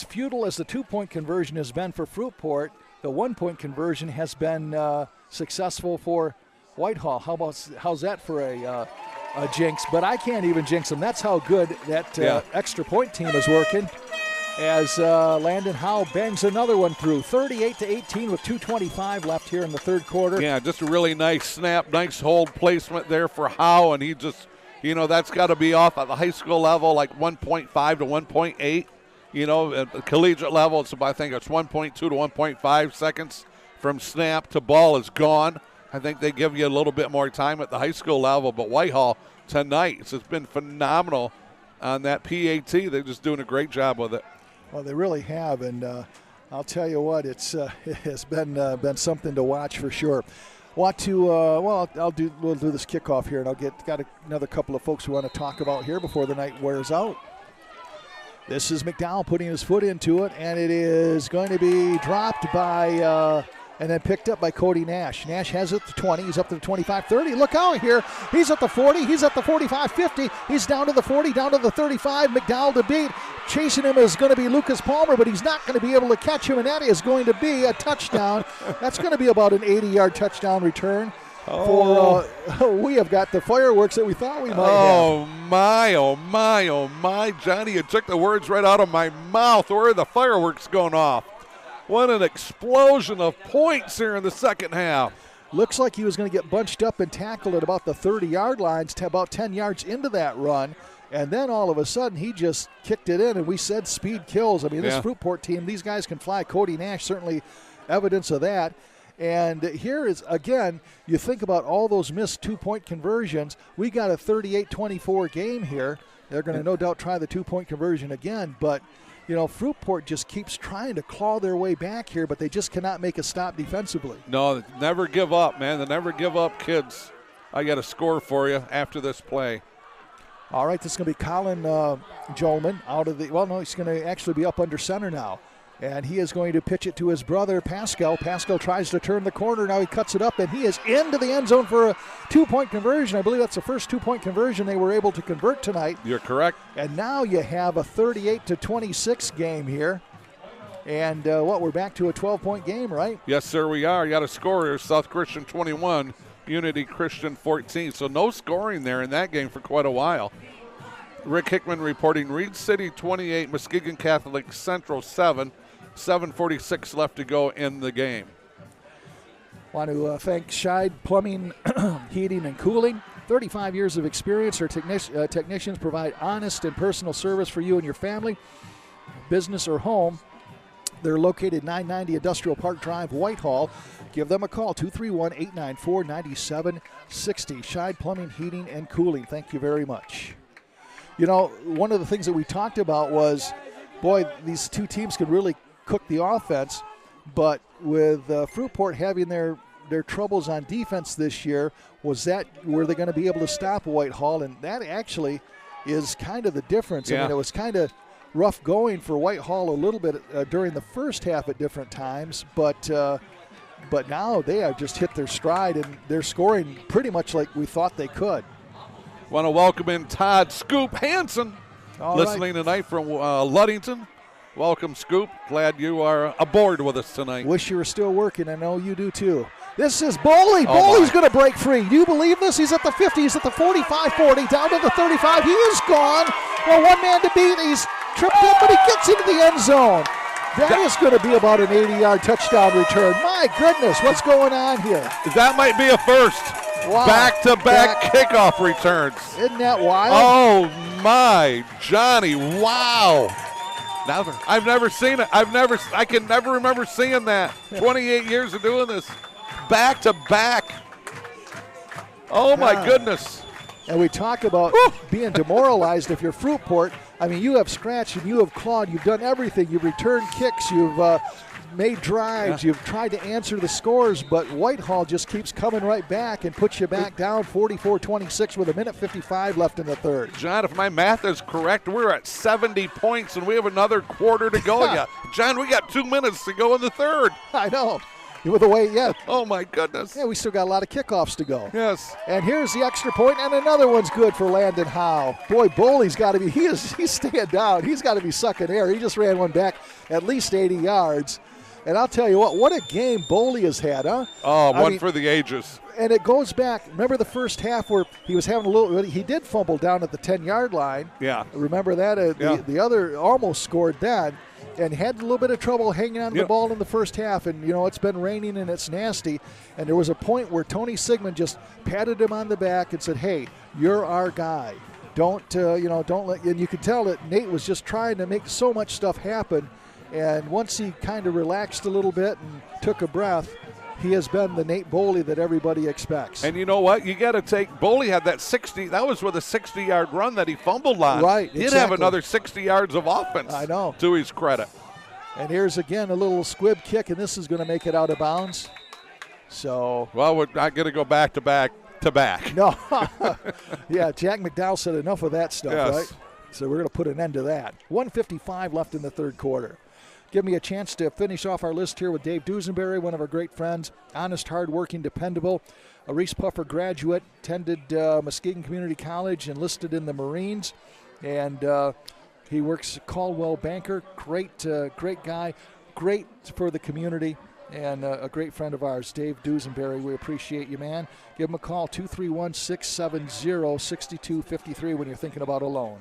futile as the 2-point conversion has been for Fruitport, the 1-point conversion has been successful for Whitehall. How's that for a jinx? But I can't even jinx them. That's how good that extra point team is working. As Landon Howe bangs another one through, 38-18 with 2:25 left here in the third quarter. Yeah, just a really nice snap, nice hold placement there for Howe, and he just, that's got to be off at the high school level, like 1.5 to 1.8. At the collegiate level, I think it's 1.2 to 1.5 seconds from snap to ball is gone. I think they give you a little bit more time at the high school level, but Whitehall tonight, it's been phenomenal on that PAT. They're just doing a great job with it. Well, they really have, and I'll tell you what, it has been something to watch for sure. We'll do this kickoff here, and got another couple of folks who want to talk about here before the night wears out. This is McDowell putting his foot into it, and it is going to be dropped by and then picked up by Cody Nash. Nash has it to 20. He's up to the 25, 30. Look out here. He's at the 40. He's at the 45, 50. He's down to the 40, down to the 35. McDowell to beat. Chasing him is going to be Lucas Palmer, but he's not going to be able to catch him, and that is going to be a touchdown. That's going to be about an 80-yard touchdown return. We have got the fireworks that we thought we might have. Oh, my. Johnny, you took the words right out of my mouth. Where are the fireworks going off? What an explosion of points here in the second half. Looks like he was going to get bunched up and tackled at about the 30-yard lines, about 10 yards into that run. And then all of a sudden, he just kicked it in, and we said speed kills. I mean, this Fruitport team, these guys can fly. Cody Nash, certainly evidence of that. And here is, again, you think about all those missed 2-point conversions. We got a 38-24 game here. They're going to no doubt try the 2-point conversion again. But, Fruitport just keeps trying to claw their way back here, but they just cannot make a stop defensively. No, never give up, man. They never give up, kids. I got a score for you after this play. All right, this is going to be Colin Jolman out of the – he's going to actually be up under center now. And he is going to pitch it to his brother, Pascal. Pascal tries to turn the corner. Now he cuts it up, and he is into the end zone for a 2-point conversion. I believe that's the first 2-point conversion they were able to convert tonight. You're correct. And now you have a 38-26 game here. And we're back to a 12-point game, right? Yes, sir, we are. You got a score here, South Christian 21, Unity Christian 14. So no scoring there in that game for quite a while. Rick Hickman reporting Reed City 28, Muskegon Catholic Central 7. 7:46 left to go in the game. Want to thank Scheid Plumbing, Heating, and Cooling. 35 years of experience. Our technicians provide honest and personal service for you and your family, business, or home. They're located 990 Industrial Park Drive, Whitehall. Give them a call, 231-894-9760. Scheid Plumbing, Heating, and Cooling. Thank you very much. You know, one of the things that we talked about was, boy, these two teams could really cook the offense, but with Fruitport having their troubles on defense this year, were they going to be able to stop Whitehall? And that actually is kind of the difference. Yeah. I mean, it was kind of rough going for Whitehall a little bit during the first half at different times, but now they have just hit their stride, and they're scoring pretty much like we thought they could. Want to welcome in Todd Scoop Hansen, listening tonight from Ludington. Welcome, Scoop. Glad you are aboard with us tonight. Wish you were still working. I know you do too. This is Boley. Boley's going to break free. Do you believe this? He's at the 50. He's at the 45-40, down to the 35. He is gone. Well, one man to beat. He's tripped up, but he gets into the end zone. That is going to be about an 80-yard touchdown return. My goodness, what's going on here? That might be a first. Wow. Back-to-back kickoff returns. Isn't that wild? Oh, my, Johnny, wow. I've never seen it. I can never remember seeing that. 28 years of doing this. Back-to-back. Oh, my goodness. And we talk about being demoralized if you're Fruitport. I mean, you have scratched and you have clawed. You've done everything. You've returned kicks. You've made drives. Yeah. You've tried to answer the scores, but Whitehall just keeps coming right back and puts you back down 44-26 with 1:55 left in the third. John, if my math is correct, we're at 70 points and we have another quarter to go yet. John, we got 2 minutes to go in the third. I know. With the way, yeah. Oh, my goodness. Yeah, we still got a lot of kickoffs to go. Yes. And here's the extra point, and another one's good for Landon Howe. Boy, Boley's got to be, he's staying down. He's got to be sucking air. He just ran one back at least 80 yards. And I'll tell you what a game Boley has had, huh? Oh, one for the ages. And it goes back, remember the first half where he was having he did fumble down at the 10-yard line. Yeah. Remember that? The other almost scored then. And had a little bit of trouble hanging on to the ball in the first half. And, it's been raining and it's nasty. And there was a point where Tony Sigmund just patted him on the back and said, hey, you're our guy. Don't let – and you could tell that Nate was just trying to make so much stuff happen. And once he kind of relaxed a little bit and took a breath, he has been the Nate Boley that everybody expects. And you know what? You got to take – Boley had that 60 – that was with a 60-yard run that he fumbled on. Right, He'd have another 60 yards of offense. I know. To his credit. And here's, again, a little squib kick, and this is going to make it out of bounds. So – well, we're not going to go back-to-back. No. Yeah, Jack McDowell said enough of that stuff, right? So we're going to put an end to that. 1:55 left in the third quarter. Give me a chance to finish off our list here with Dave Dusenberry, one of our great friends, honest, hardworking, dependable, a Reese Puffer graduate, attended Muskegon Community College, enlisted in the Marines, and he works at Caldwell Banker. Great guy, great for the community, and a great friend of ours, Dave Dusenberry. We appreciate you, man. Give him a call, 231-670-6253 when you're thinking about a loan.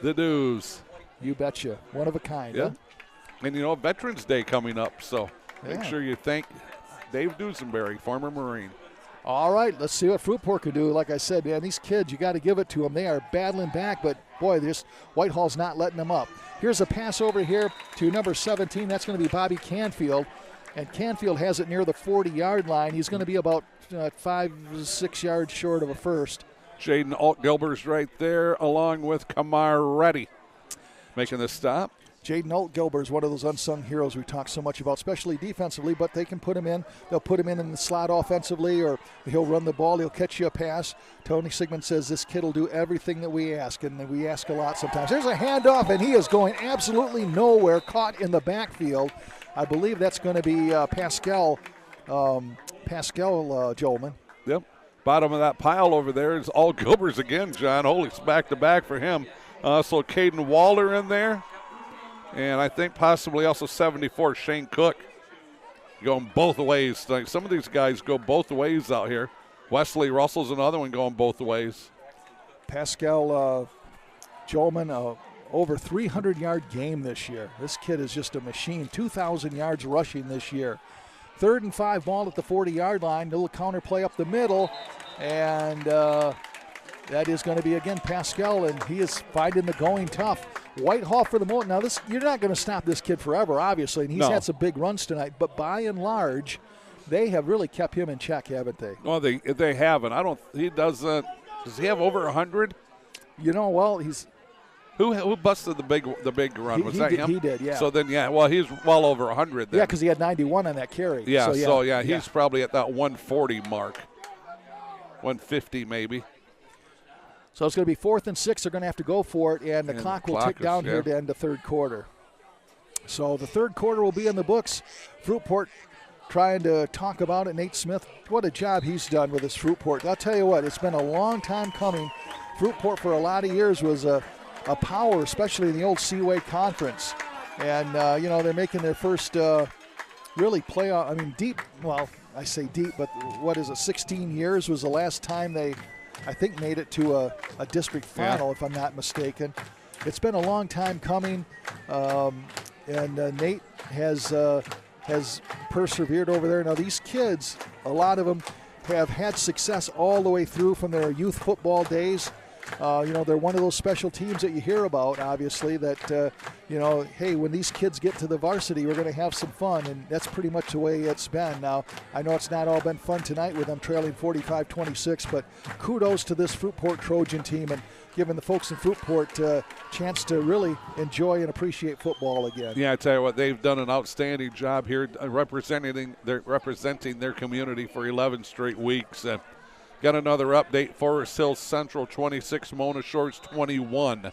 The Dews. You betcha. One of a kind, yeah. Huh? And, Veterans Day coming up, so make sure you thank Dave Dusenberry, former Marine. All right, let's see what Fruitport can do. Like I said, man, these kids, you got to give it to them. They are battling back, but, boy, Whitehall's not letting them up. Here's a pass over here to number 17. That's going to be Bobby Canfield, and Canfield has it near the 40-yard line. He's going to be about 5-6 yards short of a first. Jaden Alt-Gilbert's right there, along with Kamar Reddy making the stop. Jaden Alt-Gilbert is one of those unsung heroes we talk so much about, especially defensively, but they can put him in. They'll put him in the slot offensively, or he'll run the ball. He'll catch you a pass. Tony Sigmund says this kid will do everything that we ask, and we ask a lot sometimes. There's a handoff, and he is going absolutely nowhere, caught in the backfield. I believe that's going to be Pascal Jolman. Yep. Bottom of that pile over there is all Gilbert's again, John. Holy, it's back-to-back for him. So Caden Waller in there. And I think possibly also 74, Shane Cook, going both ways. Some of these guys go both ways out here. Wesley Russell's another one going both ways. Pascal Jolman, over 300-yard game this year. This kid is just a machine. 2,000 yards rushing this year. 3rd and 5 ball at the 40-yard line. Little counter play up the middle. And that is going to be, again, Pascal, and he is finding the going tough. Whitehall for the moment. Now, you're not going to stop this kid forever, obviously, and he's had some big runs tonight. But by and large, they have really kept him in check, haven't they? Well, they haven't. He doesn't. Does he have over 100? Well, he's. Who busted the big run? Was that him? He did, yeah. So then, he's well over 100 then. Yeah, because he had 91 on that carry. Yeah, he's probably at that 140 mark. 150 maybe. So it's going to be 4th and 6. They're going to have to go for it, and the clock will tick down here to end the third quarter. So the third quarter will be in the books. Fruitport trying to talk about it. Nate Smith, what a job he's done with this Fruitport. I'll tell you what, it's been a long time coming. Fruitport for a lot of years was a power, especially in the old Seaway Conference. And, they're making their first really playoff, deep, well, I say deep, but 16 years was the last time they, I think, made it to a district final, if I'm not mistaken. It's been a long time coming, and Nate has persevered over there. Now, these kids, a lot of them have had success all the way through from their youth football days. They're one of those special teams that you hear about, obviously, that, hey, when these kids get to the varsity, we're going to have some fun, and that's pretty much the way it's been. Now, I know it's not all been fun tonight with them trailing 45-26, but kudos to this Fruitport Trojan team and giving the folks in Fruitport a chance to really enjoy and appreciate football again. Yeah, I tell you what, they've done an outstanding job here representing their community for 11 straight weeks. Got another update. Forest Hills Central 26, Mona Shores 21.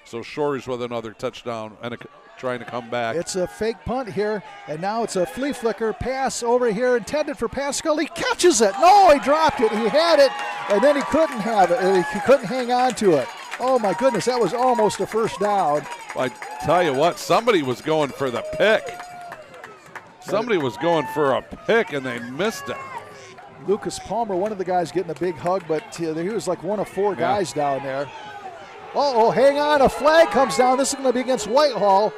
So Shores with another touchdown and trying to come back. It's a fake punt here, and now it's a flea flicker pass over here intended for Pascal. He catches it. No, he dropped it. He had it, and then he couldn't have it. He couldn't hang on to it. Oh, my goodness, that was almost a first down. I tell you what, somebody was going for the pick. Somebody was going for a pick, and they missed it. Lucas Palmer, one of the guys getting a big hug, but he was like one of 4 guys down there. Uh-oh, hang on, a flag comes down. This is going to be against Whitehall.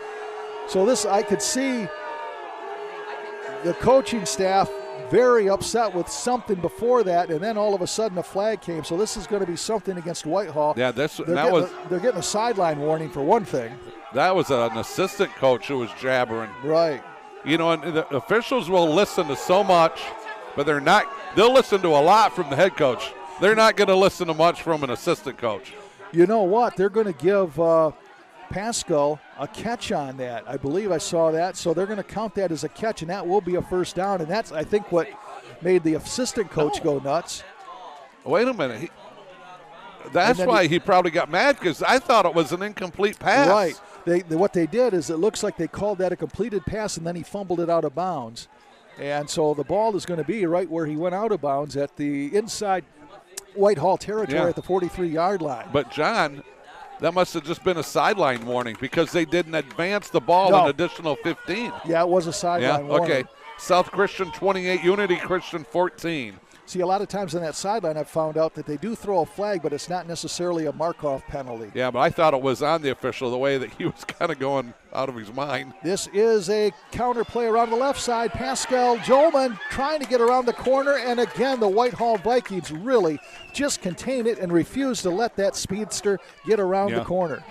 So this, I could see the coaching staff very upset with something before that, and then all of a sudden a flag came. So this is going to be something against Whitehall. Yeah, they're getting a sideline warning for one thing. That was an assistant coach who was jabbering. Right. And the officials will listen to so much, but they'll listen to a lot from the head coach. They're not going to listen to much from an assistant coach. You know what? They're going to give Pascal a catch on that. I believe I saw that. So they're going to count that as a catch, and that will be a first down. And that's, I think, what made the assistant coach go nuts. Wait a minute. That's why he probably got mad, because I thought it was an incomplete pass. Right. What they did is it looks like they called that a completed pass, and then he fumbled it out of bounds. And so the ball is going to be right where he went out of bounds at the inside Whitehall territory at the 43-yard line. But, John, that must have just been a sideline warning because they didn't advance the ball an additional 15. Yeah, it was a sideline warning. Okay. South Christian 28, Unity Christian 14. See, a lot of times on that sideline I've found out that they do throw a flag, but it's not necessarily a mark-off penalty. Yeah, but I thought it was on the official the way that he was kind of going out of his mind. This is a counter play around the left side. Pascal Jolman trying to get around the corner, and again the Whitehall Vikings really just contain it and refuse to let that speedster get around the corner.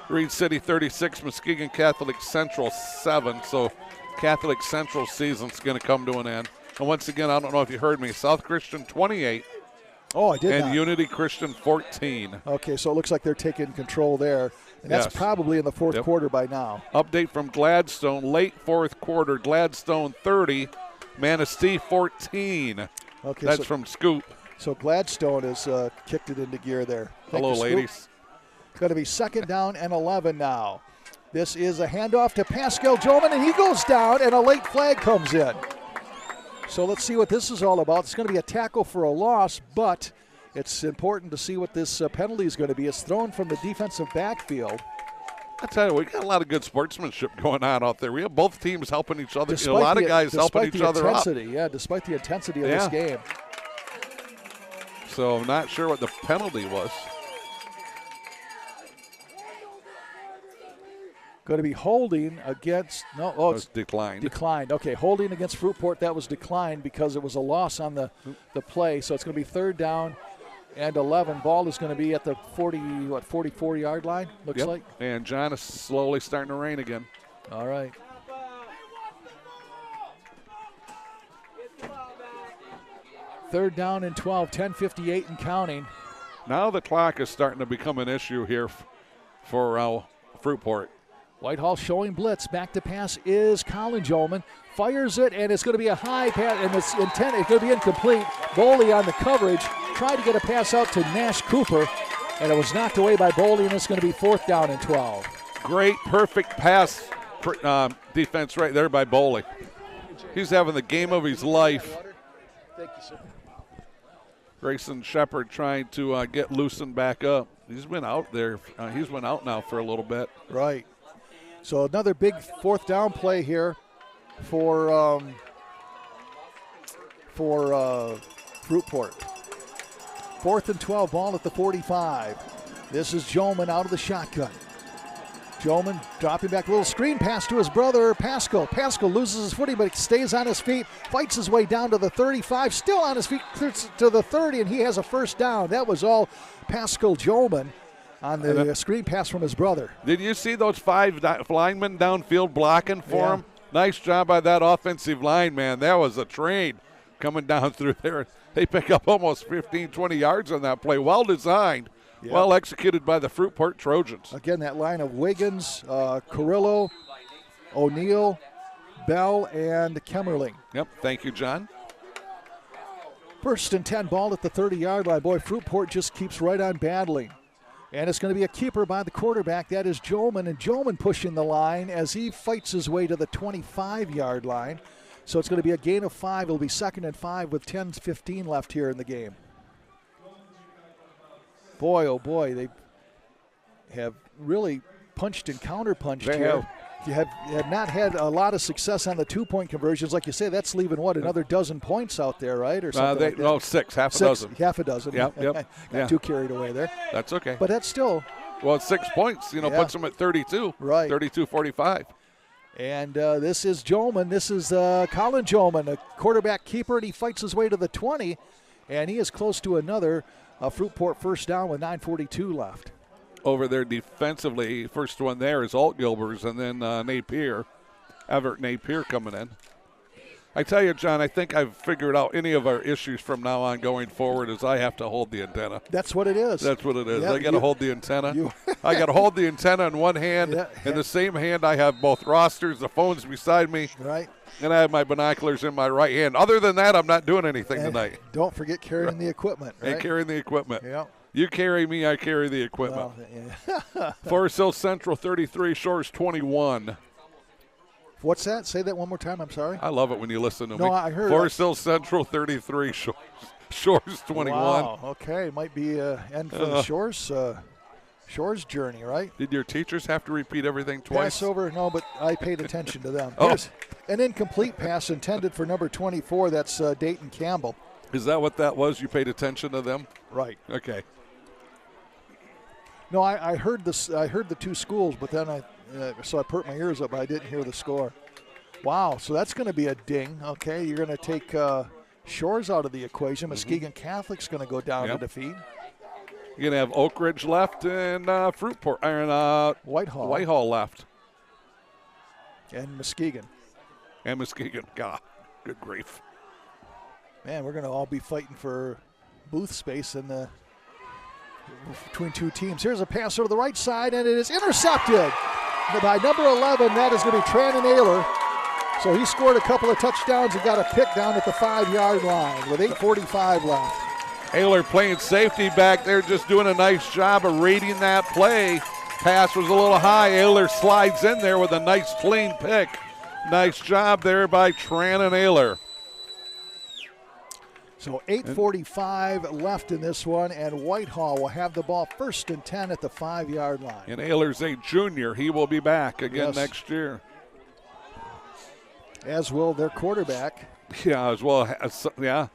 Reed City 36, Muskegon Catholic Central 7, so Catholic Central season's going to come to an end. And once again, I don't know if you heard me, South Christian 28. Oh, I did and not. Unity Christian 14. Okay, so it looks like they're taking control there. And that's probably in the fourth quarter by now. Update from Gladstone, late fourth quarter, Gladstone 30, Manistee 14. Okay, that's from Scoop. So Gladstone has kicked it into gear there. Hello, ladies. Going to be second down and 11 now. This is a handoff to Pascal Jolman, and he goes down, and a late flag comes in. So let's see what this is all about. It's going to be a tackle for a loss, but it's important to see what this penalty is going to be. It's thrown from the defensive backfield. I tell you, we got a lot of good sportsmanship going on out there. We have both teams helping each other. A lot of guys helping each other up. Yeah, despite the intensity of this game. So I'm not sure what the penalty was. Going to be holding against, it's declined. Declined. Okay, holding against Fruitport, that was declined because it was a loss on the play. So it's going to be third down and 11. Ball is going to be at the 44-yard line, looks like. And John is slowly starting to rain again. All right. Third down and 12, 10:58 and counting. Now the clock is starting to become an issue here for Fruitport. Whitehall showing blitz. Back to pass is Colin Jolman. Fires it, and it's going to be a high pass, and it's going to be incomplete. Boley on the coverage. Tried to get a pass out to Nash Cooper, and it was knocked away by Boley, and it's going to be 4th down and 12. Great, perfect pass defense right there by Boley. He's having the game of his life. Thank you, sir. Grayson Shepard trying to get loosened back up. He's been out there. He's been out now for a little bit. Right. So another big 4th down play here for Fruitport. 4th and 12, ball at the 45. This is Jolman out of the shotgun. Jolman dropping back, a little screen pass to his brother, Pascal. Pascal loses his footing, but stays on his feet, fights his way down to the 35, still on his feet to the 30, and he has a 1st down. That was all Pascal Jolman on the screen pass from his brother. Did you see those 5 linemen downfield blocking for him? Nice job by that offensive line, man. That was a train coming down through there. They pick up almost 15, 20 yards on that play. Well designed. Yep. Well executed by the Fruitport Trojans. Again, that line of Wiggins, Carrillo, O'Neill, Bell, and Kemmerling. Yep, thank you, John. 1st and 10, ball at the 30-yard line. Boy, Fruitport just keeps right on battling. And it's going to be a keeper by the quarterback. That is Jolman, and Jolman pushing the line as he fights his way to the 25-yard line. So it's going to be a gain of 5. It'll be 2nd and 5 with 10:15 left here in the game. Boy, oh boy, they have really punched and counterpunched here. You have not had a lot of success on the 2-point conversions. Like you say, that's leaving, another dozen points out there, right? Or something like that. No, 6, half a dozen. Half a dozen. Yep. Got too carried away there. That's okay. But that's still. Well, it's 6 points, puts them at 32. Right. 32-45. And this is Jolman. This is Colin Jolman, a quarterback keeper, and he fights his way to the 20, and he is close to another Fruitport 1st down with 9:42 left. Over there defensively, first one there is Alt Gilbers, and then Napier, Everett Napier coming in. I tell you, John, I think I've figured out any of our issues from now on going forward is I have to hold the antenna. That's what it is. That's what it is. Yeah, I got to hold the antenna. I got to hold the antenna in one hand. In the same hand, I have both rosters, the phone's beside me. Right. And I have my binoculars in my right hand. Other than that, I'm not doing anything tonight. Don't forget carrying the equipment. Right? And carrying the equipment. Yeah. You carry me, I carry the equipment. Forest Hill Central 33, Shores 21. What's that? Say that one more time. I'm sorry. I love it when you listen to me. No, I heard Forest Hill Central 33, Shores 21. Wow. Okay, might be end for the Shores journey, right? Did your teachers have to repeat everything twice? Passover, no, but I paid attention to them. Here's an incomplete pass intended for number 24. That's Dayton Campbell. Is that what that was? You paid attention to them? Right. Okay. No, I heard this. I heard the 2 schools, but then so I perked my ears up, but I didn't hear the score. Wow, so that's going to be a ding. Okay, you're going to take Shores out of the equation. Muskegon Catholic's going to go down to defeat. You're going to have Oak Ridge left and Fruitport, and Whitehall left. And Muskegon. God, good grief. Man, we're going to all be fighting for booth space between 2 teams. Here's a pass over the right side, and it is intercepted by number 11. That is going to be Trannon Ayler. So he scored a couple of touchdowns and got a pick down at the 5-yard line with 8:45 left. Ayler playing safety back there, just doing a nice job of reading that play. Pass was a little high. Ayler slides in there with a nice clean pick. Nice job there by Trannon Ayler. So 8:45 left in this one, and Whitehall will have the ball 1st and 10 at the 5-yard line. And Ayler's a junior. He will be back again next year. As will their quarterback. Yeah, as well. A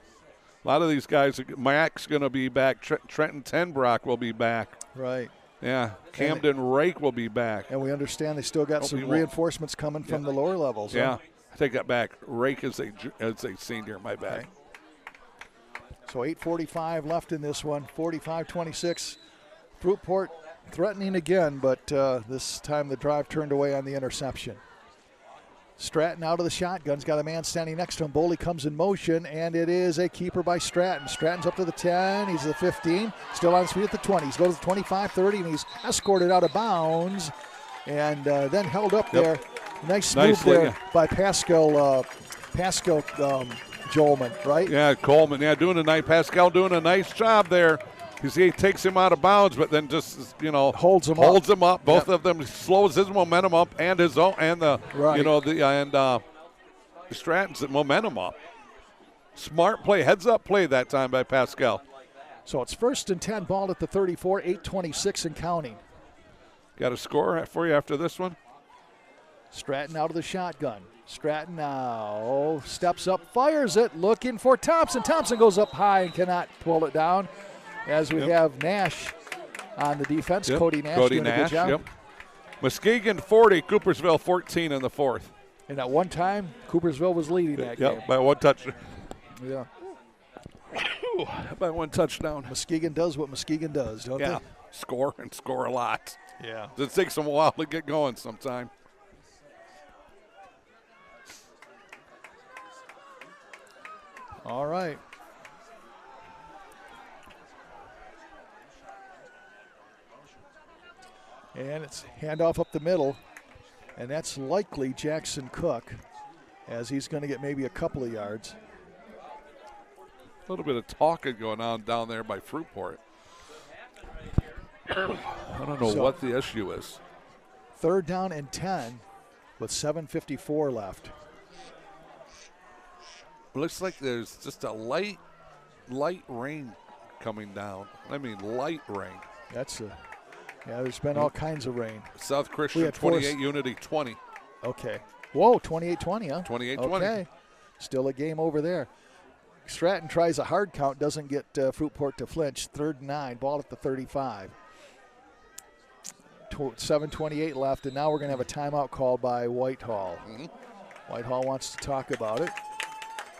lot of these guys, Mac's going to be back. Trenton Tenbrock will be back. Right. Yeah, Camden Rake will be back. And we understand they still got some reinforcements coming from the lower levels. Yeah, I take that back. Rake is a senior, my bad. Okay. So 8:45 left in this one, 45-26. Fruitport threatening again, but this time the drive turned away on the interception. Stratton out of the shotgun's got a man standing next to him. Boley comes in motion, and it is a keeper by Stratton. Stratton's up to the 10. He's at the 15. Still on his feet at the 20. He's goes to the 25, 30, and he's escorted out of bounds and then held up there. Nice move there by Pascal Jolman, right? Yeah, Coleman. Yeah, Pascal doing a nice job there. Because he takes him out of bounds, but then just holds him up. Both of them slows his momentum up and his own and the Stratton's momentum up. Smart play, heads up play that time by Pascal. So it's 1st and 10, ball at the 34, 8:26 and counting. Got a score for you after this one? Stratton out of the shotgun. Stratton now steps up, fires it, looking for Thompson. Thompson goes up high and cannot pull it down. As we have Nash on the defense, Cody Nash doing a good job. Muskegon 40, Coopersville 14 in the 4th. And at one time, Coopersville was leading that game. By one touchdown. Yeah. By one touchdown. Muskegon does what Muskegon does, don't they? Score and score a lot. Yeah. It takes them a while to get going sometime. All right. And it's handoff up the middle, and that's likely Jackson Cook, as he's going to get maybe a couple of yards. A little bit of talking going on down there by Fruitport. I don't know what the issue is. 3rd down and 10 with 7:54 left. It looks like there's just a light rain coming down. I mean, light rain. There's been all kinds of rain. South Christian 28, Unity 20. Okay. Whoa, 28-20, huh? 28-20. Okay. Still a game over there. Stratton tries a hard count, doesn't get Fruitport to flinch. 3rd and 9, ball at the 35. 7:28 left, and now we're going to have a timeout called by Whitehall. Mm-hmm. Whitehall wants to talk about it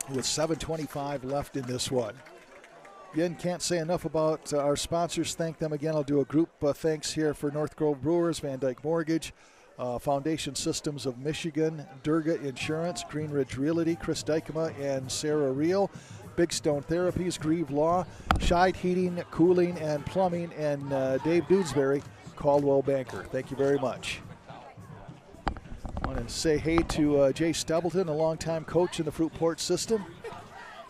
with 7:25 left in this one. Again, can't say enough about our sponsors. Thank them again. I'll do a group thanks here for North Grove Brewers, Van Dyke Mortgage, Foundation Systems of Michigan, Durga Insurance, Green Ridge Realty, Chris Dykema and Sarah Reel, Big Stone Therapies, Grieve Law, Scheid Heating, Cooling, and Plumbing, and Dave Dudesbury, Caldwell Banker. Thank you very much. I want to say hey to Jay Stubbleton, a longtime coach in the Fruitport system,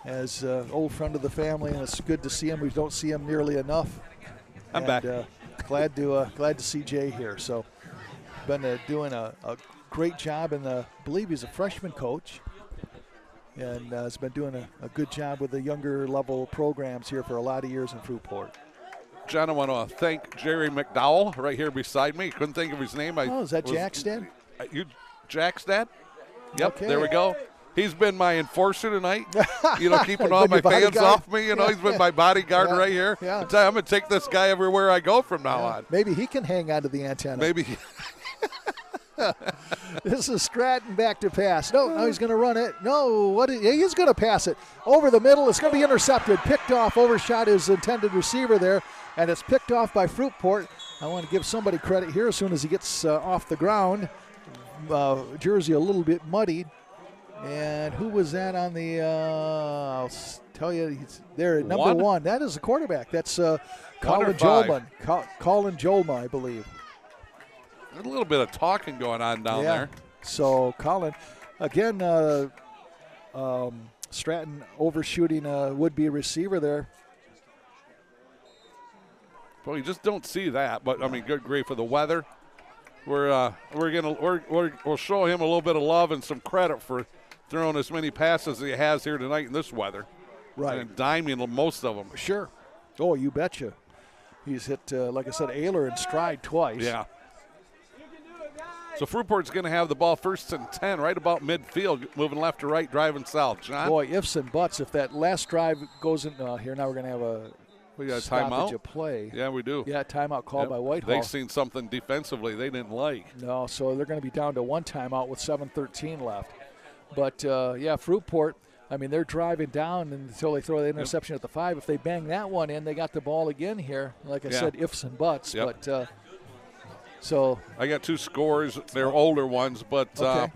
as an old friend of the family, and it's good to see him. We don't see him nearly enough. I'm back. Glad to see Jay here. So, been doing a great job, and I believe he's a freshman coach, and has been doing a good job with the younger level programs here for a lot of years in Fruitport. John, I want to thank Jerry McDowell right here beside me. Couldn't think of his name. Is that Jack's dad? Jack's dad? Yep, Okay. There we go. He's been my enforcer tonight, keeping all my fans off me. He's been my bodyguard right here. Yeah. I'm going to take this guy everywhere I go from now on. Maybe he can hang onto the antenna. Maybe. This is Stratton back to pass. No, he's going to run it. No, he's going to pass it over the middle. It's going to be intercepted, picked off, overshot his intended receiver there, and it's picked off by Fruitport. I want to give somebody credit here as soon as he gets off the ground. Jersey a little bit muddied. And who was that on the, I'll tell you, he's there at number one. That is the quarterback. That's Colin Jolman. Colin Jolma, I believe. A little bit of talking going on down there. So Colin, again, Stratton overshooting a would-be receiver there. Well, you just don't see that, but I mean, good grief for the weather. We'll show him a little bit of love and some credit for throwing as many passes as he has here tonight in this weather. Right. And diming most of them. Sure. Oh, you betcha. He's hit, like I said, Ayler in stride twice. Yeah. So Fruitport's going to have the ball 1st and 10, right about midfield, moving left to right, driving south. John? Boy, ifs and buts. If that last drive goes in here, now we're going to have we got a stoppage timeout of play. Yeah, we do. Yeah, timeout called by Whitehall. They've seen something defensively they didn't like. No, so they're going to be down to one timeout with 7:13 left. But, Fruitport I mean, they're driving down until they throw the interception at the 5. If they bang that one in, they got the ball again here. Like I said, ifs and buts. Yep. But so I got 2 scores. They're older ones, but Okay.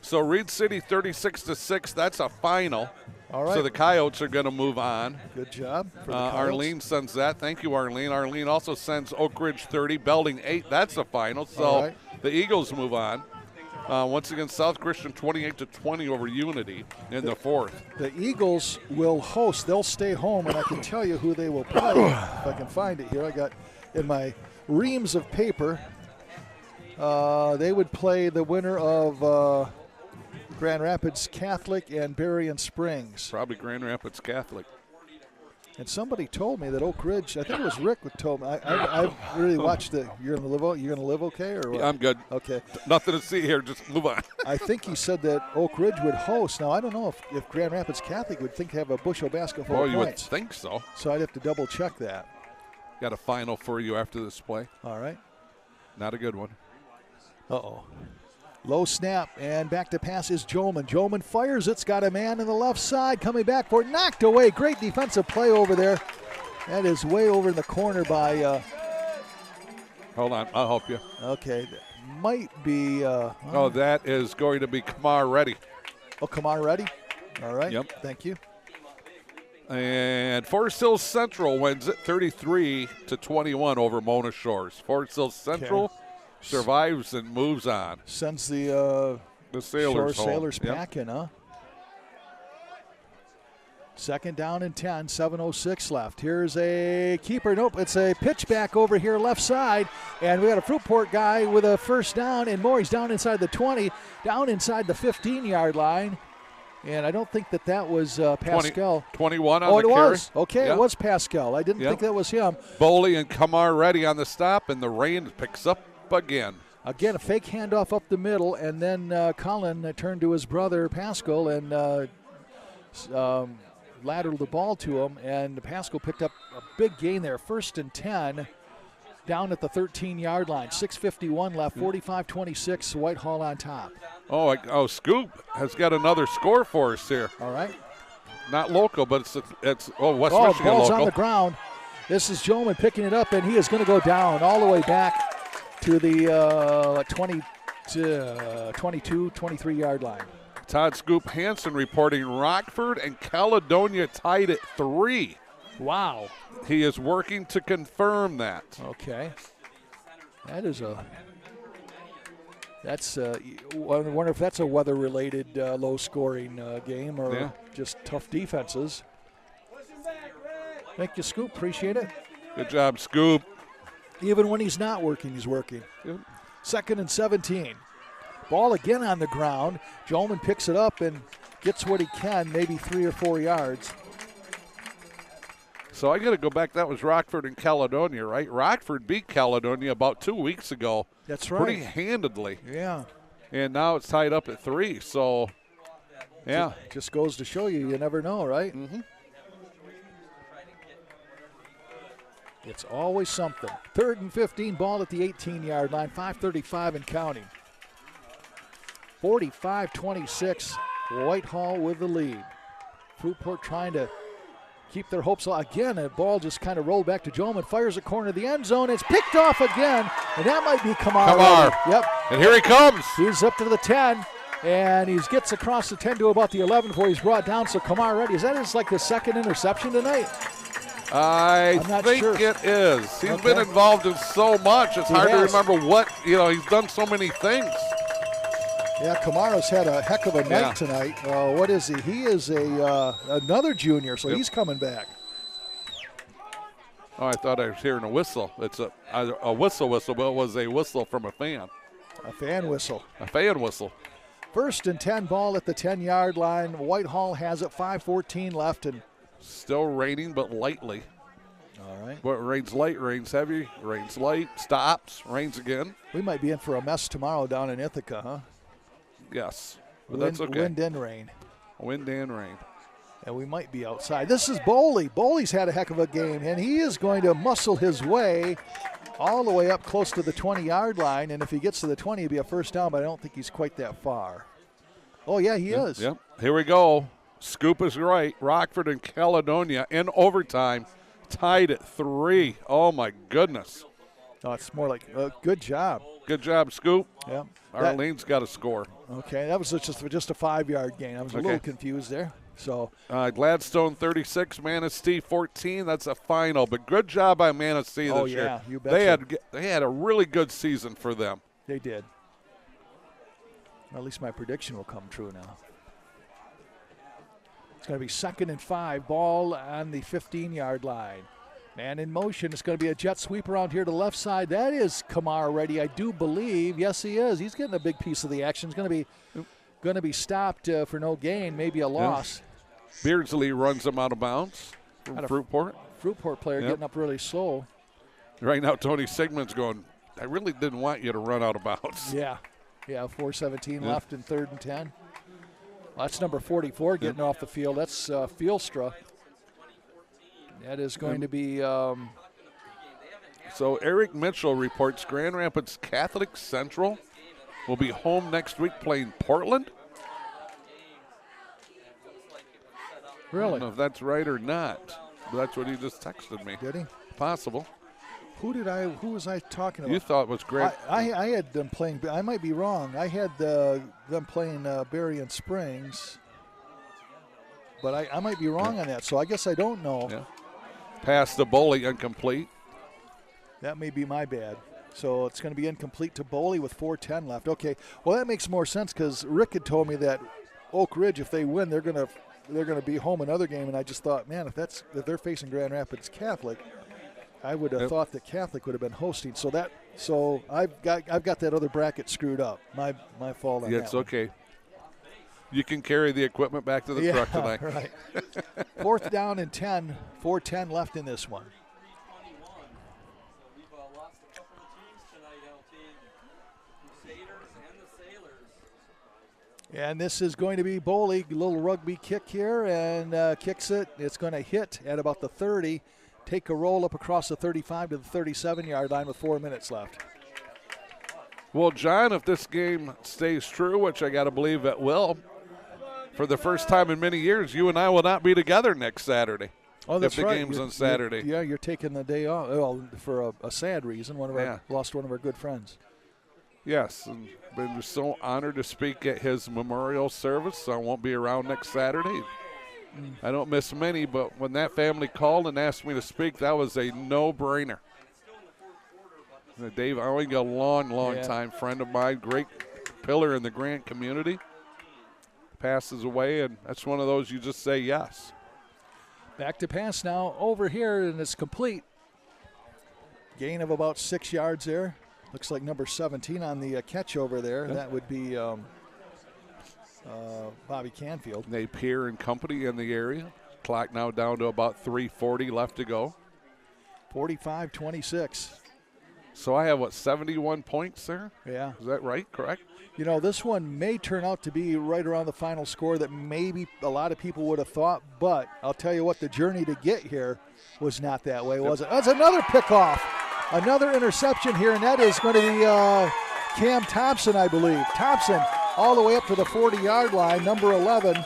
so Reed City 36-6. That's a final. all right. So the Coyotes are going to move on. Good job for the Arlene sends that. Thank you, Arlene. Arlene also sends Oak Ridge 30, Belding 8. That's a final. So All right. the Eagles move on. Once again, South Christian 28-20 over Unity in the 4th. The Eagles will host. They'll stay home, and I can tell you who they will play if I can find it here. I got in my reams of paper. They would play the winner of Grand Rapids Catholic and Berrien Springs. Probably Grand Rapids Catholic. And somebody told me that Oak Ridge. I think it was Rick who told me. I've really watched the. You're gonna live okay, or what? I'm good. Okay. Nothing to see here. Just move on. I think he said that Oak Ridge would host. Now I don't know if Grand Rapids Catholic would have a bushel basket full Oh, of you would points. think so. So I'd have to double check that. Got a final for you after this play. All right. Not a good one. Uh-oh. Low snap, and back to pass is Jolman. Jolman fires. It's got a man on the left side coming back for it. Knocked away. Great defensive play over there. That is way over in the corner by, Hold on. I'll help you. okay, that might be, Oh, that is going to be Kamar Reddy. Kamar Reddy. All right. Yep. Thank you. And Forest Hills Central wins it 33-21 over Mona Shores. Forest Hills Central survives and moves on. Sends the Sailors Shore home. Sailors Yep. packing, huh? Second down and 10, 7:06 left. Here's a keeper. Nope, it's a pitch back over here left side. And we got a Fruitport guy with a first down. And Maury's down inside the 20, down inside the 15-yard line. And I don't think that was Pascal. 21 on Oh, the it carry. was. Okay, Yep. It was Pascal. I didn't Yep. think that was him. Boley and Kamar Reddy on the stop, and the rain picks up again. Again, a fake handoff up the middle, and then Cullen turned to his brother Pascal and lateraled the ball to him, and Pascal picked up a big gain there. 1st and 10 down at the 13-yard line. 6:51 left, 45-26, Whitehall on top. Oh, Scoop has got another score for us here. All right. Not local, but it's West Michigan Ball's local. on the ground. This is Jolman picking it up, and he is going to go down all the way back to the 22, 23-yard line. Todd Scoop Hansen reporting Rockford and Caledonia tied at 3. Wow. He is working to confirm that. Okay. That is that's I wonder if that's a weather-related low-scoring game or just tough defenses. Thank you, Scoop. Appreciate it. Good job, Scoop. Even when he's not working, he's working. Yep. 2nd and 17. Ball again on the ground. Jolman picks it up and gets what he can, maybe 3 or 4 yards. So I got to go back. That was Rockford and Caledonia, right? Rockford beat Caledonia about 2 weeks ago. That's right. Pretty handedly. Yeah. And now it's tied up at 3. So, yeah. Just goes to show you never know, right? Mm-hmm. It's always something. 3rd and 15, ball at the 18-yard line, 5:35 and counting. 45-26, Whitehall with the lead. Fruitport trying to keep their hopes alive. Again, a ball just kind of rolled back to Jolman, fires a corner of the end zone. It's picked off again, and that might be Kamar. Yep. And here he comes. He's up to the 10, and he gets across the 10 to about the 11 before he's brought down. So Kamar Reddy, is that his like the 2nd interception tonight? I I'm not think sure. it is. He's Okay. been involved in so much. It's hard to has. remember what, he's done so many things. Yeah, Kamaro's had a heck of a night tonight. What is he? He is another junior, so he's coming back. Oh, I thought I was hearing a whistle. It's a whistle, but it was a whistle from a fan. A fan whistle. A fan whistle. 1st and 10, ball at the 10-yard line. Whitehall has it, 5:14 left, and Still raining, but lightly. all right. But rains light, rains heavy, rains light, stops, rains again. We might be in for a mess tomorrow down in Ithaca, huh? Yes, but that's okay. Wind and rain. Wind and rain. And we might be outside. This is Boley. Boley's had a heck of a game, and he is going to muscle his way all the way up close to the 20-yard line. And if he gets to the 20, it'll be a first down, but I don't think he's quite that far. Oh, yeah, he is. Yep. Here we go. Scoop is right. Rockford and Caledonia in overtime, tied at 3. Oh, my goodness. Oh, it's more like good job. Good job, Scoop. Yeah. Arlene's got a score. Okay, that was just a 5-yard gain. I was a little confused there. So Gladstone 36, Manistee 14. That's a final, but good job by Manistee this year. Yeah, you betcha. They had a really good season for them. They did. Well, at least my prediction will come true now. It's going to be 2nd and 5, ball on the 15-yard line. Man in motion. It's going to be a jet sweep around here to the left side. That is Kamar ready, I do believe. Yes, he is. He's getting a big piece of the action. It's going to be stopped for no gain, maybe a loss. Beardsley runs him out of bounds from Fruitport. Fruitport player getting up really slow. Right now, Tony Sigmund's going, I really didn't want you to run out of bounds. Yeah, 4:17 left in 3rd and 10. Well, that's number 44 getting off the field. That's Fielstra. That is going to be. So Eric Mitchell reports Grand Rapids Catholic Central will be home next week playing Portland. Really? I don't know if that's right or not. But that's what he just texted me. Did he? Possible. Who was I talking about? You thought it was great. I had them playing. I might be wrong. I had them playing Berrien Springs, but I might be wrong on that. So I guess I don't know. Yeah. Pass to Boley, incomplete. That may be my bad. So it's going to be incomplete to Boley with 4:10 left. Okay. Well, that makes more sense because Rick had told me that Oak Ridge, if they win, they're going to be home another game, and I just thought, man, if they're facing Grand Rapids Catholic, I would have thought that Catholic would have been hosting. So I've got that other bracket screwed up. My fault on that. It's okay. You can carry the equipment back to the truck tonight. Right. 4th down and 10. 4:10 left in this one. We've lost a couple of teams tonight, LT. Crusaders and the Sailors. And this is going to be Boley, little rugby kick here, and kicks it. It's going to hit at about the 30. Take a roll up across the 35 to the 37-yard line with 4 minutes left. Well, John, if this game stays true, which I got to believe it will, for the first time in many years, you and I will not be together next Saturday. Oh, that's right. right. If the game's on Saturday. You're taking the day off. Well, for a sad reason. Lost one of our good friends. Yes, and been so honored to speak at his memorial service. So I won't be around next Saturday. I don't miss many, but when that family called and asked me to speak, that was a no-brainer. Dave Owing, a long time friend of mine, great pillar in the Grant community, passes away, and that's one of those you just say yes. Back to pass now over here, and it's complete. Gain of about 6 yards there. Looks like number 17 on the catch over there. That would be Bobby Canfield. Napier and company in the area. Clock now down to about 3:40 left to go. 45-26. So I have, 71 points there? Yeah. Is that right? Correct? You know, this one may turn out to be right around the final score that maybe a lot of people would have thought, but I'll tell you what, the journey to get here was not that way, was it? That's another pickoff. Another interception here, and that is going to be Cam Thompson, I believe. Thompson all the way up to the 40-yard line, number 11,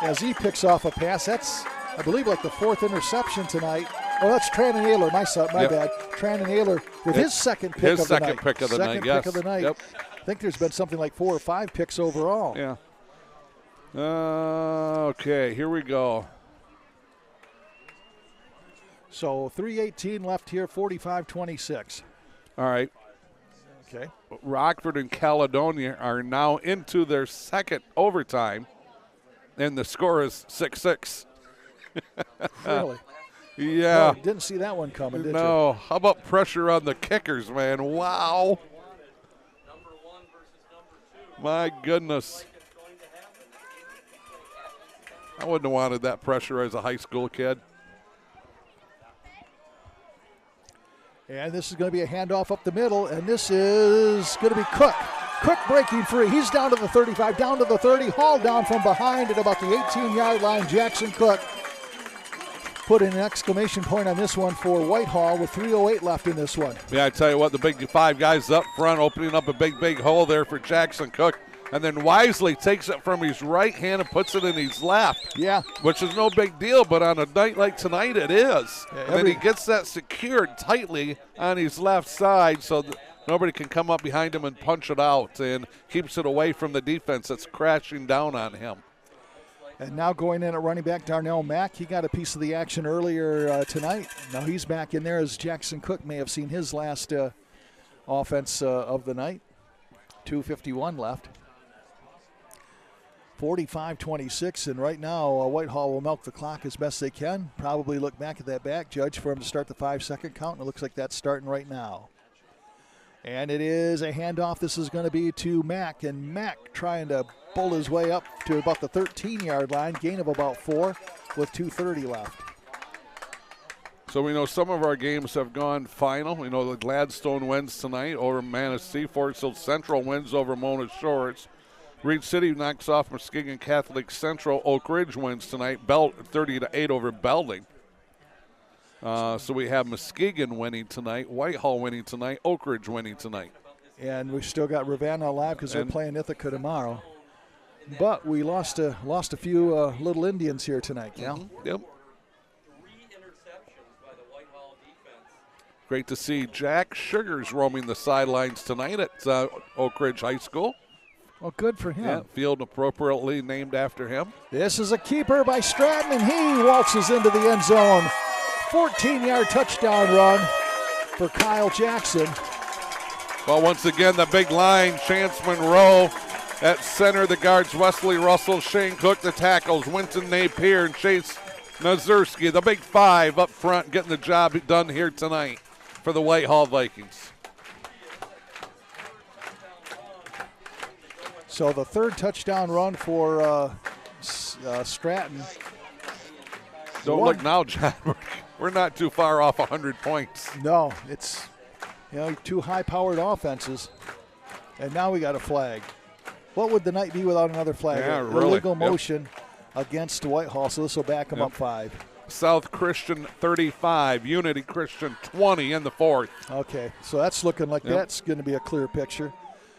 as he picks off a pass. That's, I believe, like the 4th interception tonight. Oh, that's Trannon Ayler, my bad. Trannon Ayler with his second pick of the night. His second pick of the night, yes. Second pick of the night. Yep. I think there's been something like 4 or 5 picks overall. Yeah. Okay, here we go. So 3:18 left here, 45-26. All right. Okay. Rockford and Caledonia are now into their second overtime, and the score is 6-6. Really? Yeah. Oh, didn't see that one coming, did you? No. How about pressure on the kickers, man? Wow. Number 1 versus number 2. My goodness. I wouldn't have wanted that pressure as a high school kid. And this is going to be a handoff up the middle, and this is going to be Cook. Cook breaking free. He's down to the 35, down to the 30, hauled down from behind at about the 18-yard line. Jackson Cook put an exclamation point on this one for Whitehall with 3:08 left in this one. Yeah, I tell you what, the big 5 guys up front opening up a big hole there for Jackson Cook. And then wisely takes it from his right hand and puts it in his left. Yeah. Which is no big deal, but on a night like tonight it is. Yeah, and then he gets that secured tightly on his left side so nobody can come up behind him and punch it out, and keeps it away from the defense that's crashing down on him. And now going in at running back, Darnell Mack. He got a piece of the action earlier tonight. Now he's back in there as Jackson Cook may have seen his last offense of the night. 2:51 left. 45-26, and right now Whitehall will milk the clock as best they can. Probably look back at that back judge for him to start the 5-second count, and it looks like that's starting right now. And it is a handoff. This is going to be to Mack, and Mack trying to bull his way up to about the 13-yard line, gain of about 4 with 2:30 left. So we know some of our games have gone final. We know the Gladstone wins tonight over Manistee. Fort Sill Central wins over Mona Shores. Reed City knocks off Muskegon Catholic Central. Oak Ridge wins tonight, 30-8 over Belding. So we have Muskegon winning tonight, Whitehall winning tonight, Oak Ridge winning tonight. And we've still got Ravenna alive because they're playing Ithaca tomorrow. But we lost a few little Indians here tonight, Cal. Mm-hmm. Yep. Great to see Jack Sugars roaming the sidelines tonight at Oak Ridge High School. Well, good for him. Yeah, field appropriately named after him. This is a keeper by Stratton, and he waltzes into the end zone. 14-yard touchdown run for Kyle Jackson. Well, once again, the big line, Chance Monroe at center. The guards, Wesley Russell, Shane Cook, the tackles, Winton Napier, and Chase Nazurski. The big five up front getting the job done here tonight for the Whitehall Vikings. So the third touchdown run for Stratton. Don't look now, John. We're not too far off 100 points. No, it's two high-powered offenses, and now we got a flag. What would the night be without another flag? Yeah, really. Illegal motion against Whitehall, so this will back them up 5. South Christian 35, Unity Christian 20 in the fourth. Okay, so that's looking like that's going to be a clear picture.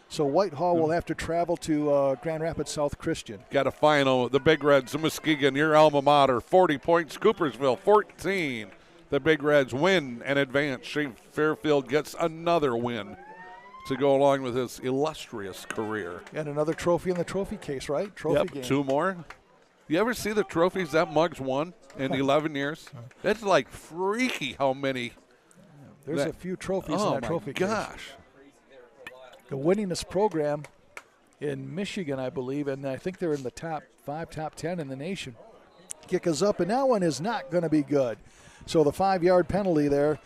So Whitehall will have to travel to Grand Rapids South Christian. Got a final. The Big Reds of Muskegon, your alma mater, 40 points. Coopersville, 14. The Big Reds win and advance. Shane Fairfield gets another win to go along with his illustrious career. And another trophy in the trophy case, right? Trophy game. 2 more. You ever see the trophies that Muggs won in 11 years? It's like freaky how many. There's a few trophies in that trophy case. Oh, my gosh. The winningest program in Michigan, I believe, and I think they're in the top 5, top 10 in the nation. Kick us up, and that one is not going to be good. So the 5-yard penalty there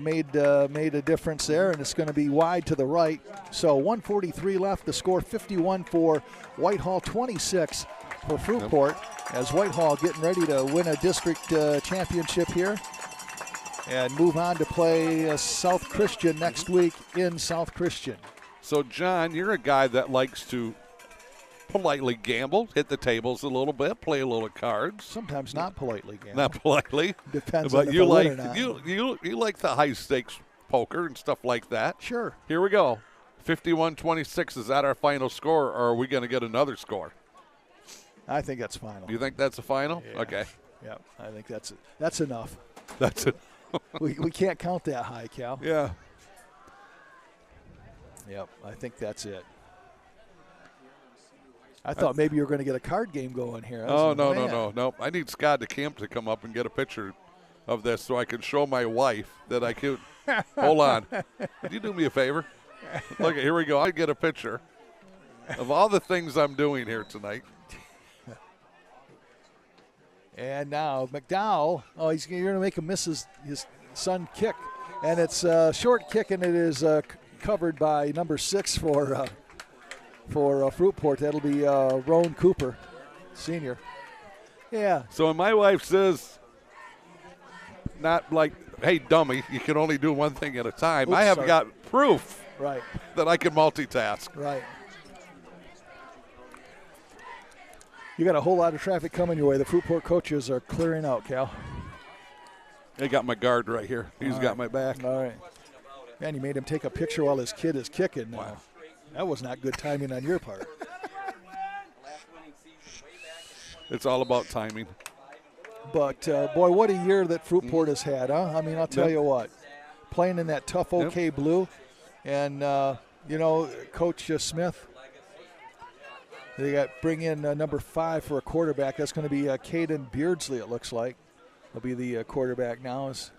made a difference there, and it's going to be wide to the right. So 1:43 left. The score 51 for Whitehall, 26 for Fruitport, as Whitehall getting ready to win a district championship here and move on to play South Christian next week in South Christian. So, John, you're a guy that likes to politely gamble, hit the tables a little bit, play a little cards. Sometimes not politely gamble. Not politely. Depends but on if you I like win or not. you like the high stakes poker and stuff like that. Sure. Here we go. 51-26. Is that our final score, or are we going to get another score? I think that's final. Do you think that's a final? Yeah. Okay. Yeah, I think that's enough. That's it. we can't count that high, Cal. Yeah. Yep, I think that's it. I thought maybe you were going to get a card game going here. Oh, no. I need Scott DeCamp to come up and get a picture of this so I can show my wife that I could. Hold on. Could you do me a favor? Look, here we go. I get a picture of all the things I'm doing here tonight. And now McDowell, you're going to make him miss his son kick. And it's a short kick, and it is covered by number 6 for Fruitport. That'll be Roan Cooper, senior. Yeah. So when my wife says, not like, hey, dummy, you can only do one thing at a time, I have got proof that I can multitask. Right. You got a whole lot of traffic coming your way. The Fruitport coaches are clearing out, Cal. They got my guard right here. He's got my back. All right. Man, you made him take a picture while his kid is kicking. Wow. That was not good timing on your part. It's all about timing. But, boy, what a year that Fruitport has had, huh? I mean, I'll tell you what. Playing in that tough OK blue. And, Coach Smith, they bring in number 5 for a quarterback. That's going to be Caden Beardsley, it looks like. He'll be the quarterback now. Is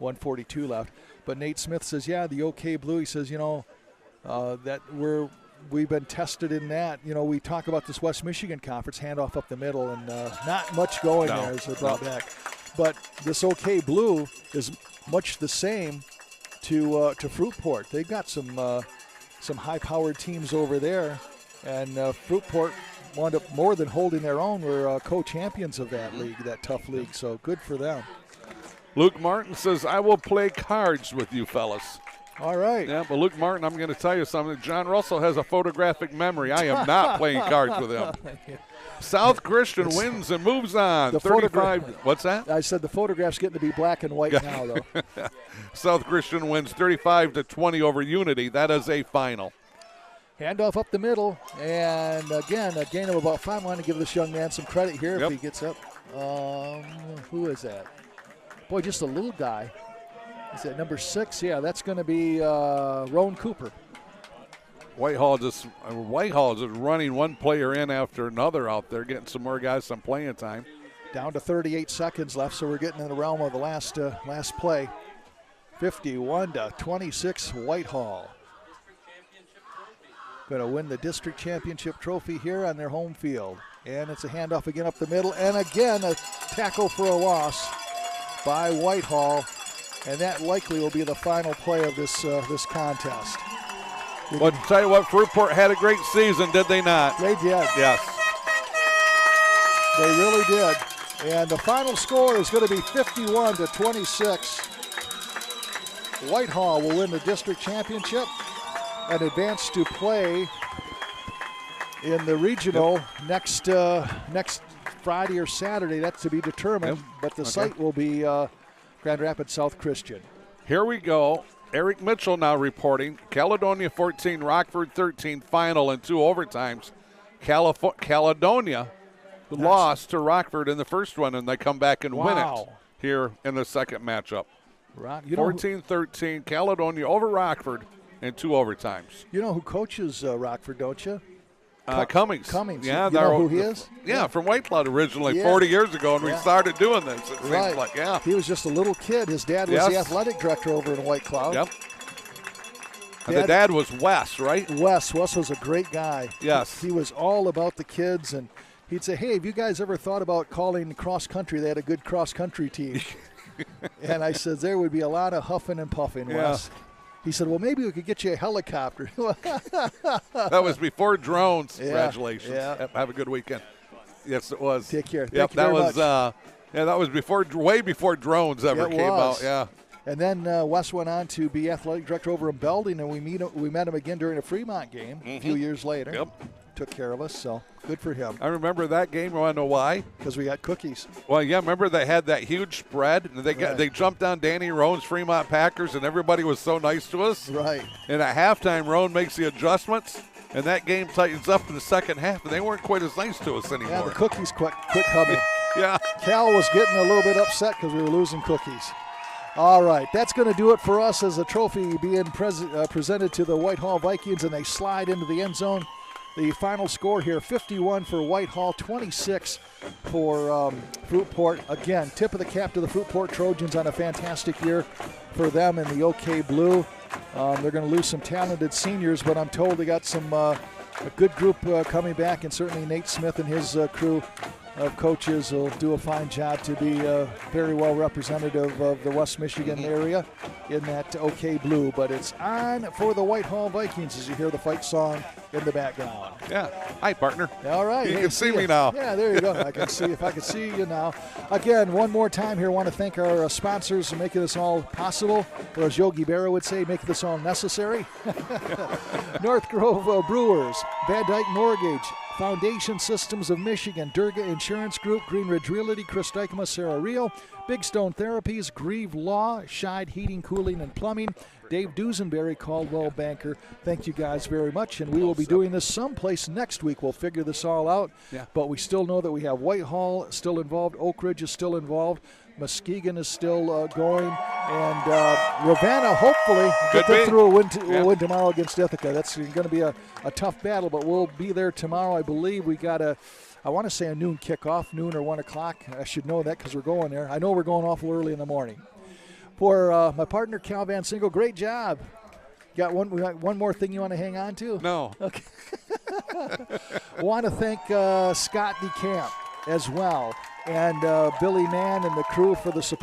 1:42 left. But Nate Smith says, yeah, the OK blue. He says, that we've been tested in that. We talk about this West Michigan Conference handoff up the middle, and not much going there as they brought back. But this OK blue is much the same to Fruitport. They've got some high-powered teams over there, and Fruitport wound up more than holding their own. Were co-champions of that league, that tough league. So good for them. Luke Martin says, I will play cards with you fellas. All right. Yeah, but Luke Martin, I'm going to tell you something. John Russell has a photographic memory. I am not playing cards with him. South Christian wins and moves on. The 35. What's that? I said the photograph's getting to be black and white now, though. South Christian wins 35-20 over Unity. That is a final. Handoff up the middle, and again, a gain of about 5. I want to give this young man some credit here if he gets up. Who is that? Boy, just a little guy. Is that number 6? Yeah, that's going to be Roan Cooper. Whitehall is just running one player in after another out there, getting some more guys some playing time. Down to 38 seconds left, so we're getting in the realm of the last play. 51-26 Whitehall. Going to win the district championship trophy here on their home field. And it's a handoff again up the middle, and again a tackle for a loss by Whitehall. And that likely will be the final play of this contest. Well, tell you what, Fruitport had a great season, did they not? They did. Yes. They really did. And the final score is going to be 51-26. Whitehall will win the district championship and advance to play in the regional next Friday or Saturday. That's to be determined. But the site will be Grand Rapids South Christian. Here we go. Eric Mitchell now reporting. Caledonia 14, Rockford 13, final in 2 overtimes. Caledonia lost to Rockford in the first one, and they come back and win it here in the second matchup. 14-13, Caledonia over Rockford in 2 overtimes. You know who coaches Rockford, don't you? Cummings. Yeah, you know who he is? Yeah, from White Cloud originally 40 years ago, and we started doing this. It seems like, He was just a little kid. His dad was the athletic director over in White Cloud. Yep. And the dad was Wes, right? Wes was a great guy. Yes. He was all about the kids, and he'd say, hey, have you guys ever thought about calling cross country? They had a good cross country team. And I said, there would be a lot of huffing and puffing, Wes. He said, well, maybe we could get you a helicopter. That was before drones. Yeah, Congratulations. yeah. Have a good weekend. Yes, it was. Take care. Yep, Thank you very much. That was way before drones ever came out. Yeah. And then Wes went on to be athletic director over in Belding, and we met him again during a Fremont game a few years later. Yep. Took care of us, so good for him. I remember that game. You want to know why? Because we got cookies. Well, yeah, remember they had that huge spread, and they jumped on Danny Roan's Fremont Packers, and everybody was so nice to us. Right. And at halftime, Roan makes the adjustments, and that game tightens up in the second half, and they weren't quite as nice to us anymore. Yeah, the cookies quit coming. Yeah. Cal was getting a little bit upset because we were losing cookies. All right, that's going to do it for us as a trophy being presented to the Whitehall Vikings, and they slide into the end zone. The final score here, 51 for Whitehall, 26 for Fruitport. Again, tip of the cap to the Fruitport Trojans on a fantastic year for them in the OK Blue. They're going to lose some talented seniors, but I'm told they got some a good group coming back, and certainly Nate Smith and his crew of coaches will do a fine job to be very well representative of the West Michigan area in that OK Blue. But it's on for the Whitehall Vikings as you hear the fight song in the background. Yeah. Hi, partner. All right. You can see me now. Yeah, there you go. I can see if I can see you now. Again, one more time here, I want to thank our sponsors for making this all possible, or as Yogi Berra would say, making this all necessary. North Grove Brewers, Van Dyke Mortgage, Foundation Systems of Michigan, Durga Insurance Group, Green Ridge Realty, Chris Dykema, Sarah Reel, Big Stone Therapies, Grieve Law, Scheid Heating, Cooling, and Plumbing, Dave Dusenberry, Caldwell Banker. Thank you guys very much, and we will be doing this someplace next week. We'll figure this all out, but we still know that we have Whitehall still involved, Oak Ridge is still involved, Muskegon is still going, and Ravenna hopefully get them through a win tomorrow against Ithaca. That's going to be a tough battle, but we'll be there tomorrow. I believe we got I want to say a noon kickoff, noon or 1 o'clock. I should know that because we're going there. I know we're going awful early in the morning. For my partner, Cal VanSingel, great job. We got one more thing you want to hang on to? No. Okay. I want to thank Scott DeCamp as well, and Billy Mann and the crew for the support.